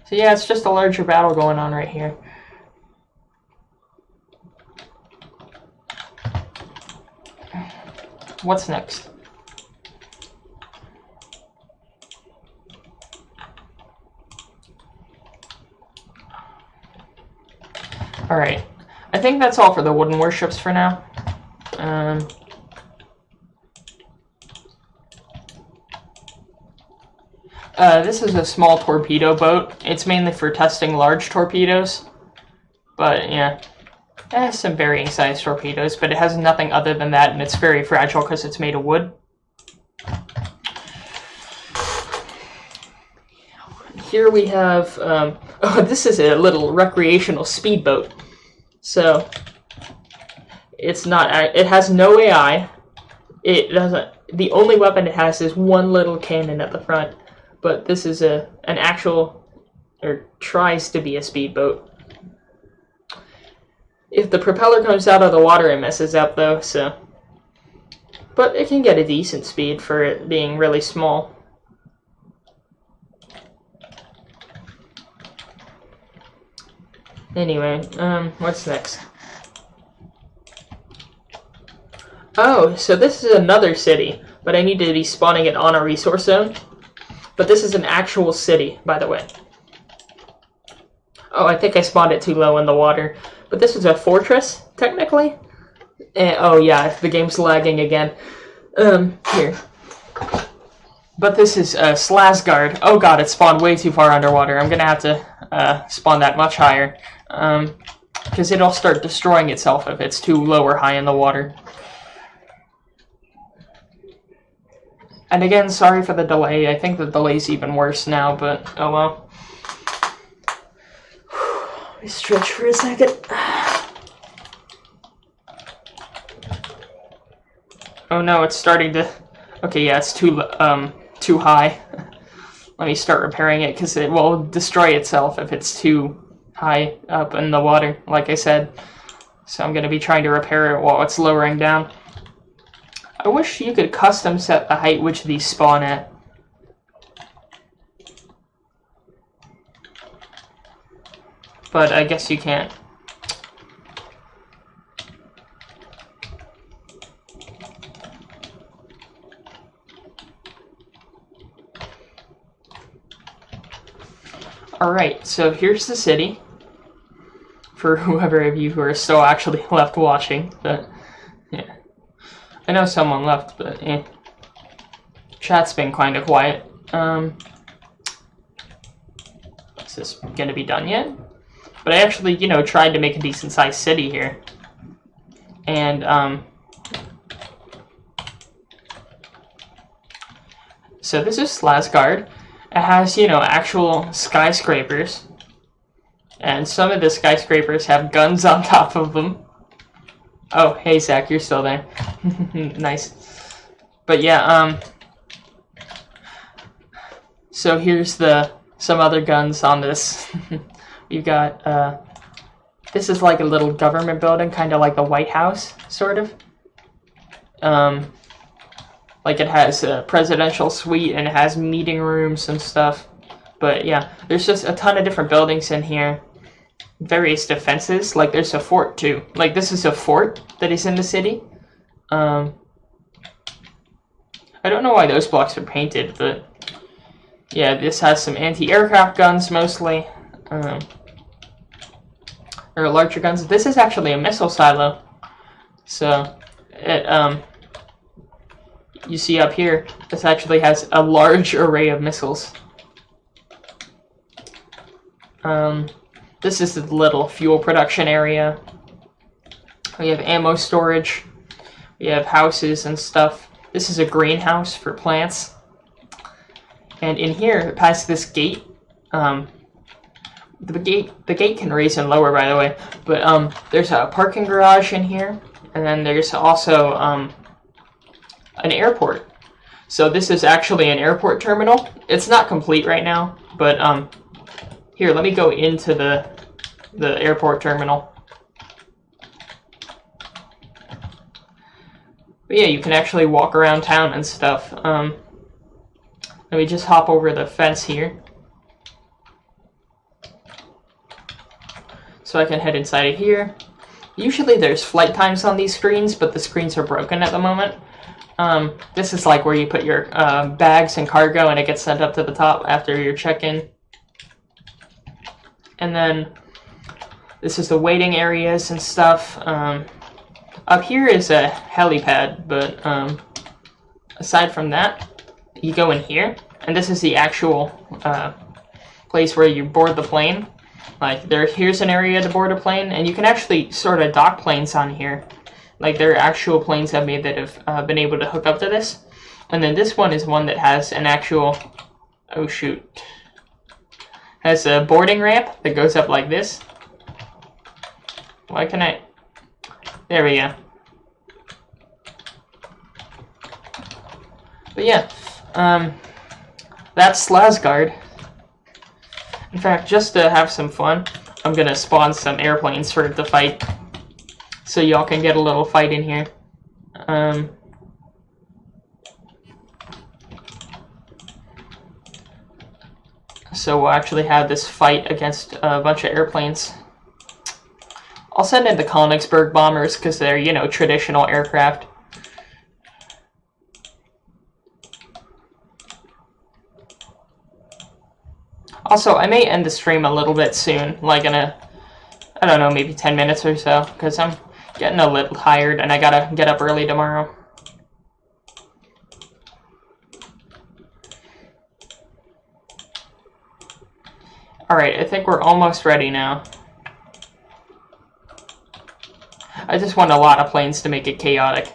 So yeah, it's just a larger battle going on right here. What's next? Alright, I think that's all for the wooden warships for now. This is a small torpedo boat. It's mainly for testing large torpedoes. But, yeah. It has some varying size torpedoes, but it has nothing other than that, and it's very fragile because it's made of wood. Here we have... oh, this is a little recreational speedboat. So, it's not... It has no AI. It doesn't... The only weapon it has is 1 little cannon at the front. But this is an actual, or tries to be a speedboat. If the propeller comes out of the water, it messes up though, so. But it can get a decent speed for it being really small. Anyway, what's next? Oh, so this is another city, but I need to be spawning it on a resource zone. But this is an actual city, by the way. Oh, I think I spawned it too low in the water. But this is a fortress, technically. Oh yeah, the game's lagging again. Here. But this is Slasgard. Oh god, it spawned way too far underwater. I'm gonna have to spawn that much higher. Because it'll start destroying itself if it's too low or high in the water. And again, sorry for the delay. I think the delay's even worse now, but oh well. Let me stretch for a second. Oh no, it's starting to... Okay, yeah, it's too high. Let me start repairing it, because it will destroy itself if it's too high up in the water, like I said. So I'm going to be trying to repair it while it's lowering down. I wish you could custom set the height which these spawn at. But I guess you can't. Alright, so here's the city. For whoever of you who are still actually left watching, but yeah. I know someone left, but eh. Chat's been kind of quiet. Is this gonna be done yet? But I actually, you know, tried to make a decent sized city here. And, so this is Slasgard. It has, you know, actual skyscrapers. And some of the skyscrapers have guns on top of them. Oh, hey Zach, you're still there. Nice. But yeah, so here's some other guns on this. We've got, this is like a little government building, kind of like the White House, sort of. Like it has a presidential suite and it has meeting rooms and stuff. But yeah, there's just a ton of different buildings in here. Various defenses, like there's a fort too. Like this is a fort that is in the city. I don't know why those blocks are painted, but yeah, this has some anti-aircraft guns mostly. Or larger guns. This is actually a missile silo. So it you see up here, this actually has a large array of missiles. This is the little fuel production area. We have ammo storage. We have houses and stuff. This is a greenhouse for plants. And in here, past this gate, the gate can raise and lower, by the way. But there's a parking garage in here, and then there's also an airport. So this is actually an airport terminal. It's not complete right now, but here, let me go into the airport terminal. But yeah, you can actually walk around town and stuff. Let me just hop over the fence here. So I can head inside of here. Usually there's flight times on these screens, but the screens are broken at the moment. This is like where you put your bags and cargo and it gets sent up to the top after your check-in. And then this is the waiting areas and stuff. Up here is a helipad, but aside from that, you go in here, and this is the actual place where you board the plane. Like, here's an area to board a plane, and you can actually sort of dock planes on here. Like, there are actual planes I've made that have been able to hook up to this. And then this one is one that has an actual... Oh, shoot. Has a boarding ramp that goes up like this. Why can I... There we go. But yeah, that's Slasgard. In fact, just to have some fun, I'm gonna spawn some airplanes for the fight, so y'all can get a little fight in here. So we'll actually have this fight against a bunch of airplanes. I'll send in the Königsberg bombers because they're, you know, traditional aircraft. Also, I may end the stream a little bit soon, like in I don't know, maybe 10 minutes or so, because I'm getting a little tired and I gotta get up early tomorrow. Alright, I think we're almost ready now. I just want a lot of planes to make it chaotic.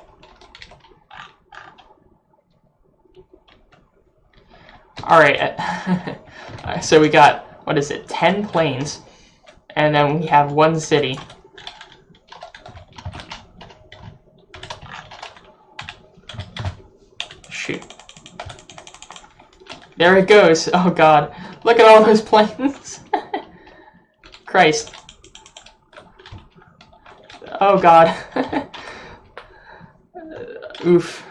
Alright, so we got, what is it, 10 planes, and then we have one city. Shoot. There it goes. Oh god. Look at all those planes. Christ. Oh god. Oof.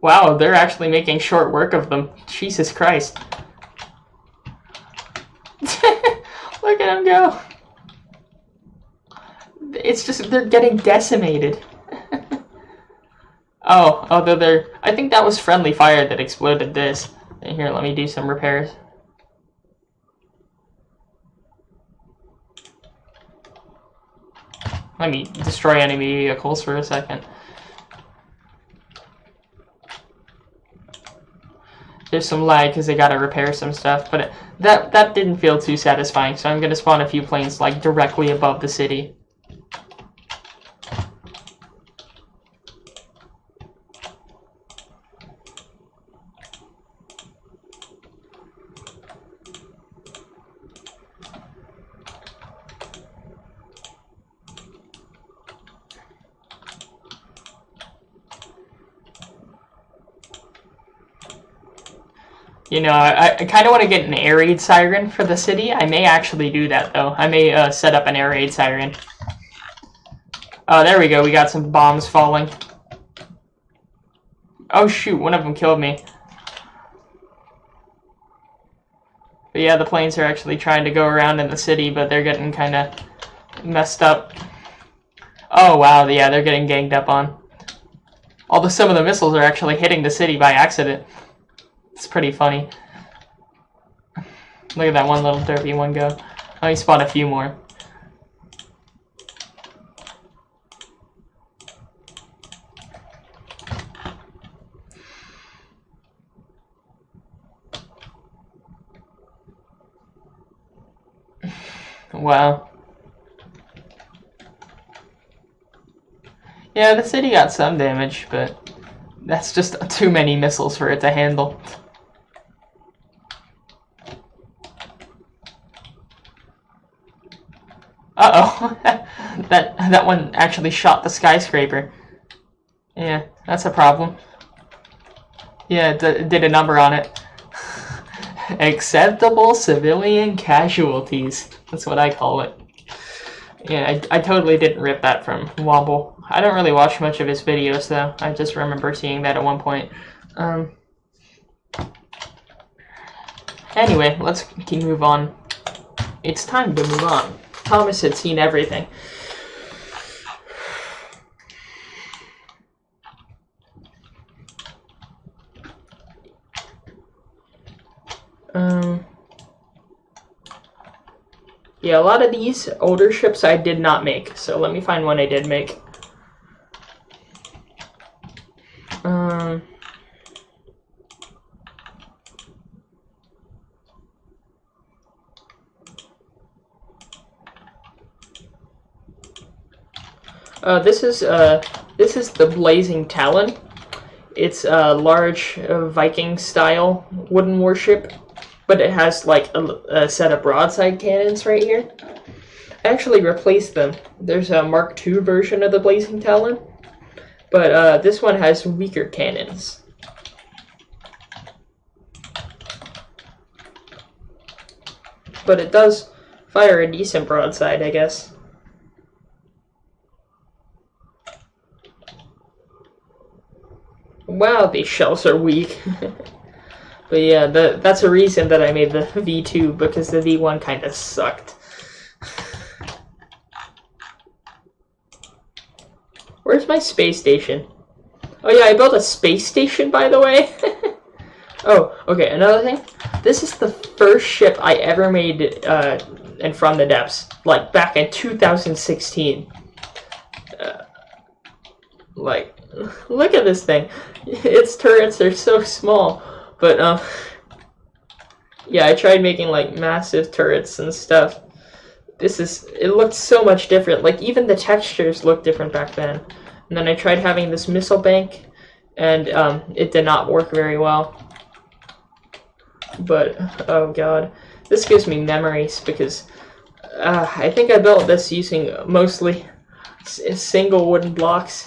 Wow, they're actually making short work of them. Jesus Christ. Look at them go. It's just, they're getting decimated. Oh, although they're... I think that was friendly fire that exploded this. Here, let me do some repairs. Let me destroy enemy vehicles for a second. There's some lag because they gotta repair some stuff, but that didn't feel too satisfying, so I'm gonna spawn a few planes like directly above the city. You know, I kind of want to get an air raid siren for the city. I may actually do that, though. I may set up an air raid siren. Oh, there we go. We got some bombs falling. Oh, shoot. One of them killed me. But yeah, the planes are actually trying to go around in the city, but they're getting kind of messed up. Oh, wow. Yeah, they're getting ganged up on. Although some of the missiles are actually hitting the city by accident. It's pretty funny. Look at that one little derpy one go. Oh, he spawned a few more. Wow. Yeah, the city got some damage, but that's just too many missiles for it to handle. Uh-oh. that one actually shot the skyscraper. Yeah, that's a problem. Yeah, it did a number on it. Acceptable civilian casualties. That's what I call it. Yeah, I totally didn't rip that from Wobble. I don't really watch much of his videos, though. I just remember seeing that at one point. Anyway, let's move on. It's time to move on. Thomas had seen everything. Yeah, a lot of these older ships I did not make, so let me find one I did make. This is the Blazing Talon. It's a large Viking-style wooden warship, but it has like a set of broadside cannons right here. I actually replaced them. There's a Mark II version of the Blazing Talon, but this one has weaker cannons. But it does fire a decent broadside, I guess. Wow, these shells are weak. But yeah, that's a reason that I made the V2, because the V1 kind of sucked. Where's my space station? Oh yeah, I built a space station, by the way. Oh, okay, another thing. This is the first ship I ever made and from the depths, like back in 2016. Like, look at this thing. Its turrets are so small. But, yeah, I tried making, like, massive turrets and stuff. It looked so much different. Like, even the textures looked different back then. And then I tried having this missile bank, and, it did not work very well. But, oh god. This gives me memories, because, I think I built this using mostly single wooden blocks.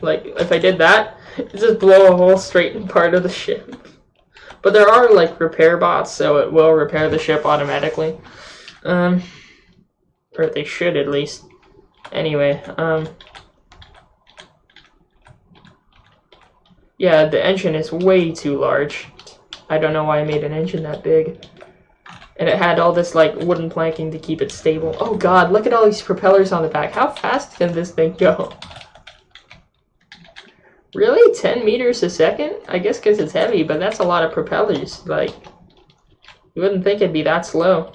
Like, if I did that, it just blow a hole straight in part of the ship. But there are, like, repair bots, so it will repair the ship automatically. Or they should, at least. Anyway, yeah, the engine is way too large. I don't know why I made an engine that big. And it had all this, like, wooden planking to keep it stable. Oh god, look at all these propellers on the back. How fast can this thing go? Really? 10 meters a second? I guess because it's heavy, but that's a lot of propellers. Like, you wouldn't think it'd be that slow.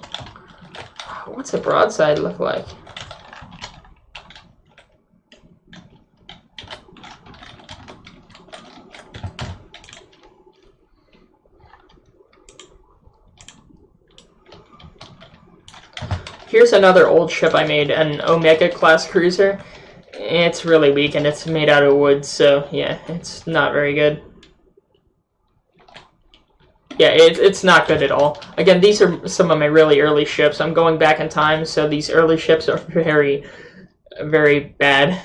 What's a broadside look like? Here's another old ship I made, an Omega class cruiser. It's really weak and it's made out of wood, so yeah, it's not very good. Yeah, it's not good at all. Again, these are some of my really early ships. I'm going back in time, so these early ships are very, very bad.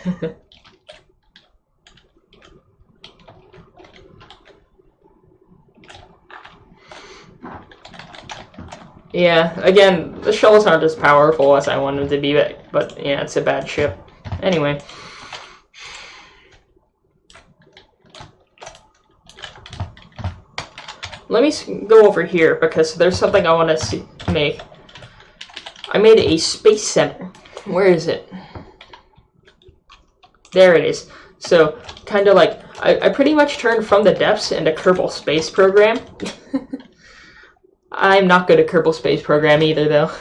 Yeah, again, the shells aren't as powerful as I want them to be, but yeah, it's a bad ship. Anyway. Let me go over here, because there's something I want to make. I made a space center. Where is it? There it is. So, kind of like, I pretty much turned From the Depths into Kerbal Space Program. I'm not good at Kerbal Space Program either, though.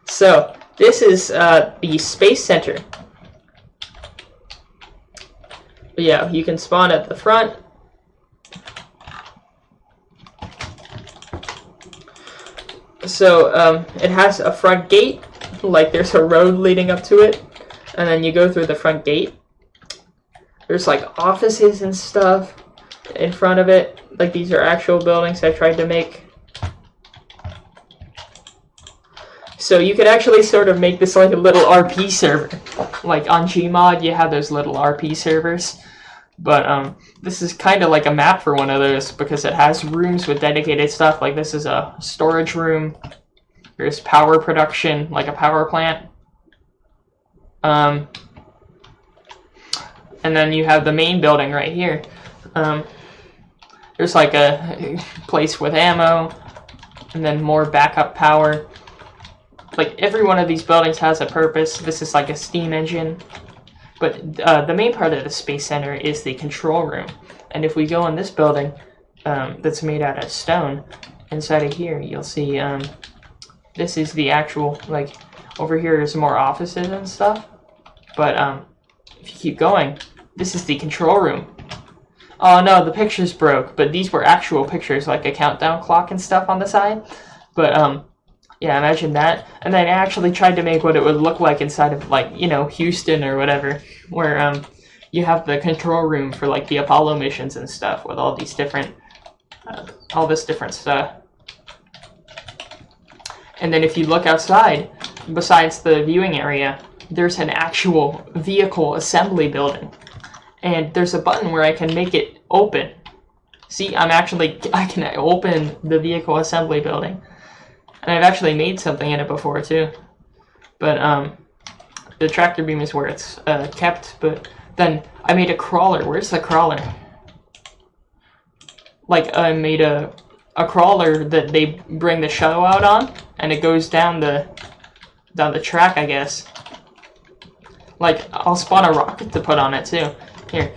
So, this is the Space Center. Yeah, you can spawn at the front. So, it has a front gate, like there's a road leading up to it, and then you go through the front gate. There's like offices and stuff in front of it, like these are actual buildings I tried to make. So you could actually sort of make this like a little RP server. Like on Gmod, you have those little RP servers. But this is kind of like a map for one of those, because it has rooms with dedicated stuff. Like this is a storage room. There's power production, like a power plant. And then you have the main building right here. There's like a place with ammo, and then more backup power. Like every one of these buildings has a purpose. This is like a steam engine. But the main part of the Space Center is the control room. And if we go in this building that's made out of stone, inside of here you'll see this is the actual, like, over here there's more offices and stuff. But if you keep going, this is the control room. Oh no, the pictures broke, but these were actual pictures, like a countdown clock and stuff on the side. But yeah, imagine that. And then I actually tried to make what it would look like inside of, like, you know, Houston or whatever, where you have the control room for like the Apollo missions and stuff with all these different, all this different stuff. And then if you look outside, besides the viewing area, there's an actual vehicle assembly building. And there's a button where I can make it open. See, I can open the vehicle assembly building. And I've actually made something in it before too. But the tractor beam is where it's kept. But then I made a crawler. Where's the crawler? Like I made a crawler that they bring the shuttle out on, and it goes down the track, I guess. Like I'll spawn a rocket to put on it too. Here.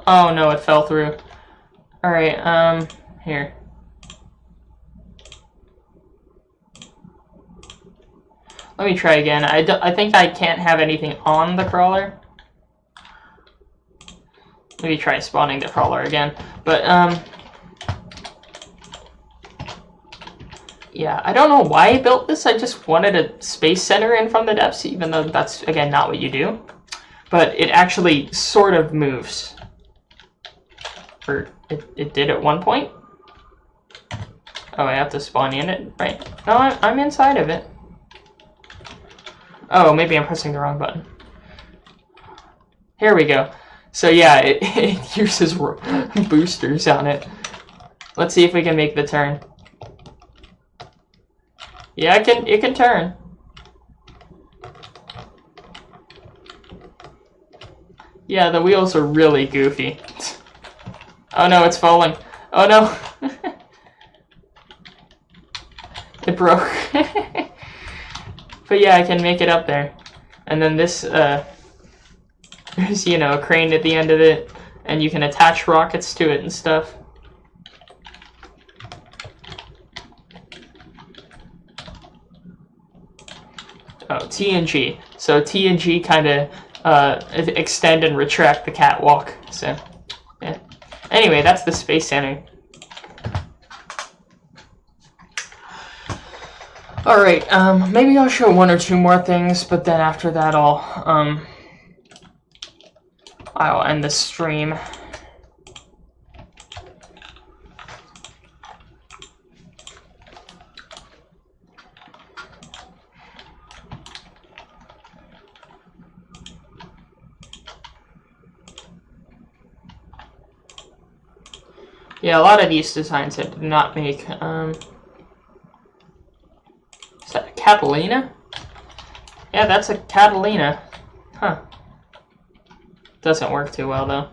Oh no, it fell through. Alright, here. Let me try again. I think I can't have anything on the crawler. Let me try spawning the crawler again. But, yeah, I don't know why I built this. I just wanted a space center in From the Depths, even though that's, again, not what you do. But it actually sort of moves. Or it did at one point. Oh, I have to spawn in it, right? No, I'm inside of it. Oh, maybe I'm pressing the wrong button. Here we go. So yeah, it uses boosters on it. Let's see if we can make the turn. Yeah, it can turn. Yeah, the wheels are really goofy. Oh no, it's falling. Oh no. It broke. But yeah, I can make it up there. And then this, there's, you know, a crane at the end of it, and you can attach rockets to it and stuff. Oh, TNG. So TNG kind of extend and retract the catwalk. So, yeah. Anyway, that's the Space Center. Alright, maybe I'll show one or two more things, but then after that I'll end the stream. Yeah, a lot of these designs I did not make. Is that a Catalina? Yeah, that's a Catalina. Huh. Doesn't work too well, though.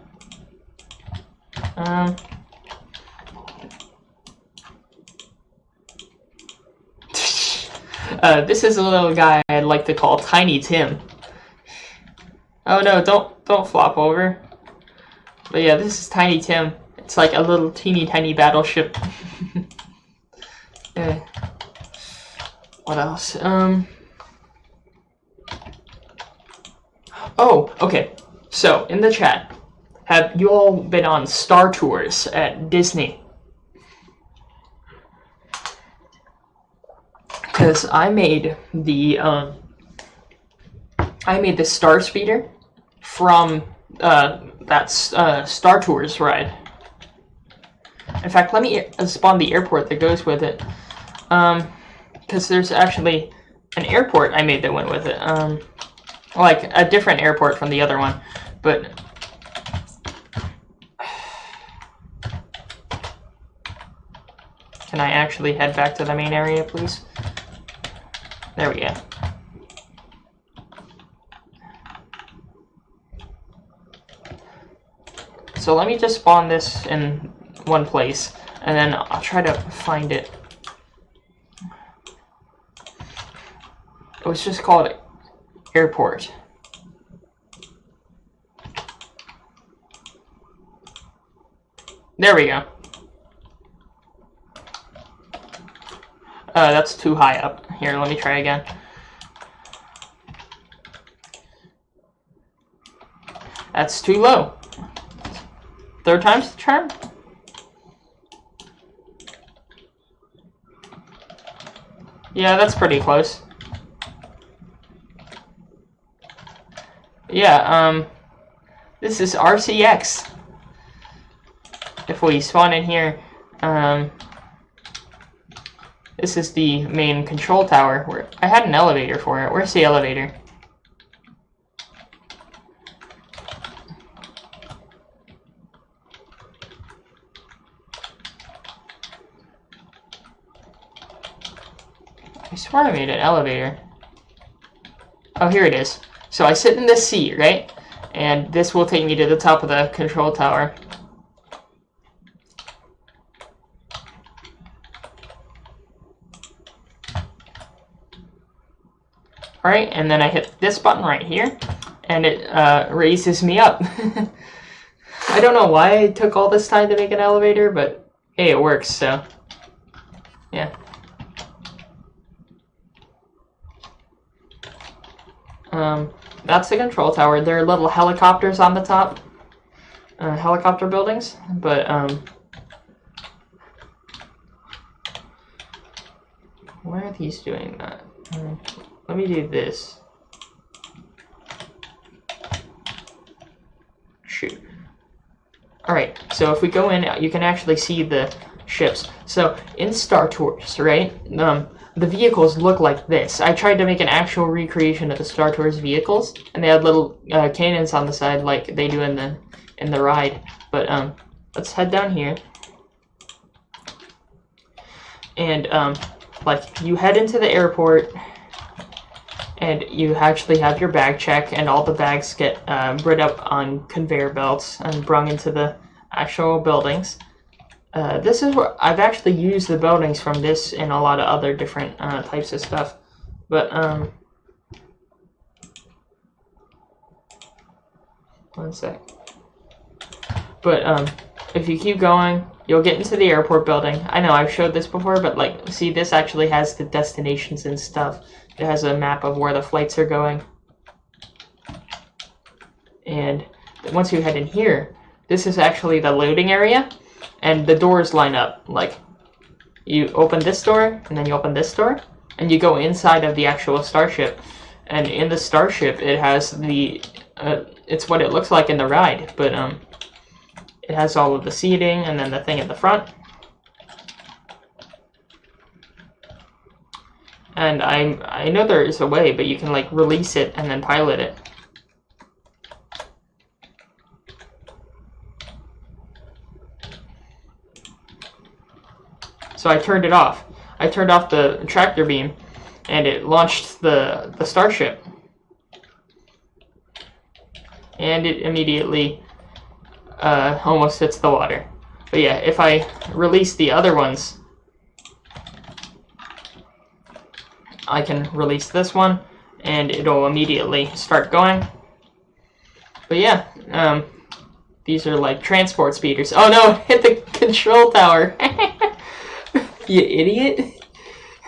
This is a little guy I'd like to call Tiny Tim. Oh no, don't flop over. But yeah, this is Tiny Tim. It's like a little teeny tiny battleship. Yeah. What else? Oh, okay. So, in the chat, have you all been on Star Tours at Disney? Because I made the Star Speeder from that Star Tours ride. In fact, let me spawn the airport that goes with it. Because there's actually an airport I made that went with it. Like a different airport from the other one, but can I actually head back to the main area, please? There we go. So let me just spawn this in one place, and then I'll try to find it. It was just called Airport. There we go. That's too high up. Here, let me try again. That's too low. Third time's the charm? Yeah, that's pretty close. Yeah, this is RCX. If we spawn in here, this is the main control tower. Where I had an elevator for it. Where's the elevator? I swear I made an elevator. Oh, here it is. So I sit in this seat, right? And this will take me to the top of the control tower. Alright, and then I hit this button right here, and it raises me up. I don't know why it took all this time to make an elevator, but hey, it works, so yeah. That's the control tower. There are little helicopters on the top. Helicopter buildings, but why are these doing that? Let me do this. Shoot. Alright, so if we go in, you can actually see the ships. So, in Star Tours, right, the vehicles look like this. I tried to make an actual recreation of the Star Tours vehicles, and they had little cannons on the side like they do in the ride. But, let's head down here. And, like, you head into the airport, and you actually have your bag check, and all the bags get brought up on conveyor belts and brung into the actual buildings. This is where I've actually used the buildings from this in a lot of other different types of stuff. But, one sec. But, if you keep going, you'll get into the airport building. I know I've showed this before, but like, see, this actually has the destinations and stuff. It has a map of where the flights are going. And once you head in here, this is actually the loading area, and the doors line up. Like, you open this door, and then you open this door, and you go inside of the actual starship. And in the starship, it has the, it's what it looks like in the ride, but, it has all of the seating, and then the thing at the front. And I know there is a way, but you can like release it and then pilot it. So I turned it off. I turned off the tractor beam, and it launched the starship. And it immediately almost hits the water. But yeah, if I release the other ones, I can release this one, and it'll immediately start going. But yeah, these are like transport speeders. Oh no, hit the control tower. You idiot.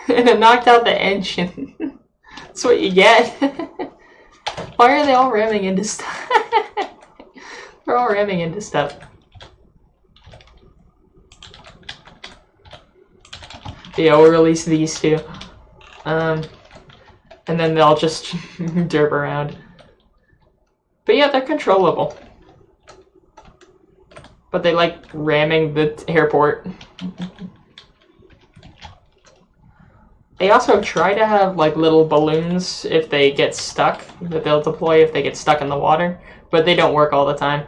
And it knocked out the engine. That's what you get. Why are they all ramming into stuff? They're all ramming into stuff. Yeah, we'll release these two. And then they'll just derp around. But yeah, they're controllable. But they like ramming the airport. They also try to have like little balloons if they get stuck, that they'll deploy if they get stuck in the water, but they don't work all the time.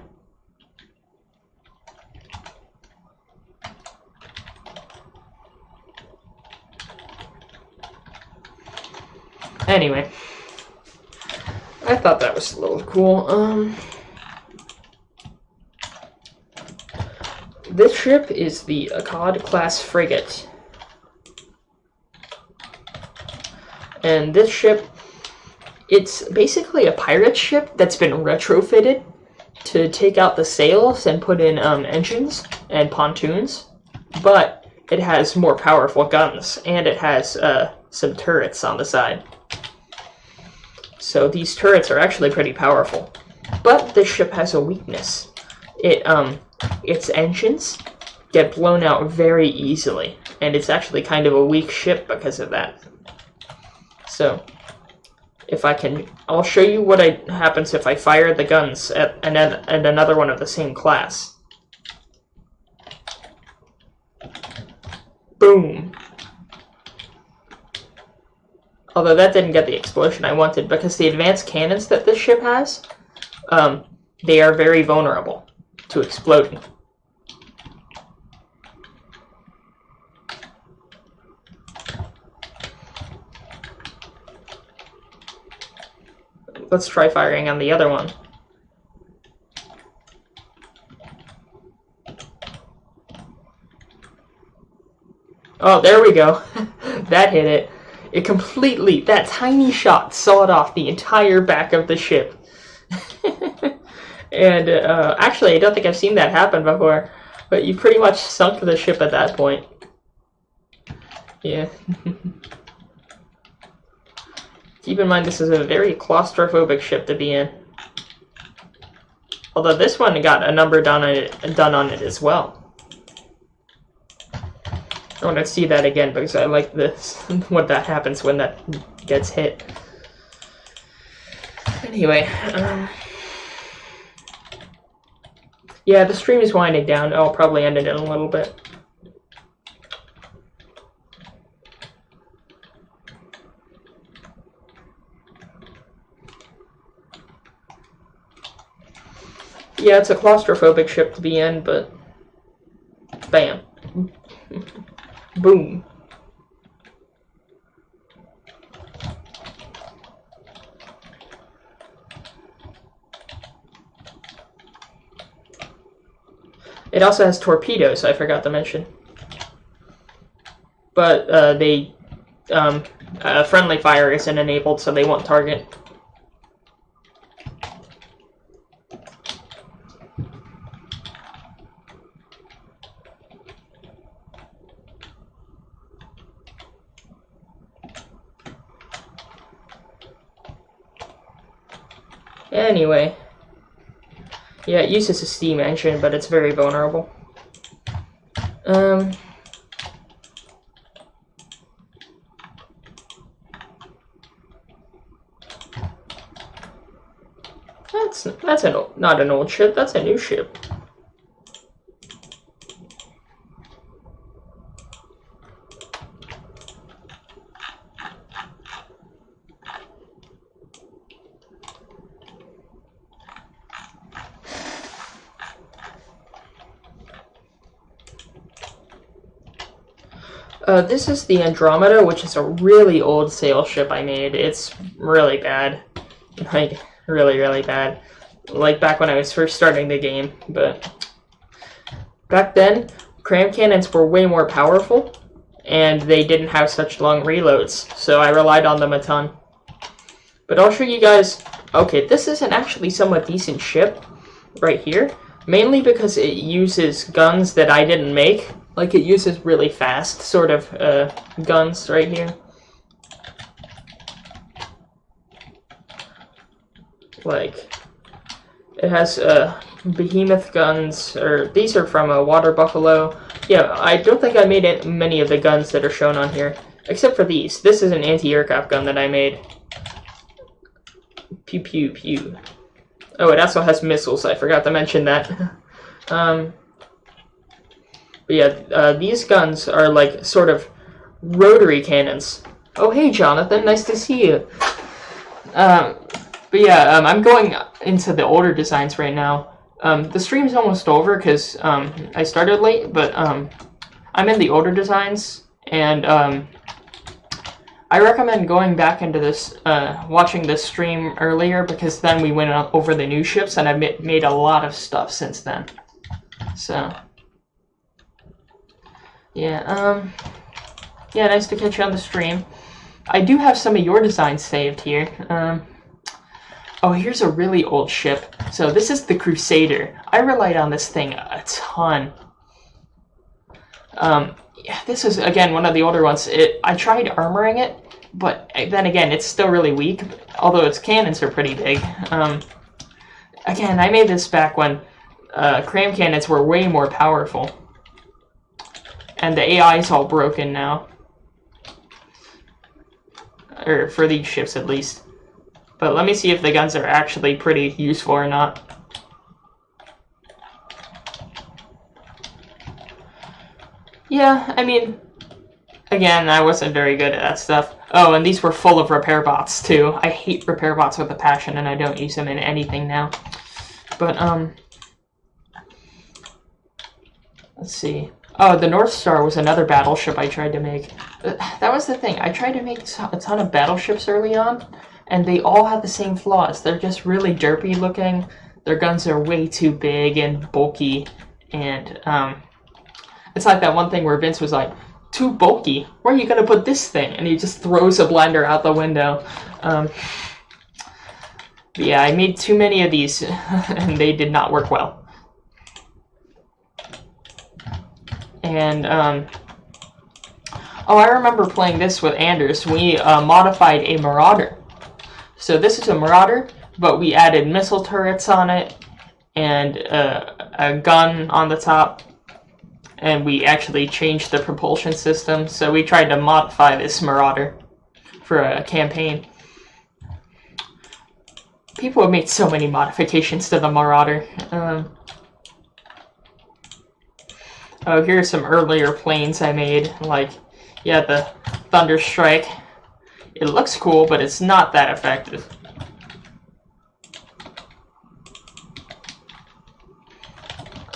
Anyway, I thought that was a little cool. This ship is the Akkad class frigate. And this ship, it's basically a pirate ship that's been retrofitted to take out the sails and put in engines and pontoons, but it has more powerful guns, and it has some turrets on the side. So these turrets are actually pretty powerful. But this ship has a weakness. Its engines get blown out very easily, and it's actually kind of a weak ship because of that. So, if I can, I'll show you what happens if I fire the guns at another one of the same class. Boom. Although that didn't get the explosion I wanted, because the advanced cannons that this ship has, they are very vulnerable to exploding. Let's try firing on the other one. Oh, there we go. That hit it. It completely, that tiny shot sawed off the entire back of the ship. And actually, I don't think I've seen that happen before, but you pretty much sunk the ship at that point. Yeah. Keep in mind, this is a very claustrophobic ship to be in. Although this one got a number done on it as well. I want to see that again because I like this, what that happens when that gets hit. Anyway, yeah, the stream is winding down. I'll probably end it in a little bit. Yeah, it's a claustrophobic ship to be in, but bam. Boom. It also has torpedoes, I forgot to mention. But friendly fire isn't enabled, so they won't target. Anyway, yeah, it uses a steam engine, but it's very vulnerable. That's not an old ship. That's a new ship. This is the Andromeda, which is a really old sail ship I made. It's really bad. Like, really, really bad. Like, back when I was first starting the game. But back then, cram cannons were way more powerful, and they didn't have such long reloads, so I relied on them a ton. But I'll show you guys... Okay, this is an actually somewhat decent ship right here, mainly because it uses guns that I didn't make. Like, it uses really fast sort of guns right here. Like, it has behemoth guns, or these are from a water buffalo. Yeah, I don't think I made many of the guns that are shown on here, except for these. This is an anti-aircraft gun that I made. Pew pew pew. Oh, it also has missiles. I forgot to mention that. But yeah, these guns are like sort of rotary cannons. Oh, hey, Jonathan. Nice to see you. But yeah, I'm going into the older designs right now. The stream's almost over because I started late, but I'm in the older designs, and I recommend going back into this, watching this stream earlier, because then we went over the new ships, and I've made a lot of stuff since then. So, yeah, yeah, nice to catch you on the stream. I do have some of your designs saved here. Oh, here's a really old ship. So this is the Crusader. I relied on this thing a ton. Yeah, this is, again, one of the older ones. I tried armoring it, but then again, it's still really weak, although its cannons are pretty big. Again, I made this back when cram cannons were way more powerful. And the AI is all broken now. Or for these ships, at least. But let me see if the guns are actually pretty useful or not. Yeah, I mean, again, I wasn't very good at that stuff. Oh, and these were full of repair bots, too. I hate repair bots with a passion, and I don't use them in anything now. But, let's see. Oh, the North Star was another battleship I tried to make. That was the thing. I tried to make a ton of battleships early on, and they all have the same flaws. They're just really derpy looking. Their guns are way too big and bulky, and, it's like that one thing where Vince was like, too bulky. Where are you going to put this thing? And he just throws a blender out the window. But yeah, I made too many of these, and they did not work well. And, oh, I remember playing this with Anders. We modified a Marauder. So this is a Marauder, but we added missile turrets on it, and a gun on the top. And we actually changed the propulsion system, so we tried to modify this Marauder for a campaign. People have made so many modifications to the Marauder. Oh, here's some earlier planes I made, like, yeah, the Thunderstrike. It looks cool, but it's not that effective.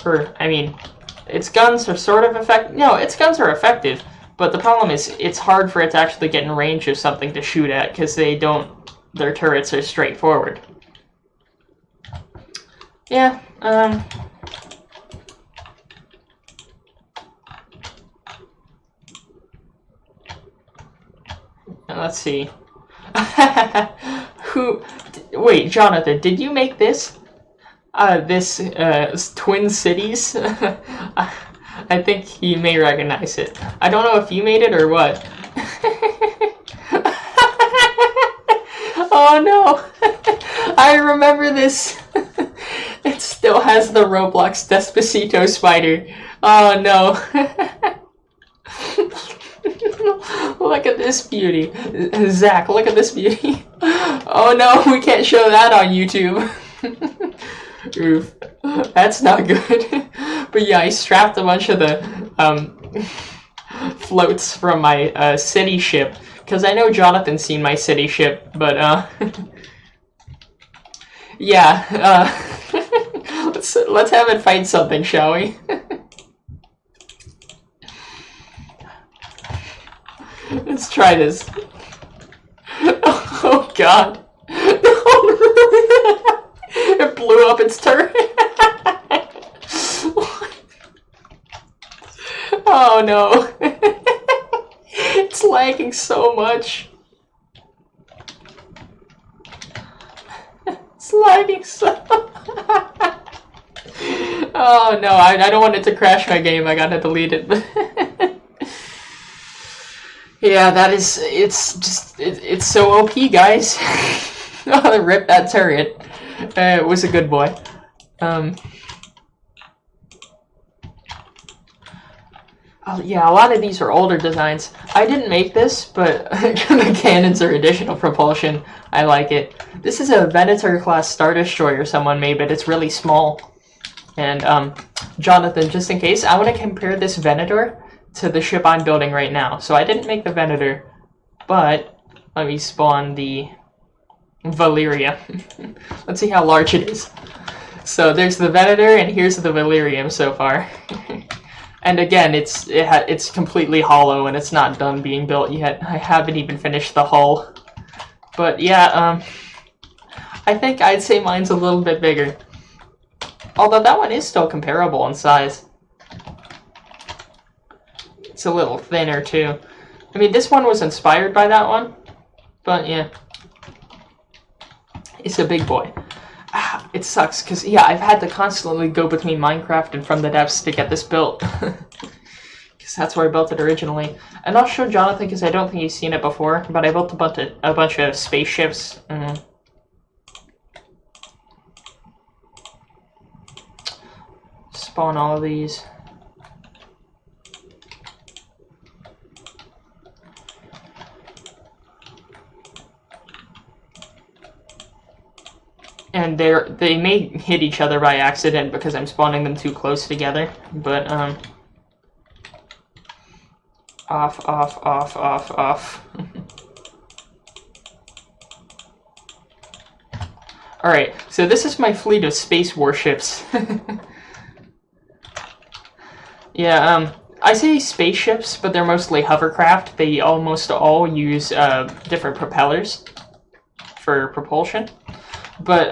Or, I mean... its guns are sort of effective. No, its guns are effective, but the problem is it's hard for it to actually get in range of something to shoot at, because they don't... their turrets are straightforward. Yeah, let's see. Wait, Jonathan, did you make this? This Twin Cities? I think you may recognize it. I don't know if you made it or what. Oh no! I remember this. It still has the Roblox Despacito spider. Oh no. Look at this beauty. Zach, look at this beauty. Oh no, we can't show that on YouTube. Oof. That's not good. But yeah, I strapped a bunch of the floats from my city ship, because I know Jonathan's seen my city ship, but yeah, let's have it fight something, shall we? Let's try this. Oh god. It blew up its turret. Oh no. It's lagging so much. It's lagging so. Oh no, I don't want it to crash my game. I gotta delete it. Yeah, that is. It's so OP, guys. Oh, rip that turret. It was a good boy. Oh, yeah, a lot of these are older designs. I didn't make this, but the cannons are additional propulsion. I like it. This is a Venator class Star Destroyer someone made, but it's really small. And Jonathan, just in case, I want to compare this Venator to the ship I'm building right now. So I didn't make the Venator, but let me spawn the Valyria. Let's see how large it is. So there's the Venator, and here's the Valyrium so far. And again, it's completely hollow, and it's not done being built yet. I haven't even finished the hull. But yeah, I think I'd say mine's a little bit bigger. Although that one is still comparable in size. It's a little thinner too. I mean, this one was inspired by that one, but yeah. It's a big boy. It sucks, because, yeah, I've had to constantly go between Minecraft and From the Depths to get this built. Because that's where I built it originally. And I'll show Jonathan, because I don't think he's seen it before, but I built a bunch of spaceships. Spawn all of these. And they may hit each other by accident because I'm spawning them too close together, but off. Alright, so this is my fleet of space warships. Yeah, I say spaceships, but they're mostly hovercraft. They almost all use different propellers for propulsion. But,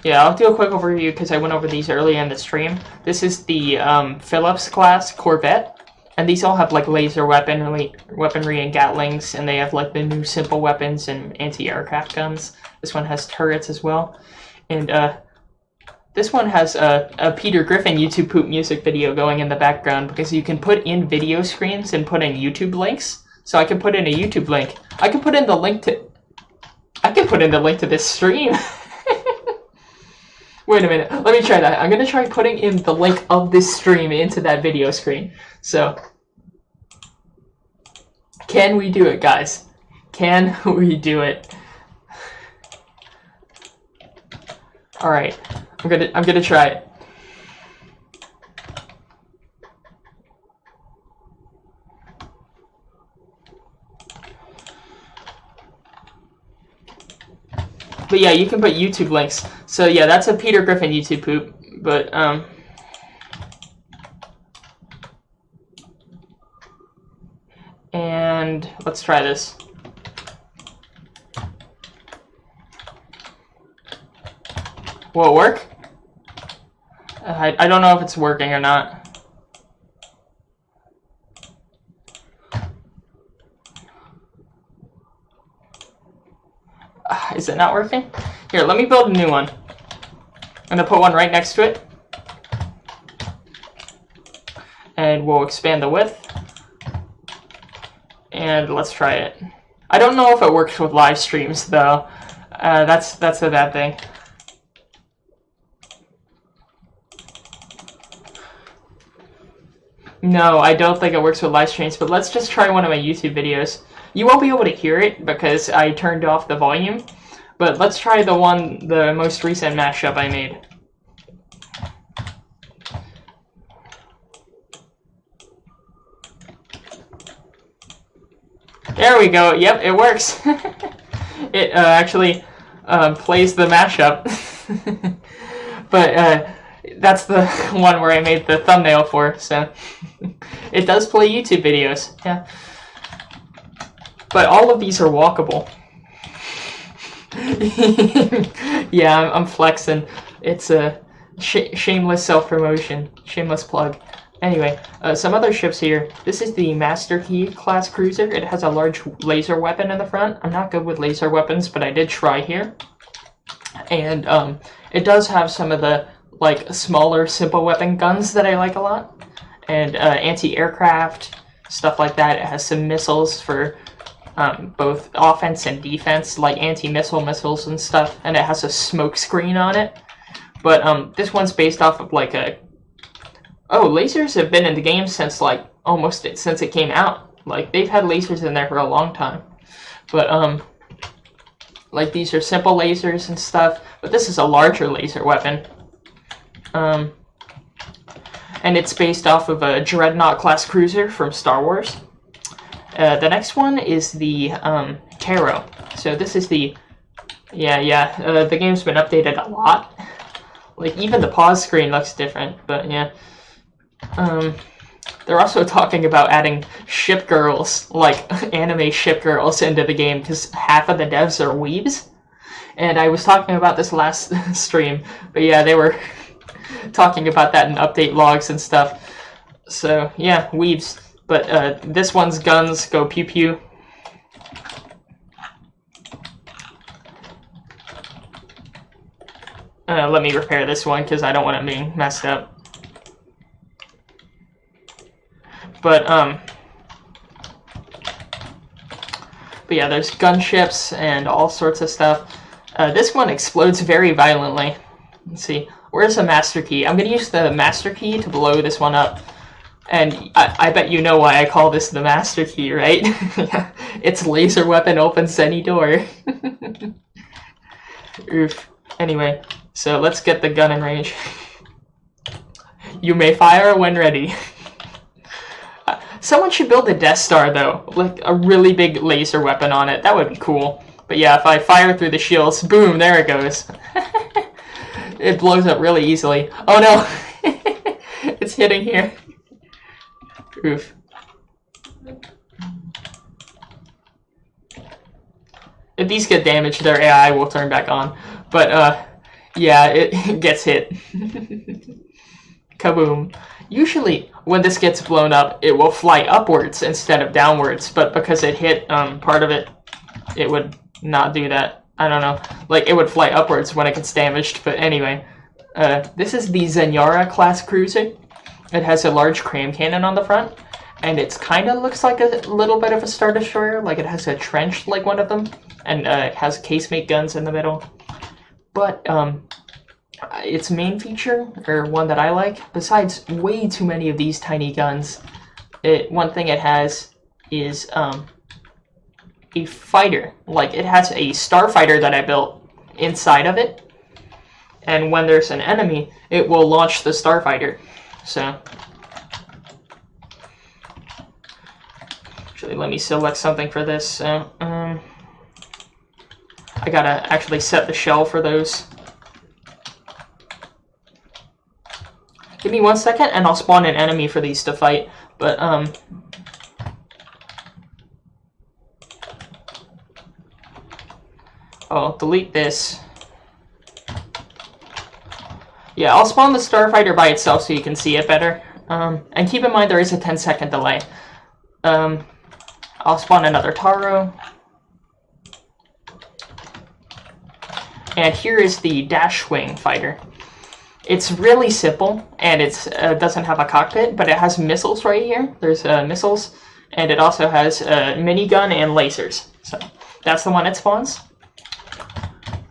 yeah, I'll do a quick overview because I went over these earlier in the stream. This is the Phillips class Corvette, and these all have, like, laser weaponry and Gatlings, and they have, like, the new simple weapons and anti-aircraft guns. This one has turrets as well. And, this one has a Peter Griffin YouTube poop music video going in the background because you can put in video screens and put in YouTube links. So I can put in a YouTube link. I can put in the link to this stream. Wait a minute. Let me try that. I'm going to try putting in the link of this stream into that video screen. So, can we do it, guys? Can we do it? All right. I'm gonna try it. But yeah, you can put YouTube links. So yeah, that's a Peter Griffin YouTube poop. But and let's try this. Will it work? I don't know if it's working or not. Is it not working? Here, let me build a new one. I'm gonna put one right next to it. And we'll expand the width. And let's try it. I don't know if it works with live streams though. That's a bad thing. No, I don't think it works with live streams, but let's just try one of my YouTube videos. You won't be able to hear it because I turned off the volume, but let's try the most recent mashup I made. There we go. Yep, it works. It actually plays the mashup. But that's the one where I made the thumbnail for, so it does play YouTube videos. Yeah. But all of these are walkable. Yeah, I'm flexing. It's a shameless self-promotion. Shameless plug. Anyway, some other ships here. This is the Master Key class cruiser. It has a large laser weapon in the front. I'm not good with laser weapons, but I did try here. And it does have some of the like smaller, simple weapon guns that I like a lot. And anti-aircraft, stuff like that. It has some missiles for both offense and defense, like anti-missile missiles and stuff. And it has a smoke screen on it. But this one's based off of like a... Oh, lasers have been in the game since like almost since it came out. Like they've had lasers in there for a long time. But like these are simple lasers and stuff. But this is a larger laser weapon. And it's based off of a Dreadnought class cruiser from Star Wars. The next one is the Taro. So this is the... the game's been updated a lot. Like even the pause screen looks different, but yeah. They're also talking about adding ship girls, like anime ship girls, into the game because half of the devs are weebs. And I was talking about this last stream, but yeah, they were talking about that in update logs and stuff. So yeah, weebs. But this one's guns go pew pew. Let me repair this one because I don't want it being messed up. But yeah, there's gunships and all sorts of stuff. This one explodes very violently. Let's see, where's the master key? I'm gonna use the master key to blow this one up. And I bet you know why I call this the master key, right? Its laser weapon opens any door. Oof. Anyway, so let's get the gun in range. You may fire when ready. Someone should build a Death Star, though. Like, a really big laser weapon on it. That would be cool. But yeah, if I fire through the shields, boom, there it goes. It blows up really easily. Oh no! It's hitting here. Oof. If these get damaged, their AI will turn back on. But, yeah, it gets hit. Kaboom. Usually, when this gets blown up, it will fly upwards instead of downwards, but because it hit part of it, it would not do that. I don't know. Like, it would fly upwards when it gets damaged, but anyway. This is the Zenyara class cruiser. It has a large cram cannon on the front, and it kind of looks like a little bit of a Star Destroyer, like it has a trench like one of them, and it has casemate guns in the middle. But, its main feature, or one that I like, besides way too many of these tiny guns, one thing it has is a fighter. Like, it has a starfighter that I built inside of it, and when there's an enemy, it will launch the starfighter. So, actually, let me select something for this. So, I gotta actually set the shell for those. Give me 1 second and I'll spawn an enemy for these to fight. But, I'll delete this. Yeah, I'll spawn the starfighter by itself so you can see it better. And keep in mind there is a 10-second delay. I'll spawn another Taro. And here is the Dash Wing fighter. It's really simple, and it doesn't have a cockpit, but it has missiles right here. There's missiles, and it also has a minigun and lasers. So that's the one it spawns.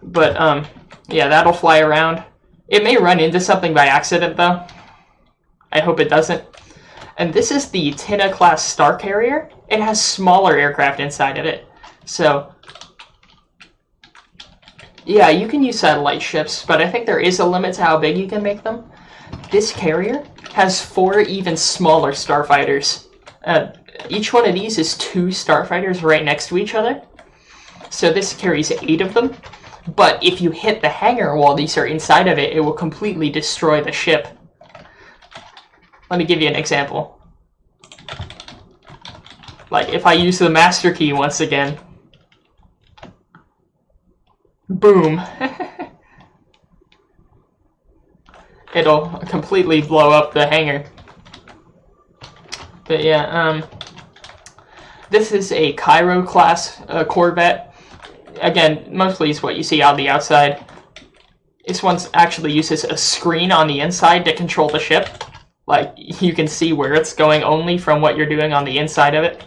But yeah, that'll fly around. It may run into something by accident, though. I hope it doesn't. And this is the Tina class Star Carrier. It has smaller aircraft inside of it. So yeah, you can use satellite ships, but I think there is a limit to how big you can make them. This carrier has 4 even smaller starfighters. Each one of these is 2 starfighters right next to each other. So this carries 8 of them. But if you hit the hangar while these are inside of it, it will completely destroy the ship. Let me give you an example. Like, if I use the master key once again. Boom. It'll completely blow up the hangar. But yeah, this is a Cairo class Corvette. Again, mostly is what you see on the outside. This one actually uses a screen on the inside to control the ship. Like, you can see where it's going only from what you're doing on the inside of it.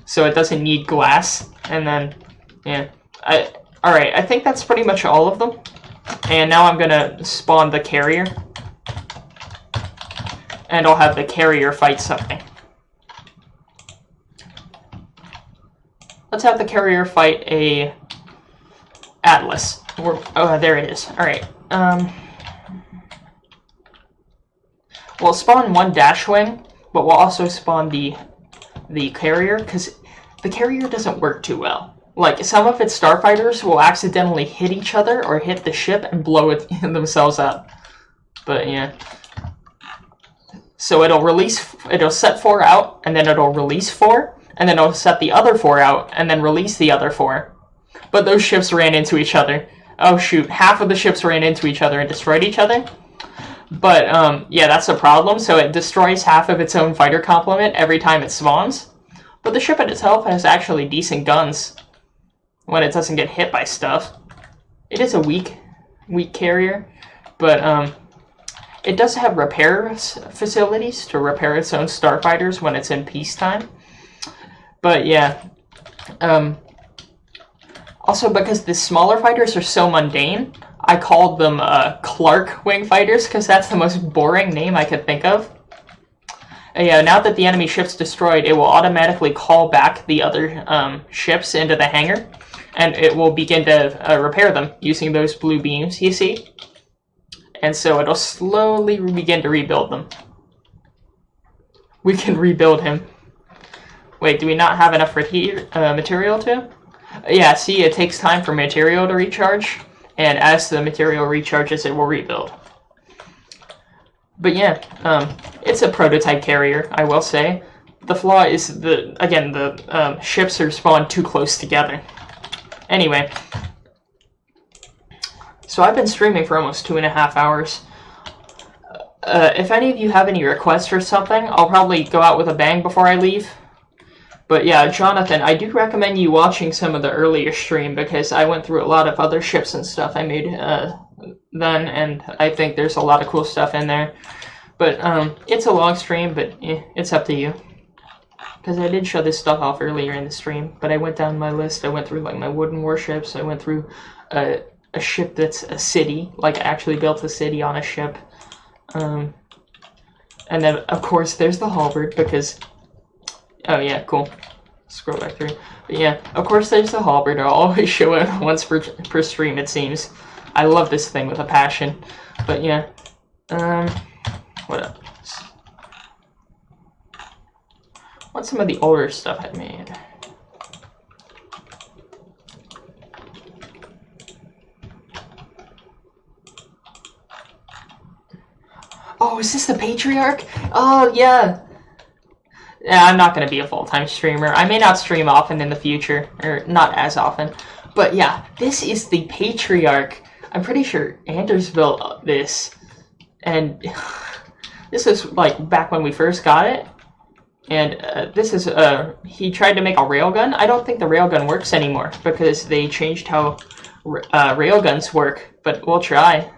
So it doesn't need glass. And then, yeah. Alright, I think that's pretty much all of them. And now I'm gonna spawn the carrier. And I'll have the carrier fight something. Let's have the carrier fight a Atlas. Oh, there it is. Alright. We'll spawn one dash wing, but we'll also spawn the carrier, because the carrier doesn't work too well. Like, some of its starfighters will accidentally hit each other or hit the ship and blow it themselves up. But yeah. So it'll set 4 out, and then it'll release 4, and then it'll set the other 4 out, and then release the other 4. But those ships ran into each other. Oh shoot, half of the ships ran into each other and destroyed each other. But, yeah, that's a problem. So it destroys half of its own fighter complement every time it spawns. But the ship in itself has actually decent guns when it doesn't get hit by stuff. It is a weak carrier, but, it does have repair facilities to repair its own starfighters when it's in peacetime. But, yeah. Also, because the smaller fighters are so mundane, I called them Clark Wing Fighters, because that's the most boring name I could think of. Yeah, now that the enemy ship's destroyed, it will automatically call back the other ships into the hangar, and it will begin to repair them using those blue beams you see. And so it'll slowly begin to rebuild them. We can rebuild him. Wait, do we not have enough material to? Yeah, see, it takes time for material to recharge, and as the material recharges, it will rebuild. But yeah, it's a prototype carrier, I will say. The flaw is, the ships are spawned too close together. Anyway. So I've been streaming for almost 2.5 hours. If any of you have any requests for something, I'll probably go out with a bang before I leave. But yeah, Jonathan, I do recommend you watching some of the earlier stream, because I went through a lot of other ships and stuff I made then, and I think there's a lot of cool stuff in there. But it's a long stream, but it's up to you. Because I did show this stuff off earlier in the stream, but I went down my list. I went through like my wooden warships. I went through a ship that's a city, like I actually built a city on a ship. And then of course there's the halberd, because oh yeah, cool. Scroll back through. But yeah, of course there's the halberd. I'll always show it once per stream, it seems. I love this thing with a passion. But yeah. What else? What's some of the older stuff I made? Oh, is this the Patriarch? Oh, yeah. Yeah, I'm not going to be a full-time streamer. I may not stream often in the future, or not as often. But yeah, this is the Patriarch. I'm pretty sure Anders built this. And this is like back when we first got it. And this is, he tried to make a railgun. I don't think the railgun works anymore, because they changed how railguns work. But we'll try.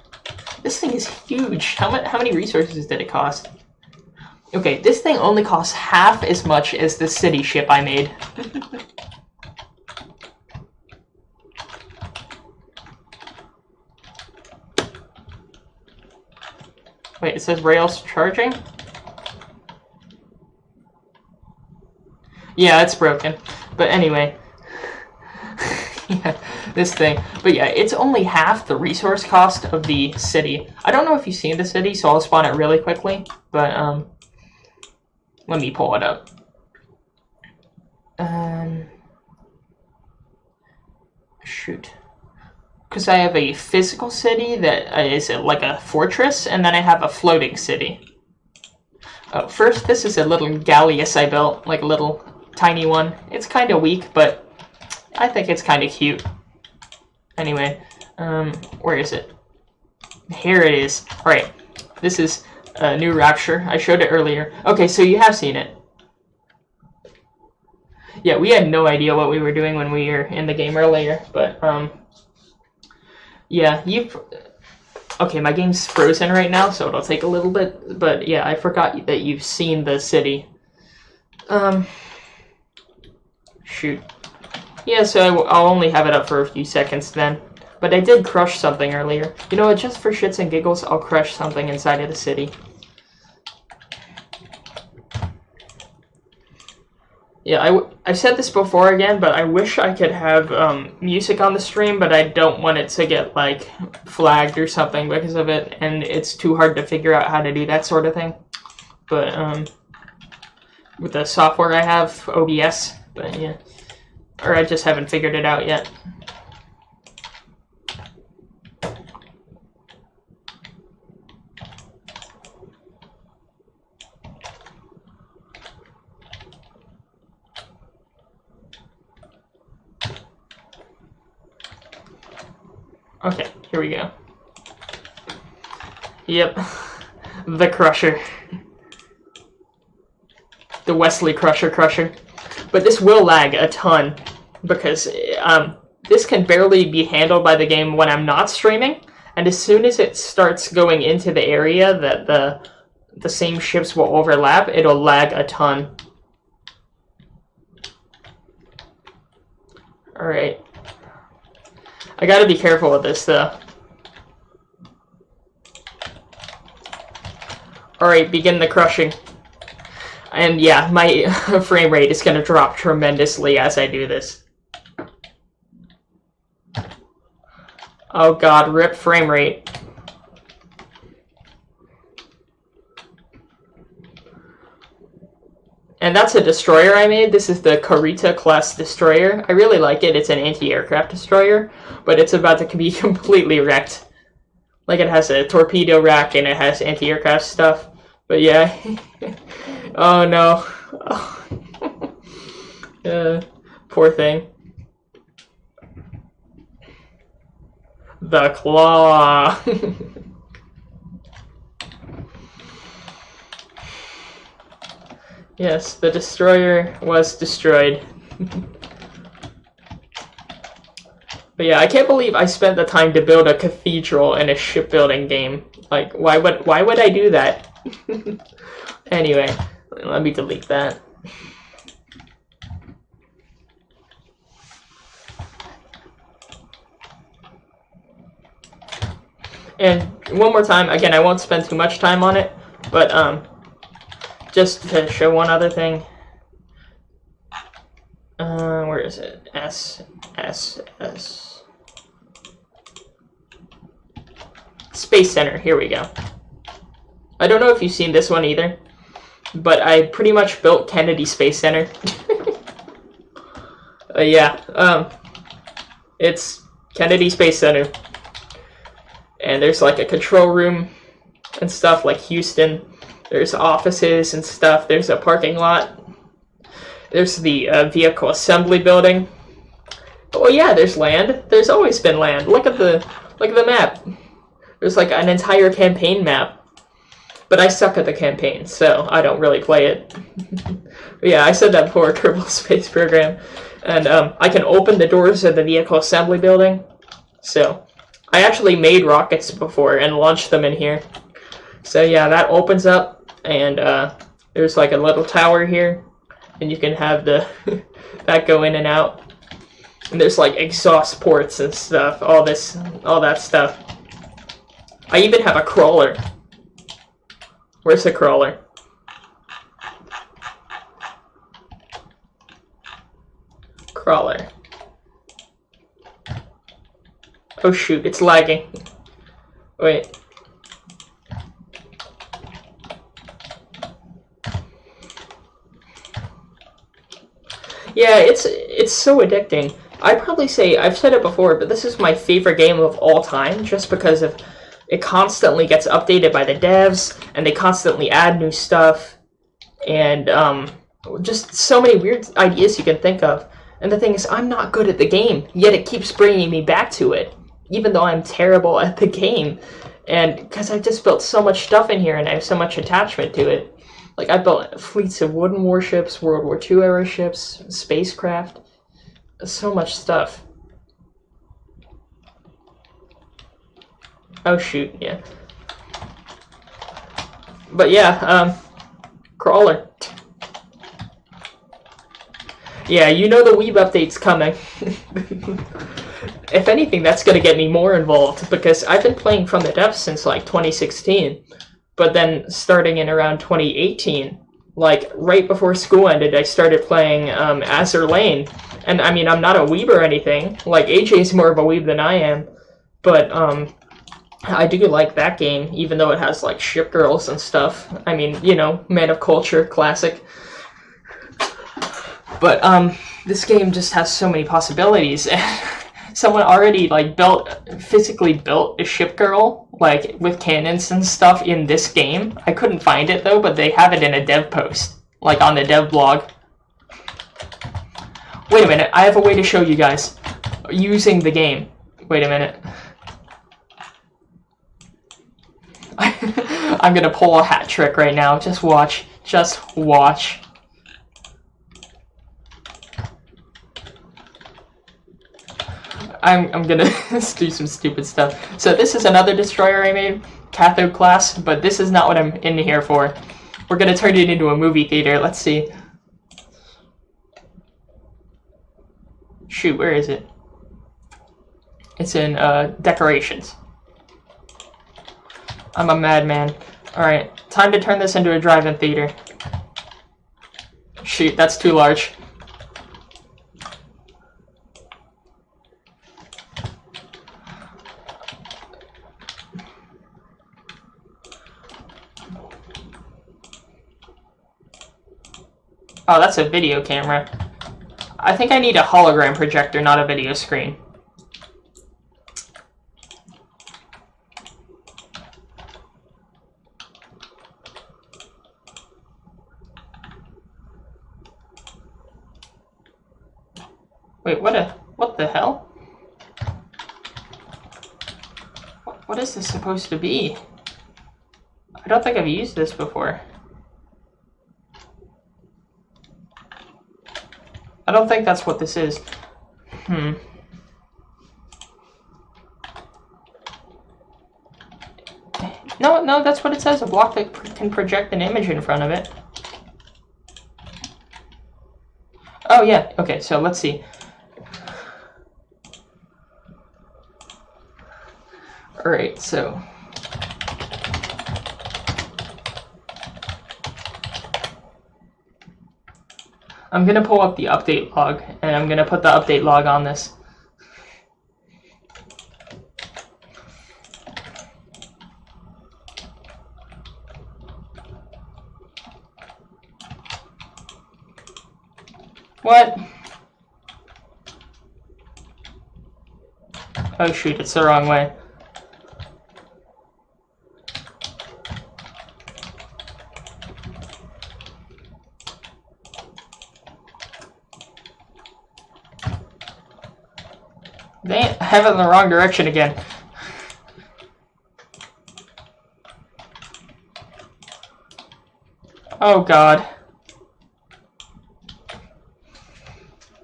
This thing is huge. How many resources did it cost? Okay, this thing only costs half as much as the city ship I made. Wait, it says rails charging? Yeah, it's broken. But anyway. Yeah, this thing. But yeah, it's only half the resource cost of the city. I don't know if you've seen the city, so I'll spawn it really quickly. But, let me pull it up. Shoot. Because I have a physical city that is like a fortress, and then I have a floating city. First, this is a little galleass I built, like a little tiny one. It's kind of weak, but I think it's kind of cute. Anyway, where is it? Here it is. Alright, this is a new Rapture. I showed it earlier. Okay, so you have seen it. Yeah, we had no idea what we were doing when we were in the game earlier, but, yeah, you've... Okay, my game's frozen right now, so it'll take a little bit, but yeah, I forgot that you've seen the city. Shoot. Yeah, so I'll only have it up for a few seconds then. But I did crush something earlier. You know what, just for shits and giggles, I'll crush something inside of the city. Yeah, I've said this before again, but I wish I could have music on the stream, but I don't want it to get, like, flagged or something because of it, and it's too hard to figure out how to do that sort of thing. But, with the software I have, OBS, but yeah. Or I just haven't figured it out yet. Okay, here we go. Yep, the Crusher. The Wesley Crusher. But this will lag a ton, because this can barely be handled by the game when I'm not streaming, and as soon as it starts going into the area that the same ships will overlap, it'll lag a ton. Alright. I gotta be careful with this, though. Alright, begin the crushing. And yeah, my frame rate is gonna drop tremendously as I do this. Oh god, rip frame rate. And that's a destroyer I made. This is the Karita class destroyer. I really like it. It's an anti-aircraft destroyer, but it's about to be completely wrecked. Like, it has a torpedo rack and it has anti-aircraft stuff. But yeah. Oh no. Poor thing. The claw. Yes, the destroyer was destroyed. But yeah, I can't believe I spent the time to build a cathedral in a shipbuilding game. Like, why would I do that? Anyway, let me delete that. And one more time, again, I won't spend too much time on it, but just to show one other thing. Where is it? S. Space Center, here we go. I don't know if you've seen this one either, but I pretty much built Kennedy Space Center. Yeah, it's Kennedy Space Center. And there's like a control room and stuff like Houston. There's offices and stuff. There's a parking lot. There's the vehicle assembly building. Oh yeah, there's land. There's always been land. Look at the map. There's like an entire campaign map. But I suck at the campaign, so I don't really play it. But yeah, I said that before, Kerbal Space Program. And I can open the doors of the vehicle assembly building. So I actually made rockets before and launched them in here. So yeah, that opens up. And there's like a little tower here, and you can have the that go in and out. And there's like exhaust ports and stuff, all that stuff. I even have a crawler. Where's the crawler? Crawler. Oh shoot, it's lagging. Wait. Yeah, it's so addicting. I'd probably say, I've said it before, but this is my favorite game of all time, just because of it constantly gets updated by the devs, and they constantly add new stuff, and just so many weird ideas you can think of. And the thing is, I'm not good at the game, yet it keeps bringing me back to it, even though I'm terrible at the game. And because I just built so much stuff in here and I have so much attachment to it. Like, I built fleets of wooden warships, World War II era ships, spacecraft, so much stuff. Oh shoot, yeah. But yeah, crawler. Yeah, you know the Weeb update's coming. If anything, that's gonna get me more involved, because I've been playing from the depths since like 2016, but then starting in around 2018, like right before school ended, I started playing Azur Lane. And I mean, I'm not a weeb or anything. Like, AJ's more of a weeb than I am, but I do like that game, even though it has like ship girls and stuff. I mean, you know, man of culture, classic. But this game just has so many possibilities. Someone already like physically built a ship girl, like with cannons and stuff in this game. I couldn't find it though, but they have it in a dev post, like on the dev blog. Wait a minute, I have a way to show you guys using the game. Wait a minute. I'm gonna pull a hat trick right now. Just watch. Just watch. I'm gonna do some stupid stuff. So this is another destroyer I made, cathode class, but this is not what I'm in here for. We're gonna turn it into a movie theater. Let's see. Shoot, where is it? It's in decorations. I'm a madman. Alright, time to turn this into a drive-in theater. Shoot, that's too large. Oh, that's a video camera. I think I need a hologram projector, not a video screen. Wait, what the hell? What is this supposed to be? I don't think I've used this before. I don't think that's what this is. No, that's what it says. A block that can project an image in front of it. Oh, yeah. Okay, so let's see. Alright, so... I'm gonna pull up the update log, and I'm gonna put the update log on this. What? Oh shoot, it's the wrong way. Dang, I have it in the wrong direction again. Oh god.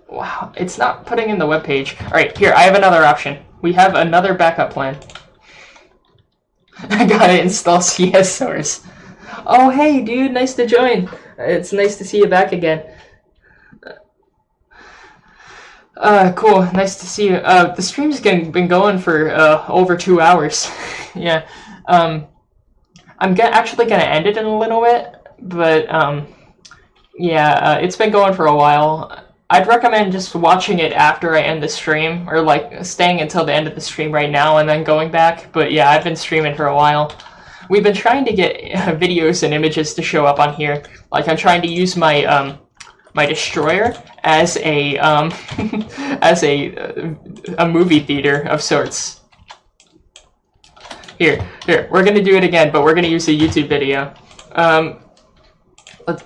Wow, it's not putting in the web page. Alright, here, I have another option. We have another backup plan. I gotta install CS source. Oh hey dude, nice to join. It's nice to see you back again. Cool. Nice to see you. The stream's been going for over 2 hours. Yeah. I'm actually gonna end it in a little bit, but yeah, it's been going for a while. I'd recommend just watching it after I end the stream, or like staying until the end of the stream right now and then going back. But yeah, I've been streaming for a while. We've been trying to get videos and images to show up on here. Like, I'm trying to use my my destroyer as a as a movie theater of sorts. Here, we're gonna do it again, but we're gonna use a YouTube video.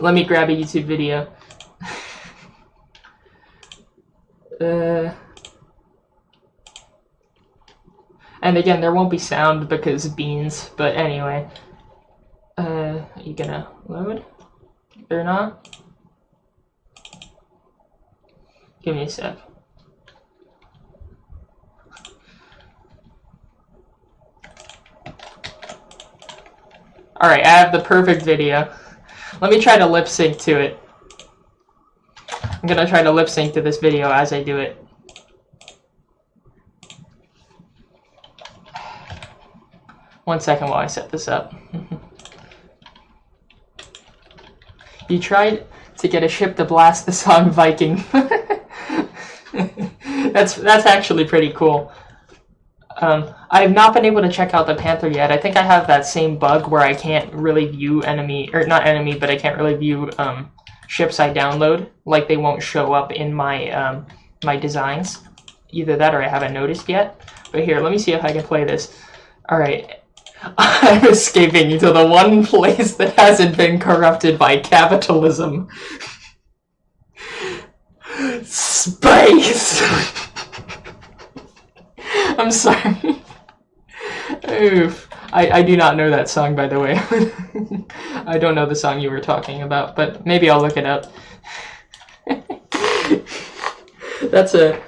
let me grab a YouTube video. And again, there won't be sound because beans, but anyway. Are you gonna load? Or not? Give me a sec. Alright, I have the perfect video. Let me try to lip sync to it. I'm gonna try to lip sync to this video as I do it. One second while I set this up. You tried to get a ship to blast the song Viking. That's actually pretty cool. I have not been able to check out the Panther yet. I think I have that same bug where I can't really view enemy, or not enemy, but I can't really view ships I download. Like they won't show up in my my designs. Either that or I haven't noticed yet. But here, let me see if I can play this. Alright. I'm escaping to the one place that hasn't been corrupted by capitalism. Space! I'm sorry. Oof. I do not know that song, by the way. I don't know the song you were talking about, but maybe I'll look it up. That's a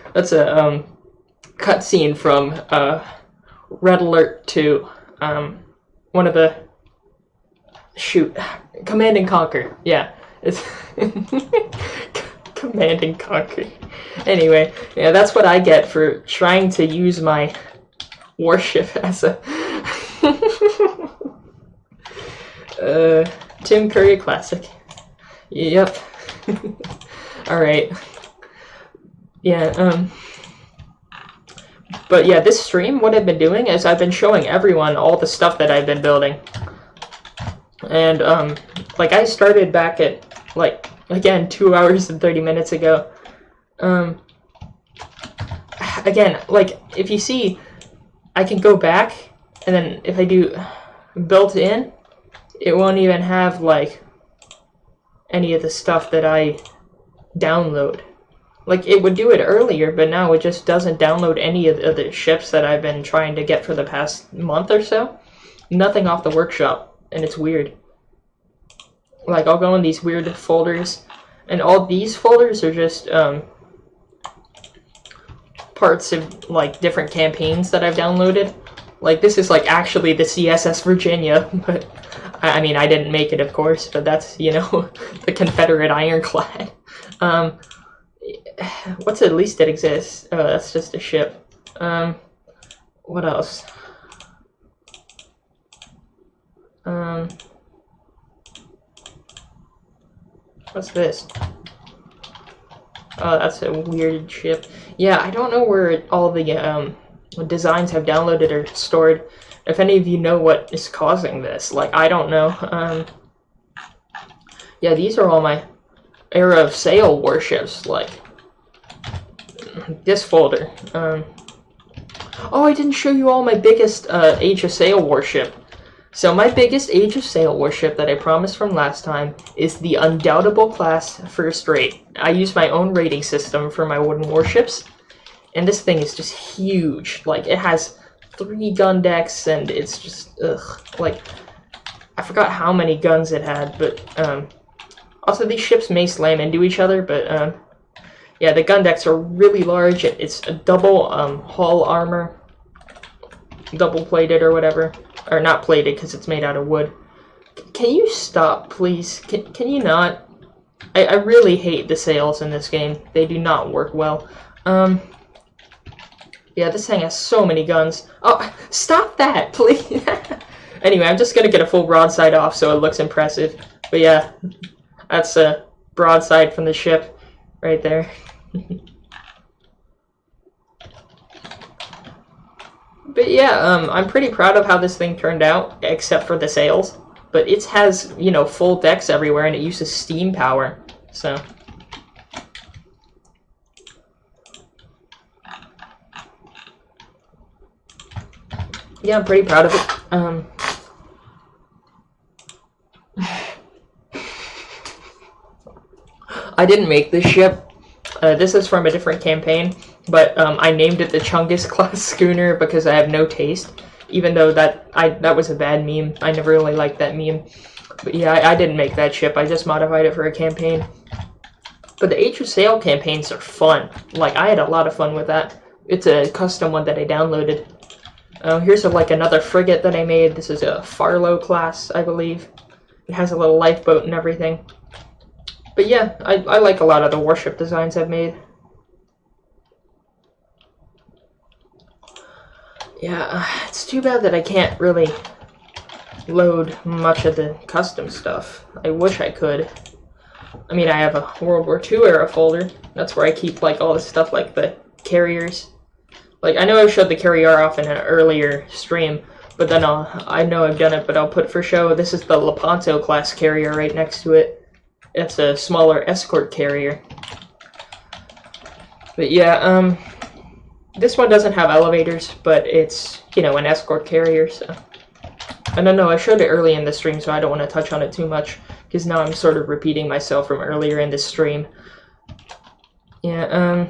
cutscene from Red Alert 2. One of the Command and Conquer. Yeah, it's Command and Conquer. Anyway, yeah, that's what I get for trying to use my warship as a Tim Curry classic. Yep. All right. Yeah. But yeah, this stream, what I've been doing is I've been showing everyone all the stuff that I've been building. And, like, I started back at, like, again, 2 hours and 30 minutes ago. Again, like, if you see, I can go back, and then if I do built in, it won't even have, like, any of the stuff that I download. Like, it would do it earlier, but now it just doesn't download any of the ships that I've been trying to get for the past month or so. Nothing off the workshop, and it's weird. Like, I'll go in these weird folders, and all these folders are just, parts of, like, different campaigns that I've downloaded. Like, this is, like, actually the CSS Virginia, but, I mean, I didn't make it, of course, but that's, you know, the Confederate Ironclad. What's at least it exists? Oh, that's just a ship. What else? What's this? Oh, that's a weird ship. Yeah, I don't know where all the designs have downloaded or stored. If any of you know what is causing this, like, I don't know. Yeah, these are all my Era of Sail warships, like this folder. Oh, I didn't show you all my biggest Age of Sail warship. So my biggest Age of Sail warship that I promised from last time is the Undoubtable class First Rate. I use my own rating system for my wooden warships, and this thing is just huge. Like, it has 3 gun decks, and it's just, ugh. Like, I forgot how many guns it had, but, also these ships may slam into each other, but, yeah, the gun decks are really large. It's a double hull armor, double plated or whatever, or not plated because it's made out of wood. Can you stop, please? Can you not? I really hate the sails in this game. They do not work well. Yeah, this thing has so many guns. Oh, stop that, please. Anyway, I'm just gonna get a full broadside off so it looks impressive. But yeah, that's a broadside from the ship right there. But yeah, I'm pretty proud of how this thing turned out, except for the sails. But it has, you know, full decks everywhere, and it uses steam power, so. Yeah, I'm pretty proud of it. I didn't make this ship. This is from a different campaign, but I named it the Chungus class schooner because I have no taste. Even though that was a bad meme. I never really liked that meme. But yeah, I didn't make that ship. I just modified it for a campaign. But the Age of Sail campaigns are fun. Like, I had a lot of fun with that. It's a custom one that I downloaded. Here's like another frigate that I made. This is a Farlow class, I believe. It has a little lifeboat and everything. But yeah, I like a lot of the warship designs I've made. Yeah, it's too bad that I can't really load much of the custom stuff. I wish I could. I mean, I have a World War II era folder. That's where I keep like all the stuff like the carriers. Like, I know I showed the carrier off in an earlier stream, but then I know I've done it, but I'll put for show. This is the Lepanto class carrier right next to it. It's a smaller escort carrier. But yeah, this one doesn't have elevators, but it's, you know, an escort carrier, so. I don't know, I showed it early in the stream, so I don't want to touch on it too much, because now I'm sort of repeating myself from earlier in the stream. Yeah,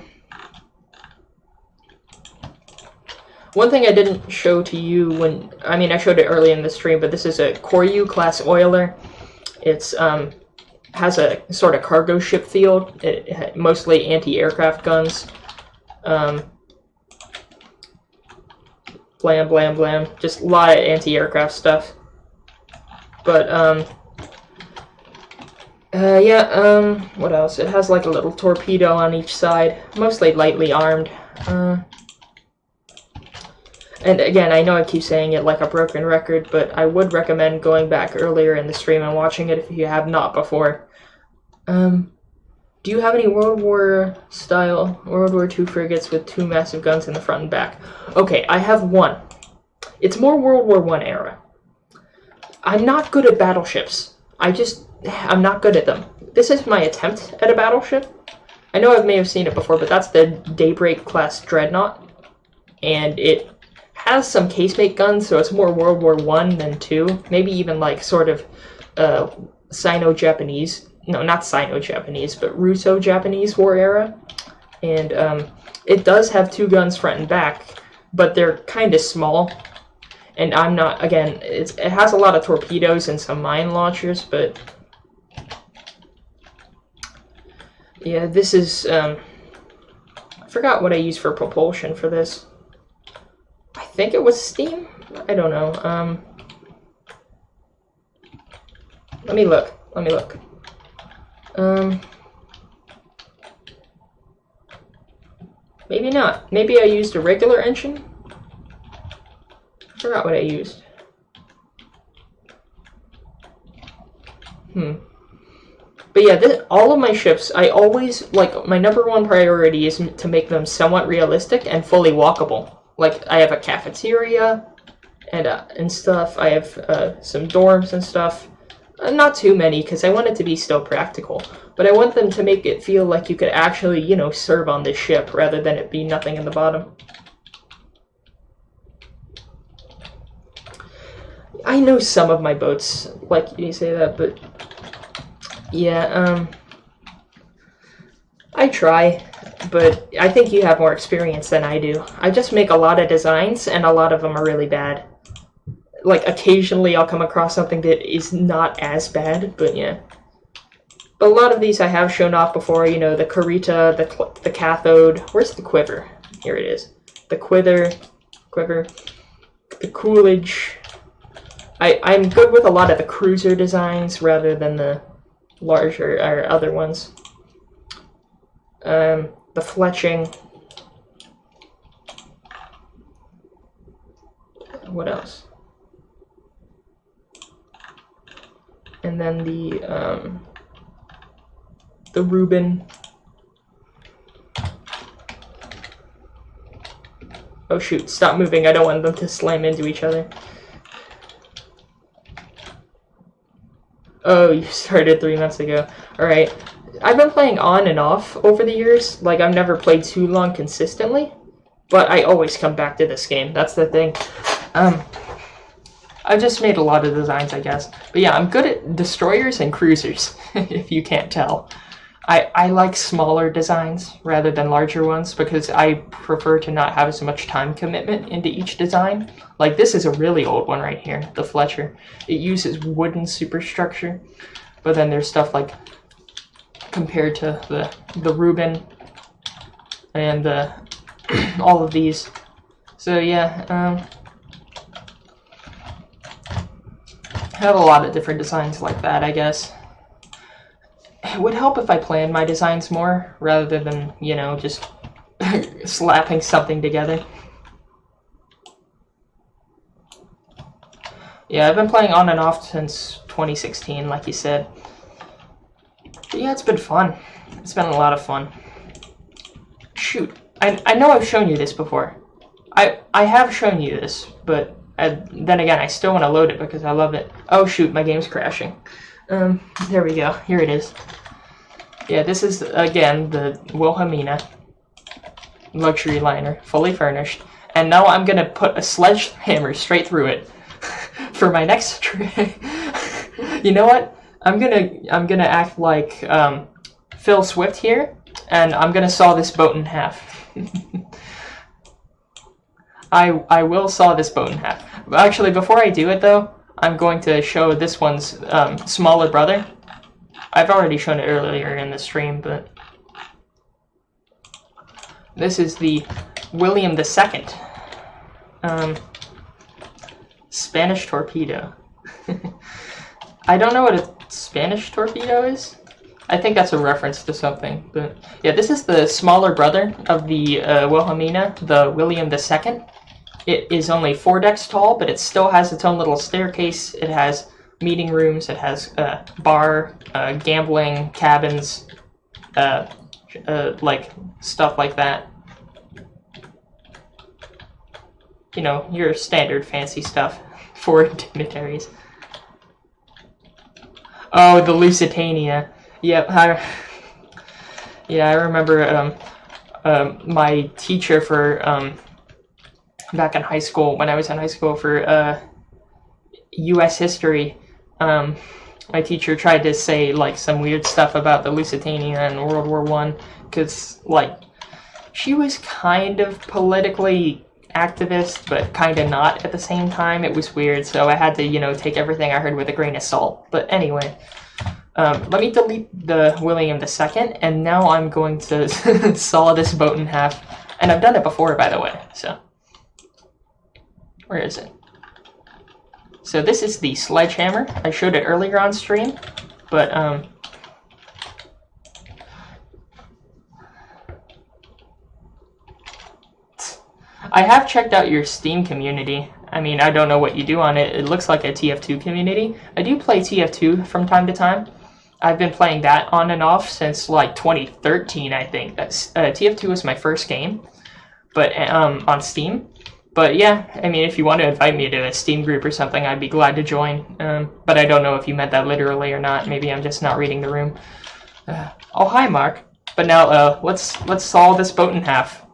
one thing I didn't show to you when, I mean, I showed it early in the stream, but this is a Koryu class oiler. It's, has a sort of cargo ship field, mostly anti-aircraft guns. Blam, blam, blam. Just a lot of anti-aircraft stuff. But, what else? It has like a little torpedo on each side, mostly lightly armed. And again, I know I keep saying it like a broken record, but I would recommend going back earlier in the stream and watching it if you have not before. Do you have any World War II frigates with 2 massive guns in the front and back? Okay, I have one. It's more World War I era. I'm not good at battleships. I'm not good at them. This is my attempt at a battleship. I know I may have seen it before, but that's the Daybreak class Dreadnought. And it has some casemate guns, so it's more World War I than II. Maybe even like sort of Sino-Japanese. No, not Sino-Japanese, but Russo-Japanese war era. And it does have 2 guns front and back, but they're kind of small. And I'm not, again, it has a lot of torpedoes and some mine launchers, but yeah, this is, I forgot what I used for propulsion for this. I think it was steam? I don't know. Let me look. Maybe not. Maybe I used a regular engine? I forgot what I used. But yeah, all of my ships, I always, like, my #1 priority is to make them somewhat realistic and fully walkable. Like, I have a cafeteria and stuff. I have some dorms and stuff. Not too many, because I want it to be still practical. But I want them to make it feel like you could actually, you know, serve on this ship, rather than it be nothing in the bottom. I know some of my boats like you say that, but yeah, I try, but I think you have more experience than I do. I just make a lot of designs, and a lot of them are really bad. Like, occasionally I'll come across something that is not as bad, but yeah. But a lot of these I have shown off before, you know, the Carita, the cathode. Where's the quiver? Here it is. The quiver, the Coolidge. I'm good with a lot of the cruiser designs rather than the larger or other ones. The fletching. What else? And then the Reuben. Oh shoot, stop moving, I don't want them to slam into each other. Oh, you started 3 months ago. Alright. I've been playing on and off over the years. Like, I've never played too long consistently. But I always come back to this game. That's the thing. I've just made a lot of designs, I guess. But yeah, I'm good at destroyers and cruisers, if you can't tell. I like smaller designs rather than larger ones because I prefer to not have as much time commitment into each design. Like this is a really old one right here, the Fletcher. It uses wooden superstructure, but then there's stuff like compared to the Reuben and all of these. So yeah, I have a lot of different designs like that, I guess. It would help if I planned my designs more rather than, you know, just slapping something together. Yeah, I've been playing on and off since 2016, like you said. But yeah, it's been fun. It's been a lot of fun. Shoot, I know I've shown you this before. I have shown you this, but then again, I still want to load it because I love it. Oh shoot, my game's crashing. There we go. Here it is. Yeah, this is, again, the Wilhelmina luxury liner, fully furnished. And now I'm going to put a sledgehammer straight through it for my next trick. You know what? I'm gonna act like Phil Swift here, and I'm going to saw this boat in half. I will saw this boat in half. Actually, before I do it, though, I'm going to show this one's smaller brother. I've already shown it earlier in the stream, but this is the William II. Spanish torpedo. I don't know what a Spanish torpedo is. I think that's a reference to something, but yeah, this is the smaller brother of the Wilhelmina, the William II. It is only 4 decks tall, but it still has its own little staircase. It has meeting rooms, it has bar, gambling, cabins, like stuff like that. You know, your standard fancy stuff for dignitaries. Oh, the Lusitania. Yep. Yeah, I remember my teacher for back in high school, when I was in high school for U.S. history. My teacher tried to say like some weird stuff about the Lusitania and World War I, because like she was kind of politically activist, but kind of not at the same time. It was weird, so I had to, you know, take everything I heard with a grain of salt. But anyway, let me delete the William II, and now I'm going to saw this boat in half. And I've done it before, by the way, so. Where is it? So this is the sledgehammer. I showed it earlier on stream, but I have checked out your Steam community. I mean, I don't know what you do on it. It looks like a TF2 community. I do play TF2 from time to time. I've been playing that on and off since like 2013, I think. That's TF2 was my first game, but on Steam. But yeah, I mean, if you want to invite me to a Steam group or something, I'd be glad to join. But I don't know if you meant that literally or not. Maybe I'm just not reading the room. Oh, hi, Mark. But now, let's saw this boat in half.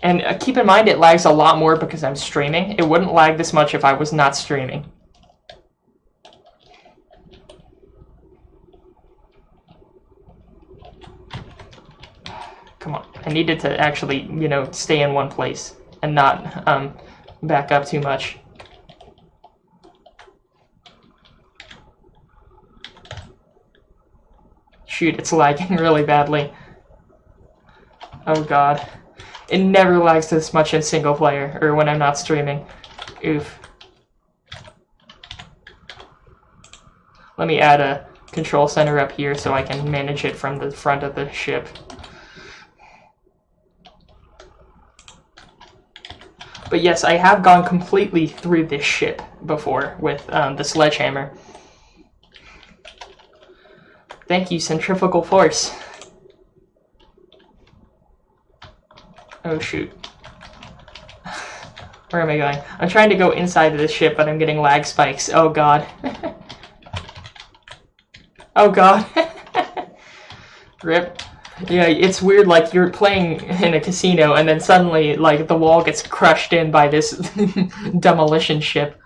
And keep in mind, it lags a lot more because I'm streaming. It wouldn't lag this much if I was not streaming. Come on. I needed to actually, you know, stay in one place and not back up too much. Shoot, it's lagging really badly. Oh god. It never lags this much in single player, or when I'm not streaming. Oof. Let me add a control center up here so I can manage it from the front of the ship. But yes, I have gone completely through this ship before with the sledgehammer. Thank you, centrifugal force. Oh shoot. Where am I going? I'm trying to go inside of the ship, but I'm getting lag spikes. Oh god. Oh god. Rip. Yeah, it's weird, like, you're playing in a casino, and then suddenly, like, the wall gets crushed in by this demolition ship.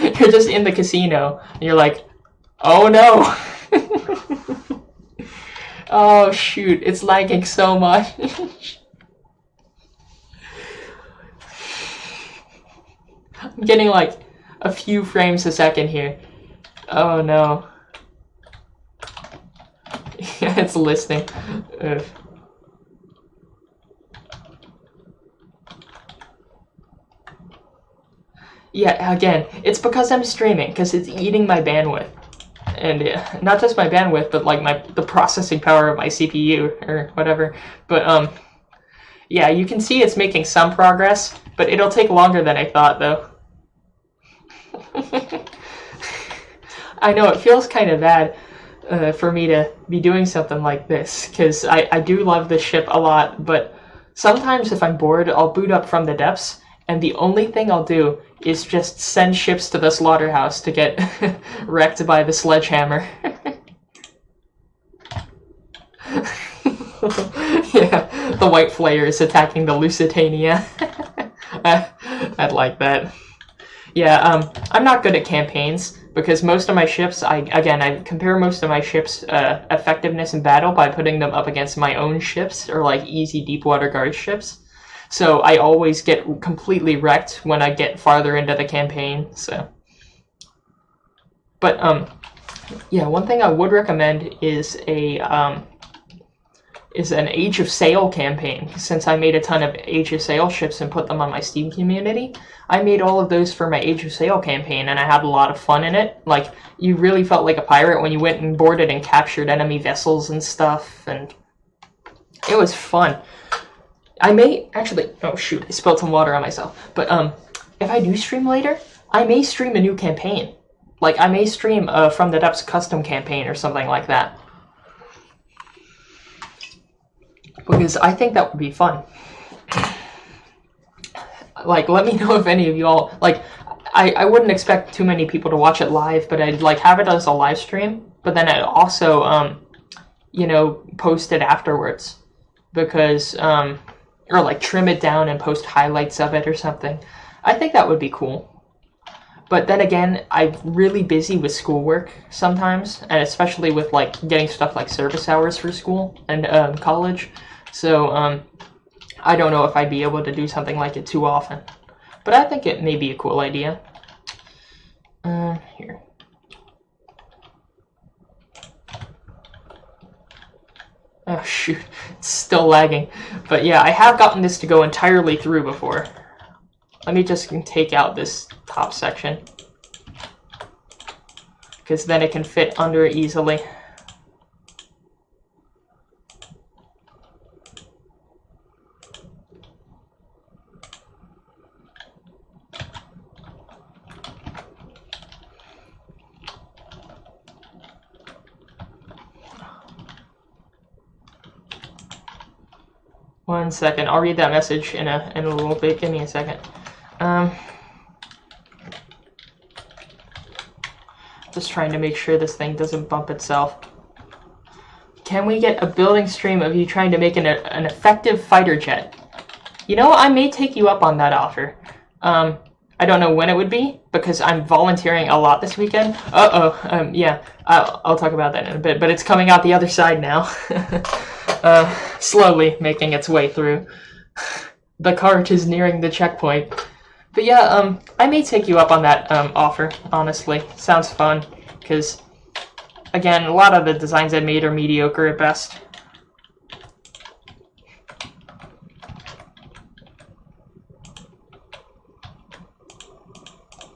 You're just in the casino, and you're like, Oh no! Oh shoot, it's lagging so much. I'm getting like a few frames a second here. Oh no. Yeah, it's listing. Ugh. Yeah, again, it's because I'm streaming, because it's eating my bandwidth. And not just my bandwidth, but like the processing power of my CPU or whatever. But yeah, you can see it's making some progress, but it'll take longer than I thought, though. I know, it feels kind of bad for me to be doing something like this, because I do love this ship a lot, but sometimes if I'm bored, I'll boot up from the depths, and the only thing I'll do is just send ships to the slaughterhouse to get wrecked by the sledgehammer. Yeah, the white flayers attacking the Lusitania. I'd like that. Yeah, I'm not good at campaigns, because most of my ships, I compare most of my ships' effectiveness in battle by putting them up against my own ships, or like easy deepwater guard ships. So I always get completely wrecked when I get farther into the campaign, so. But, yeah, one thing I would recommend is an Age of Sail campaign, since I made a ton of Age of Sail ships and put them on my Steam community. I made all of those for my Age of Sail campaign, and I had a lot of fun in it. Like, you really felt like a pirate when you went and boarded and captured enemy vessels and stuff, and it was fun. I may, actually, oh shoot, I spilled some water on myself. But, if I do stream later, I may stream a new campaign. Like, I may stream From the Depths custom campaign or something like that. Because I think that would be fun. Like, let me know if any of y'all, like, I wouldn't expect too many people to watch it live, but I'd, like, have it as a live stream, but then I'd also, you know, post it afterwards. Because, or, like, trim it down and post highlights of it or something. I think that would be cool. But then again, I'm really busy with schoolwork sometimes, and especially with, like, getting stuff like service hours for school and college. So, I don't know if I'd be able to do something like it too often. But I think it may be a cool idea. Here. Oh, shoot. It's still lagging. But yeah, I have gotten this to go entirely through before. Let me just take out this top section, because then it can fit under easily. One second, I'll read that message in a little bit. Give me a second. Just trying to make sure this thing doesn't bump itself. Can we get a building stream of you trying to make an effective fighter jet? You know, I may take you up on that offer. I don't know when it would be, because I'm volunteering a lot this weekend. Yeah, I'll talk about that in a bit, but it's coming out the other side now. Slowly making its way through. The cart is nearing the checkpoint. But yeah, I may take you up on that offer, honestly. Sounds fun, because, again, a lot of the designs I made are mediocre at best.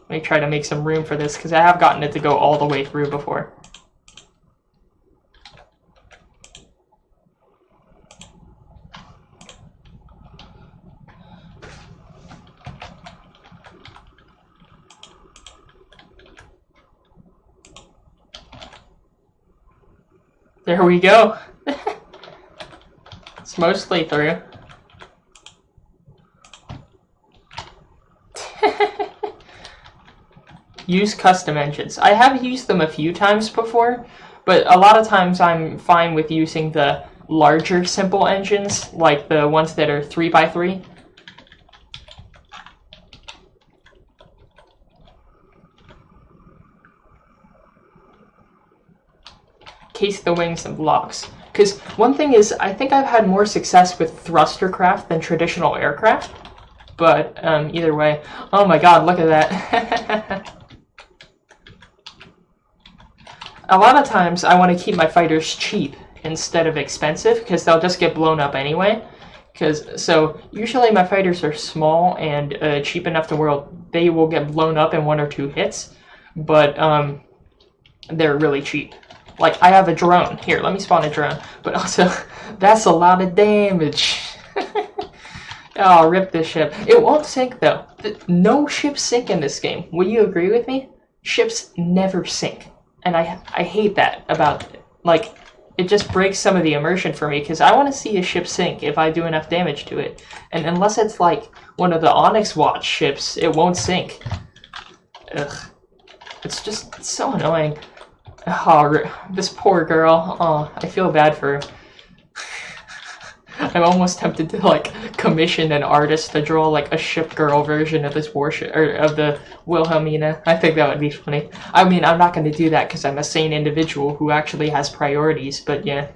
Let me try to make some room for this, because I have gotten it to go all the way through before. There we go. It's mostly through. Use custom engines. I have used them a few times before, but a lot of times I'm fine with using the larger simple engines, like the ones that are 3x3. case the wings and blocks. Because one thing is, I think I've had more success with thruster craft than traditional aircraft. But either way, oh my god, look at that. A lot of times I want to keep my fighters cheap instead of expensive because they'll just get blown up anyway. So usually my fighters are small and cheap enough to where they will get blown up in 1 or 2 hits, but they're really cheap. Like, I have a drone. Here, let me spawn a drone. But also, that's a lot of damage. Oh, rip this ship. It won't sink, though. No ships sink in this game. Will you agree with me? Ships never sink. And I hate that about it. Like, it just breaks some of the immersion for me, because I want to see a ship sink if I do enough damage to it. And unless it's like one of the Onyx Watch ships, it won't sink. Ugh. It's so annoying. Oh, this poor girl. Oh, I feel bad for her. I'm almost tempted to like commission an artist to draw like a ship girl version of this warship, or of the Wilhelmina. I think that would be funny. I mean, I'm not going to do that because I'm a sane individual who actually has priorities, but yeah.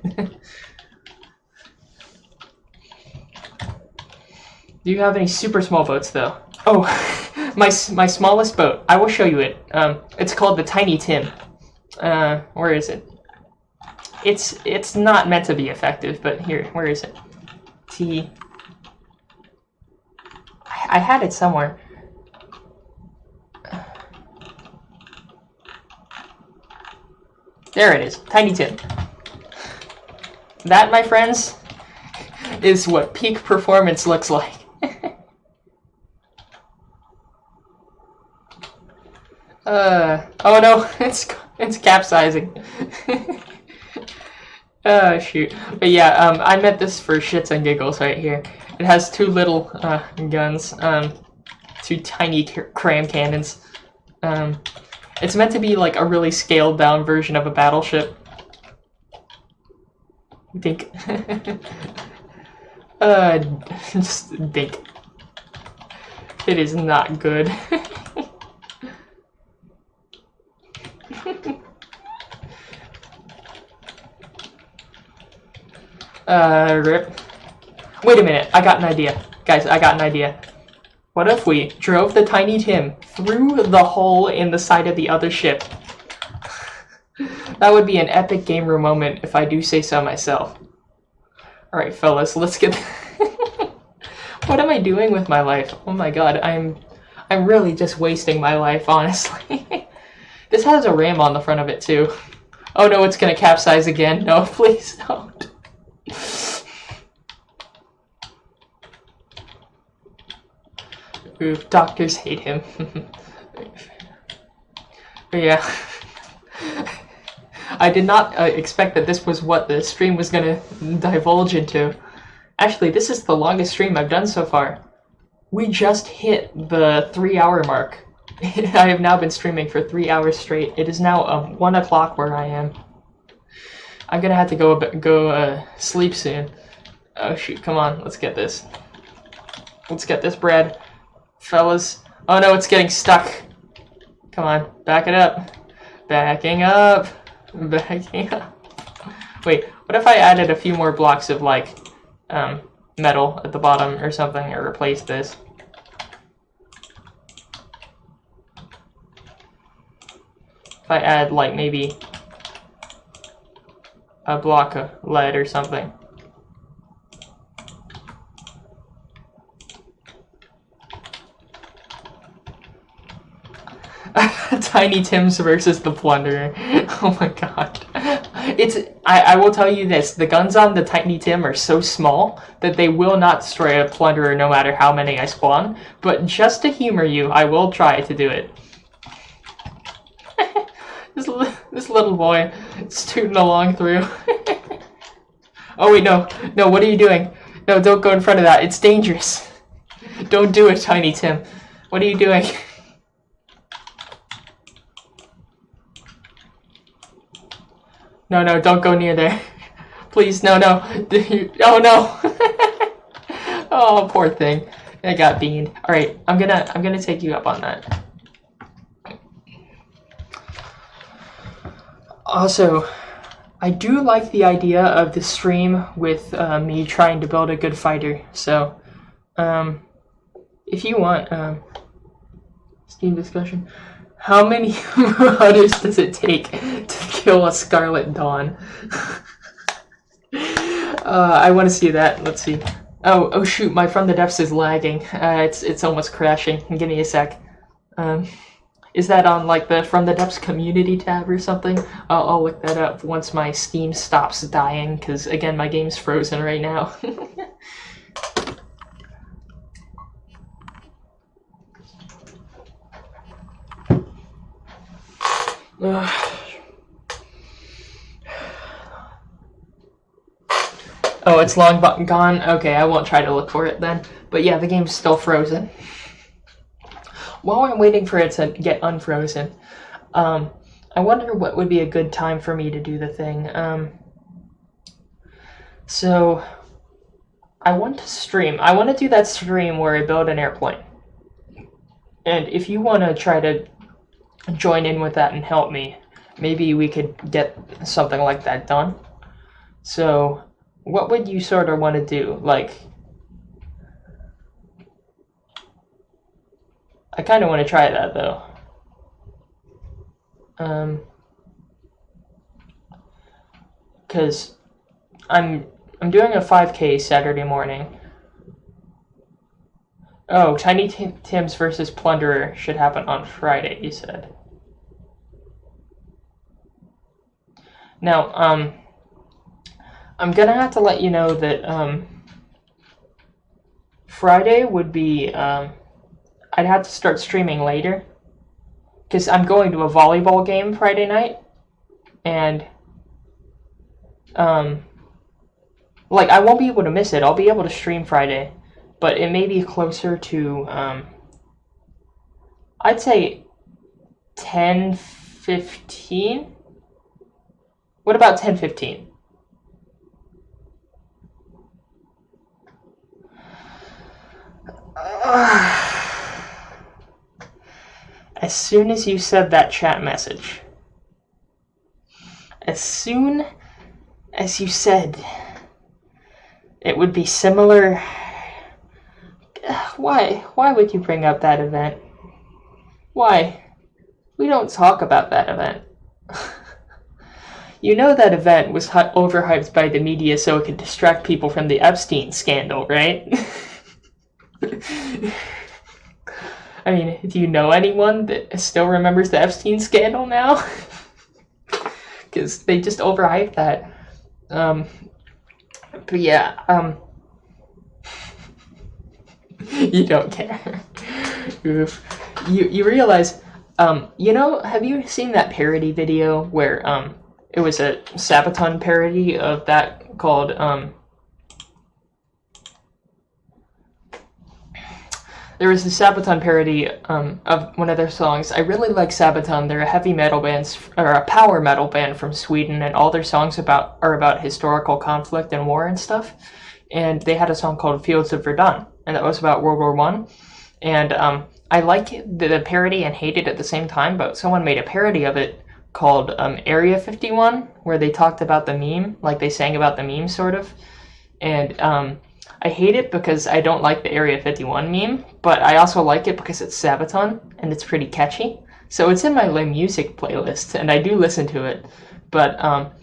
Do you have any super small boats though? Oh, my smallest boat. I will show you it. It's called the Tiny Tim. Where is it? It's not meant to be effective, but here, where is it? I had it somewhere. There it is, Tiny Tim. That, my friends, is what peak performance looks like. Oh no, it's capsizing. Oh shoot. But yeah, I meant this for shits and giggles right here. It has 2 little guns, 2 tiny cram cannons. It's meant to be like a really scaled down version of a battleship. Dink. Just dink. It is not good. Rip. Wait a minute, I got an idea. Guys, I got an idea. What if we drove the Tiny Tim through the hole in the side of the other ship? That would be an epic gamer moment if I do say so myself. Alright, fellas, let's get... What am I doing with my life? Oh my god, I'm really just wasting my life, honestly. This has a ram on the front of it, too. Oh no, it's gonna capsize again. No, please don't. Ooh, doctors hate him. But yeah. I did not expect that this was what the stream was gonna divulge into. Actually, this is the longest stream I've done so far. We just hit the 3-hour mark. I have now been streaming for 3 hours straight. It is now 1 o'clock where I am. I'm gonna have to go sleep soon. Oh shoot, come on, let's get this. Let's get this bread. Fellas. Oh no, it's getting stuck. Come on, back it up. Backing up. Backing up. Wait, what if I added a few more blocks of like metal at the bottom or something, or replace this? If I add like maybe a block of lead or something. Tiny Tims versus the Plunderer. Oh my god. I will tell you this, the guns on the Tiny Tim are so small that they will not destroy a Plunderer no matter how many I spawn, but just to humor you, I will try to do it. This little boy is tooting along through. Oh wait, no, what are you doing? No, don't go in front of that, it's dangerous. Don't do it, Tiny Tim. What are you doing? No, don't go near there. Please, no. Oh no! Oh, poor thing. I got beaned. Alright, I'm gonna take you up on that. Also, I do like the idea of the stream with me trying to build a good fighter. So, if you want, Steam discussion. How many Marauders does it take to kill a Scarlet Dawn? I want to see that. Let's see. Oh shoot! My From the Depths is lagging. It's almost crashing. Give me a sec. Is that on like the From the Depths community tab or something? I'll look that up once my Steam stops dying, because again my game's frozen right now. Oh, it's long gone? Okay, I won't try to look for it then. But yeah, the game's still frozen. While I'm waiting for it to get unfrozen, I wonder what would be a good time for me to do the thing. So, I want to stream. I want to do that stream where I build an airplane. And if you want to try to join in with that and help me, maybe we could get something like that done. So, what would you sort of want to do? Like, I kind of want to try that though. Because I'm doing a 5K Saturday morning. Oh, Tiny Tim's versus Plunderer should happen on Friday, you said. Now, I'm gonna have to let you know that Friday would be I'd have to start streaming later, because I'm going to a volleyball game Friday night, and like I won't be able to miss it. I'll be able to stream Friday, but it may be closer to I'd say 10:15. What about 10:15? As soon as you said that chat message, as soon as you said it would be similar, why would you bring up that event? Why? We don't talk about that event. You know that event was overhyped by the media so it could distract people from the Epstein scandal, right? I mean, do you know anyone that still remembers the Epstein scandal now? Because they just overhyped that. But yeah, you don't care. Oof. You realize, you know, have you seen that parody video where, it was a Sabaton parody of that called, there was a Sabaton parody of one of their songs. I really like Sabaton. They're a heavy metal band, or a power metal band from Sweden, and all their songs are about historical conflict and war and stuff. And they had a song called Fields of Verdun, and that was about World War I. And I like the parody and hate it at the same time, but someone made a parody of it called Area 51, where they talked about the meme, like they sang about the meme, sort of. And I hate it because I don't like the Area 51 meme, but I also like it because it's Sabaton, and it's pretty catchy. So it's in my music playlist, and I do listen to it, but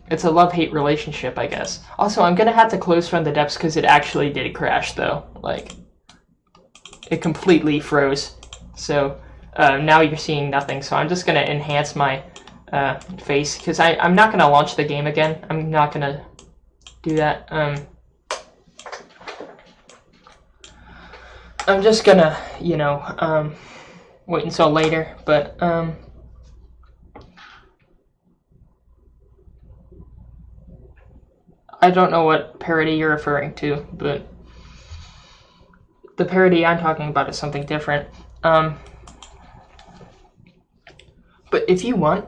it's a love-hate relationship, I guess. Also, I'm gonna have to close From the Depths because it actually did crash, though. Like, it completely froze. So now you're seeing nothing, so I'm just gonna enhance my face, because I'm not going to launch the game again. I'm not going to do that. I'm just going to, you know, wait until later, but I don't know what parody you're referring to, but the parody I'm talking about is something different. But if you want,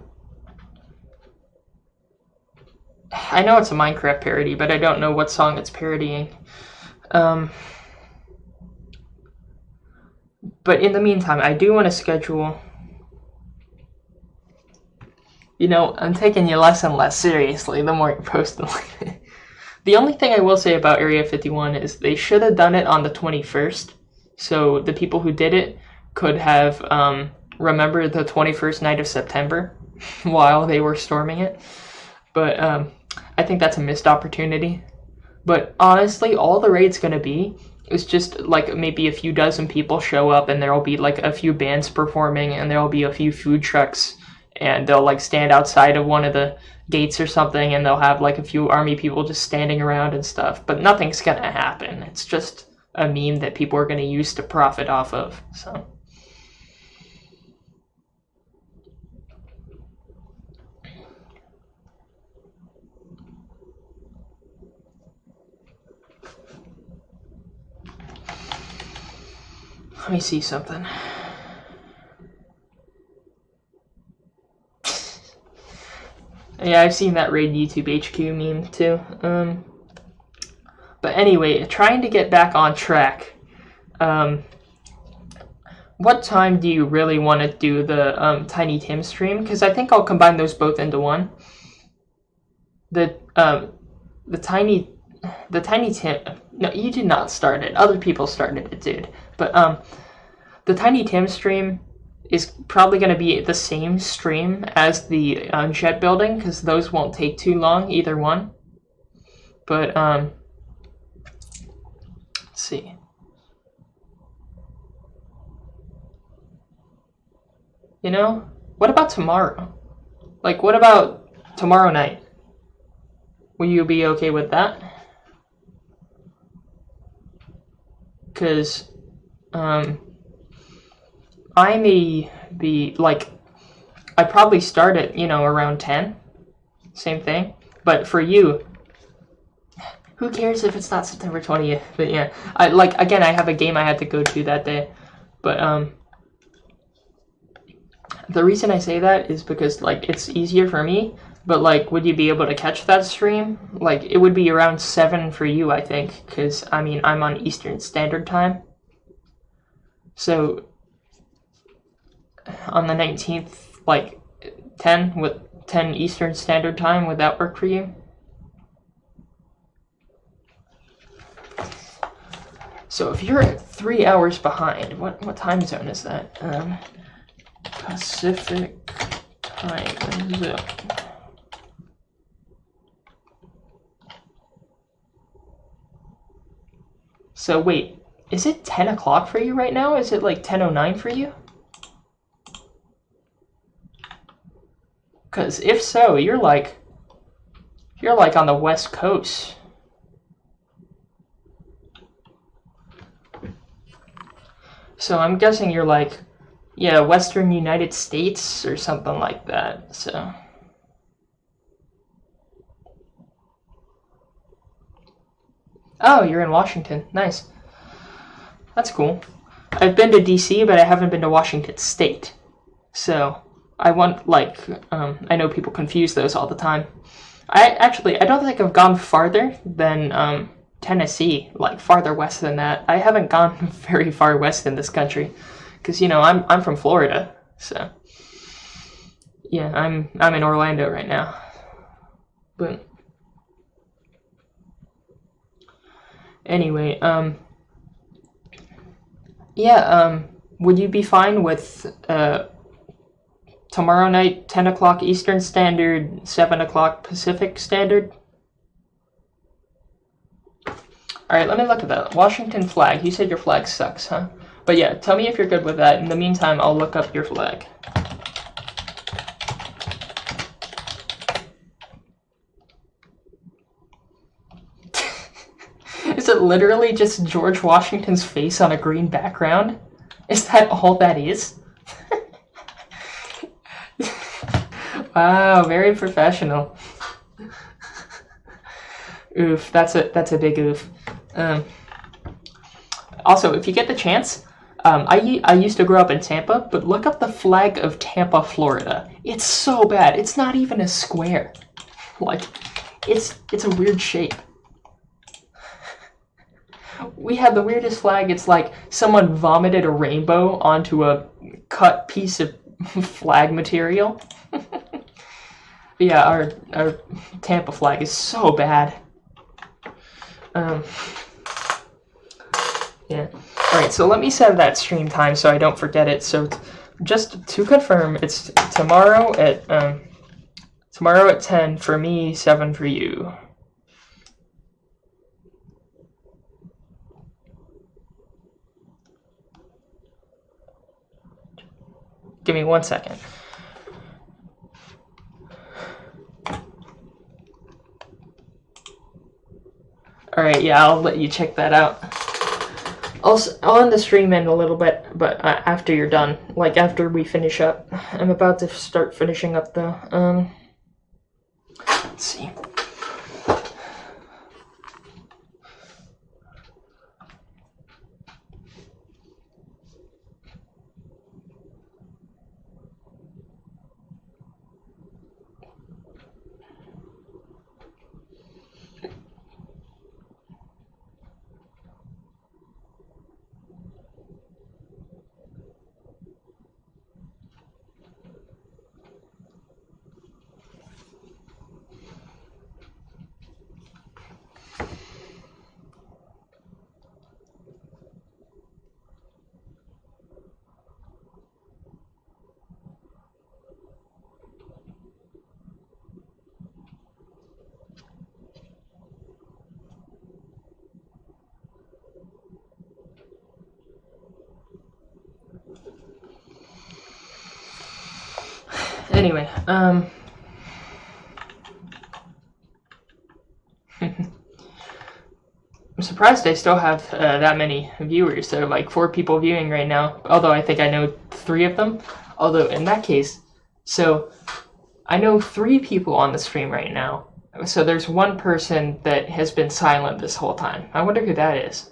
I know it's a Minecraft parody, but I don't know what song it's parodying. But in the meantime, I do want to schedule... You know, I'm taking you less and less seriously the more you're posting like that. The only thing I will say about Area 51 is they should have done it on the 21st, so the people who did it could have remembered the 21st night of September while they were storming it. But I think that's a missed opportunity. But honestly, all the raid's going to be is just like maybe a few dozen people show up and there'll be like a few bands performing and there'll be a few food trucks and they'll like stand outside of one of the gates or something and they'll have like a few army people just standing around and stuff. But nothing's going to happen. It's just a meme that people are going to use to profit off of. So. Let me see something. Yeah, I've seen that Raid YouTube HQ meme too. But anyway, trying to get back on track. What time do you really want to do the Tiny Tim stream? Because I think I'll combine those both into one. The Tiny Tim. No, you did not start it. Other people started it, dude. But the Tiny Tim stream is probably going to be the same stream as the jet building, because those won't take too long, either one. But, let's see. You know, what about tomorrow? Like, what about tomorrow night? Will you be okay with that? Because, I may be, like, I probably start at, you know, around 10. Same thing. But for you, who cares if it's not September 20th? But yeah, again, I have a game I had to go to that day. But, the reason I say that is because, like, it's easier for me. But, like, would you be able to catch that stream? Like, it would be around 7 for you, I think. Because, I mean, I'm on Eastern Standard Time. So, on the 19th, like 10 Eastern Standard Time, would that work for you? So if you're 3 hours behind, what time zone is that? Pacific time zone. So wait, is it 10 o'clock for you right now? Is it like 10:09 for you? Because if so, you're like on the West Coast. So I'm guessing you're like, yeah, Western United States or something like that. So. Oh, you're in Washington. Nice. That's cool. I've been to DC, but I haven't been to Washington State. So. I want, like, I know people confuse those all the time. I don't think I've gone farther than Tennessee, like farther west than that. I haven't gone very far west in this country, because you know I'm from Florida, so yeah, I'm in Orlando right now. But anyway, yeah, would you be fine with tomorrow night, 10 o'clock Eastern Standard, 7 o'clock Pacific Standard? Alright, let me look at that. Washington flag. You said your flag sucks, huh? But yeah, tell me if you're good with that. In the meantime, I'll look up your flag. Is it literally just George Washington's face on a green background? Is that all that is? Wow, very professional. Oof, that's a big oof. Also, if you get the chance, I used to grow up in Tampa, but look up the flag of Tampa, Florida. It's so bad. It's not even a square. Like, it's a weird shape. We have the weirdest flag. It's like someone vomited a rainbow onto a cut piece of flag material. But yeah, our Tampa flag is so bad. Yeah. Alright, so let me set that stream time so I don't forget it. So just to confirm, it's tomorrow at 10 for me, 7 for you. Give me 1 second. Alright, yeah, I'll let you check that out. I'll end the stream in a little bit, but after you're done, like after we finish up. I'm about to start finishing up the, let's see. Anyway, I'm surprised I still have that many viewers. There are like 4 people viewing right now, although I think I know 3 of them. Although in that case, so I know 3 people on the stream right now. So there's 1 person that has been silent this whole time. I wonder who that is.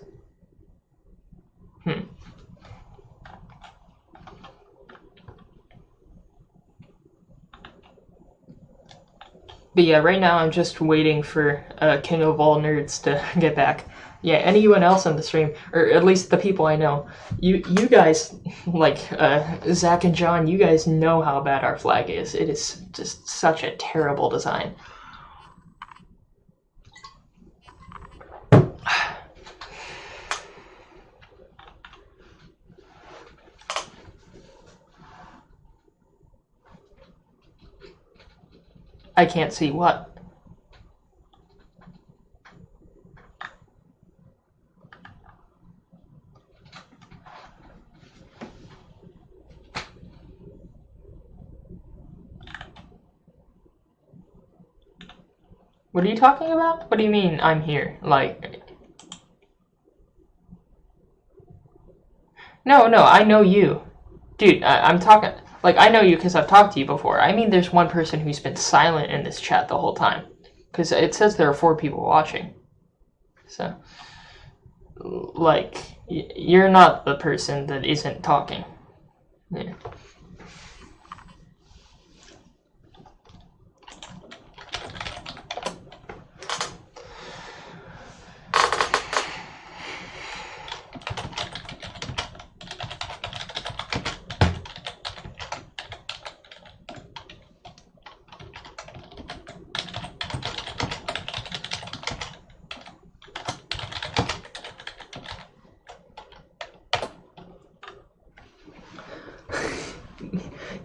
But yeah, right now I'm just waiting for King of All Nerds to get back. Yeah, anyone else on the stream, or at least the people I know, you guys, like Zach and John, you guys know how bad our flag is. It is just such a terrible design. I can't see what. What are you talking about? What do you mean I'm here? Like... No, I know you. Dude, I'm talking... Like, I know you because I've talked to you before. I mean, there's 1 person who's been silent in this chat the whole time. Because it says there are 4 people watching. So... Like, you're not the person that isn't talking. Yeah.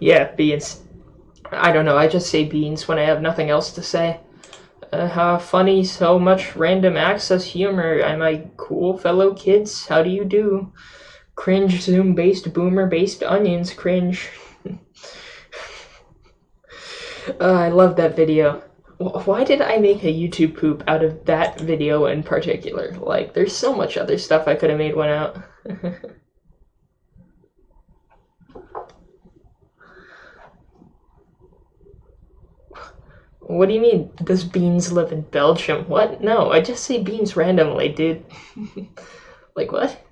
Yeah, beans. I don't know, I just say beans when I have nothing else to say. How funny, so much random access humor. Am I cool, fellow kids? How do you do? Cringe, Zoom-based, boomer-based onions, cringe. I love that video. Why did I make a YouTube poop out of that video in particular? Like, there's so much other stuff I could have made one out. What do you mean, does Beans live in Belgium? What? No, I just say Beans randomly, dude. Like, what?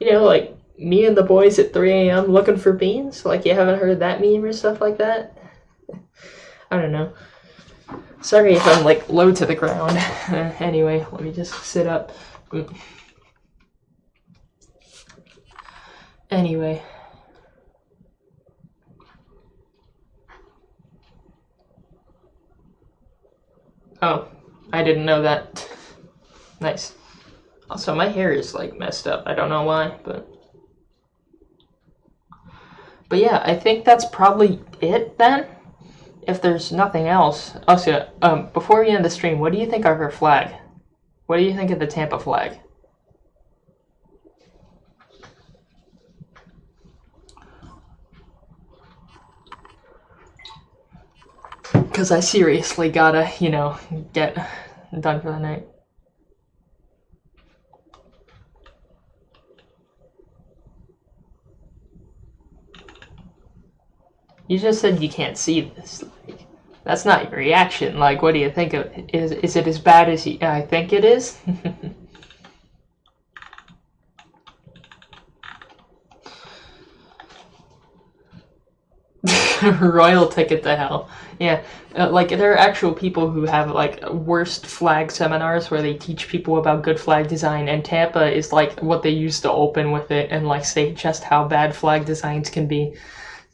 You know, like, me and the boys at 3 a.m. looking for beans? Like, you haven't heard that meme or stuff like that? I don't know. Sorry if I'm, like, low to the ground. Anyway, let me just sit up. Anyway. Oh, I didn't know that. Nice. Also, my hair is like messed up. I don't know why, but yeah, I think that's probably it then. If there's nothing else. Also, before we end the stream, what do you think of our flag? What do you think of the Tampa flag? Because I seriously gotta, you know, get done for the night. You just said you can't see this. Like, that's not your reaction. Like, what do you think of it? Is it as bad as I think it is? Royal ticket to hell. Yeah, like there are actual people who have like worst flag seminars where they teach people about good flag design, and Tampa is like what they use to open with it and like say just how bad flag designs can be.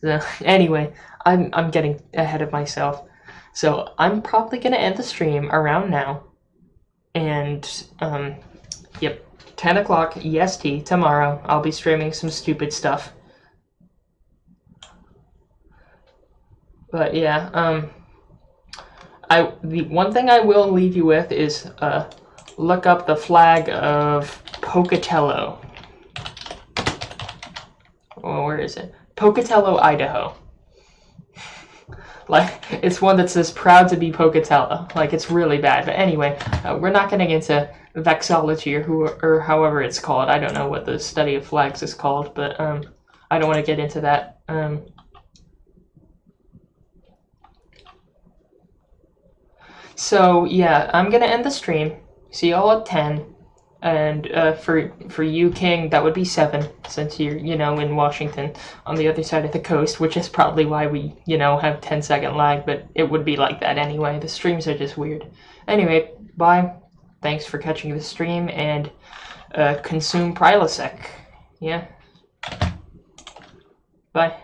So, anyway, I'm getting ahead of myself, so I'm probably gonna end the stream around now, and yep, 10 o'clock EST tomorrow. I'll be streaming some stupid stuff. But yeah, the one thing I will leave you with is look up the flag of Pocatello. Oh, where is it? Pocatello, Idaho. Like, it's one that says proud to be Pocatello. Like, it's really bad. But anyway, we're not getting into vexillology or however it's called. I don't know what the study of flags is called, but I don't want to get into that. So yeah, I'm gonna end the stream. See y'all at 10, and for you, King, that would be 7, since you're in Washington on the other side of the coast, which is probably why we have 10-second lag. But it would be like that anyway. The streams are just weird. Anyway, bye. Thanks for catching the stream, and consume Prilosec. Yeah. Bye.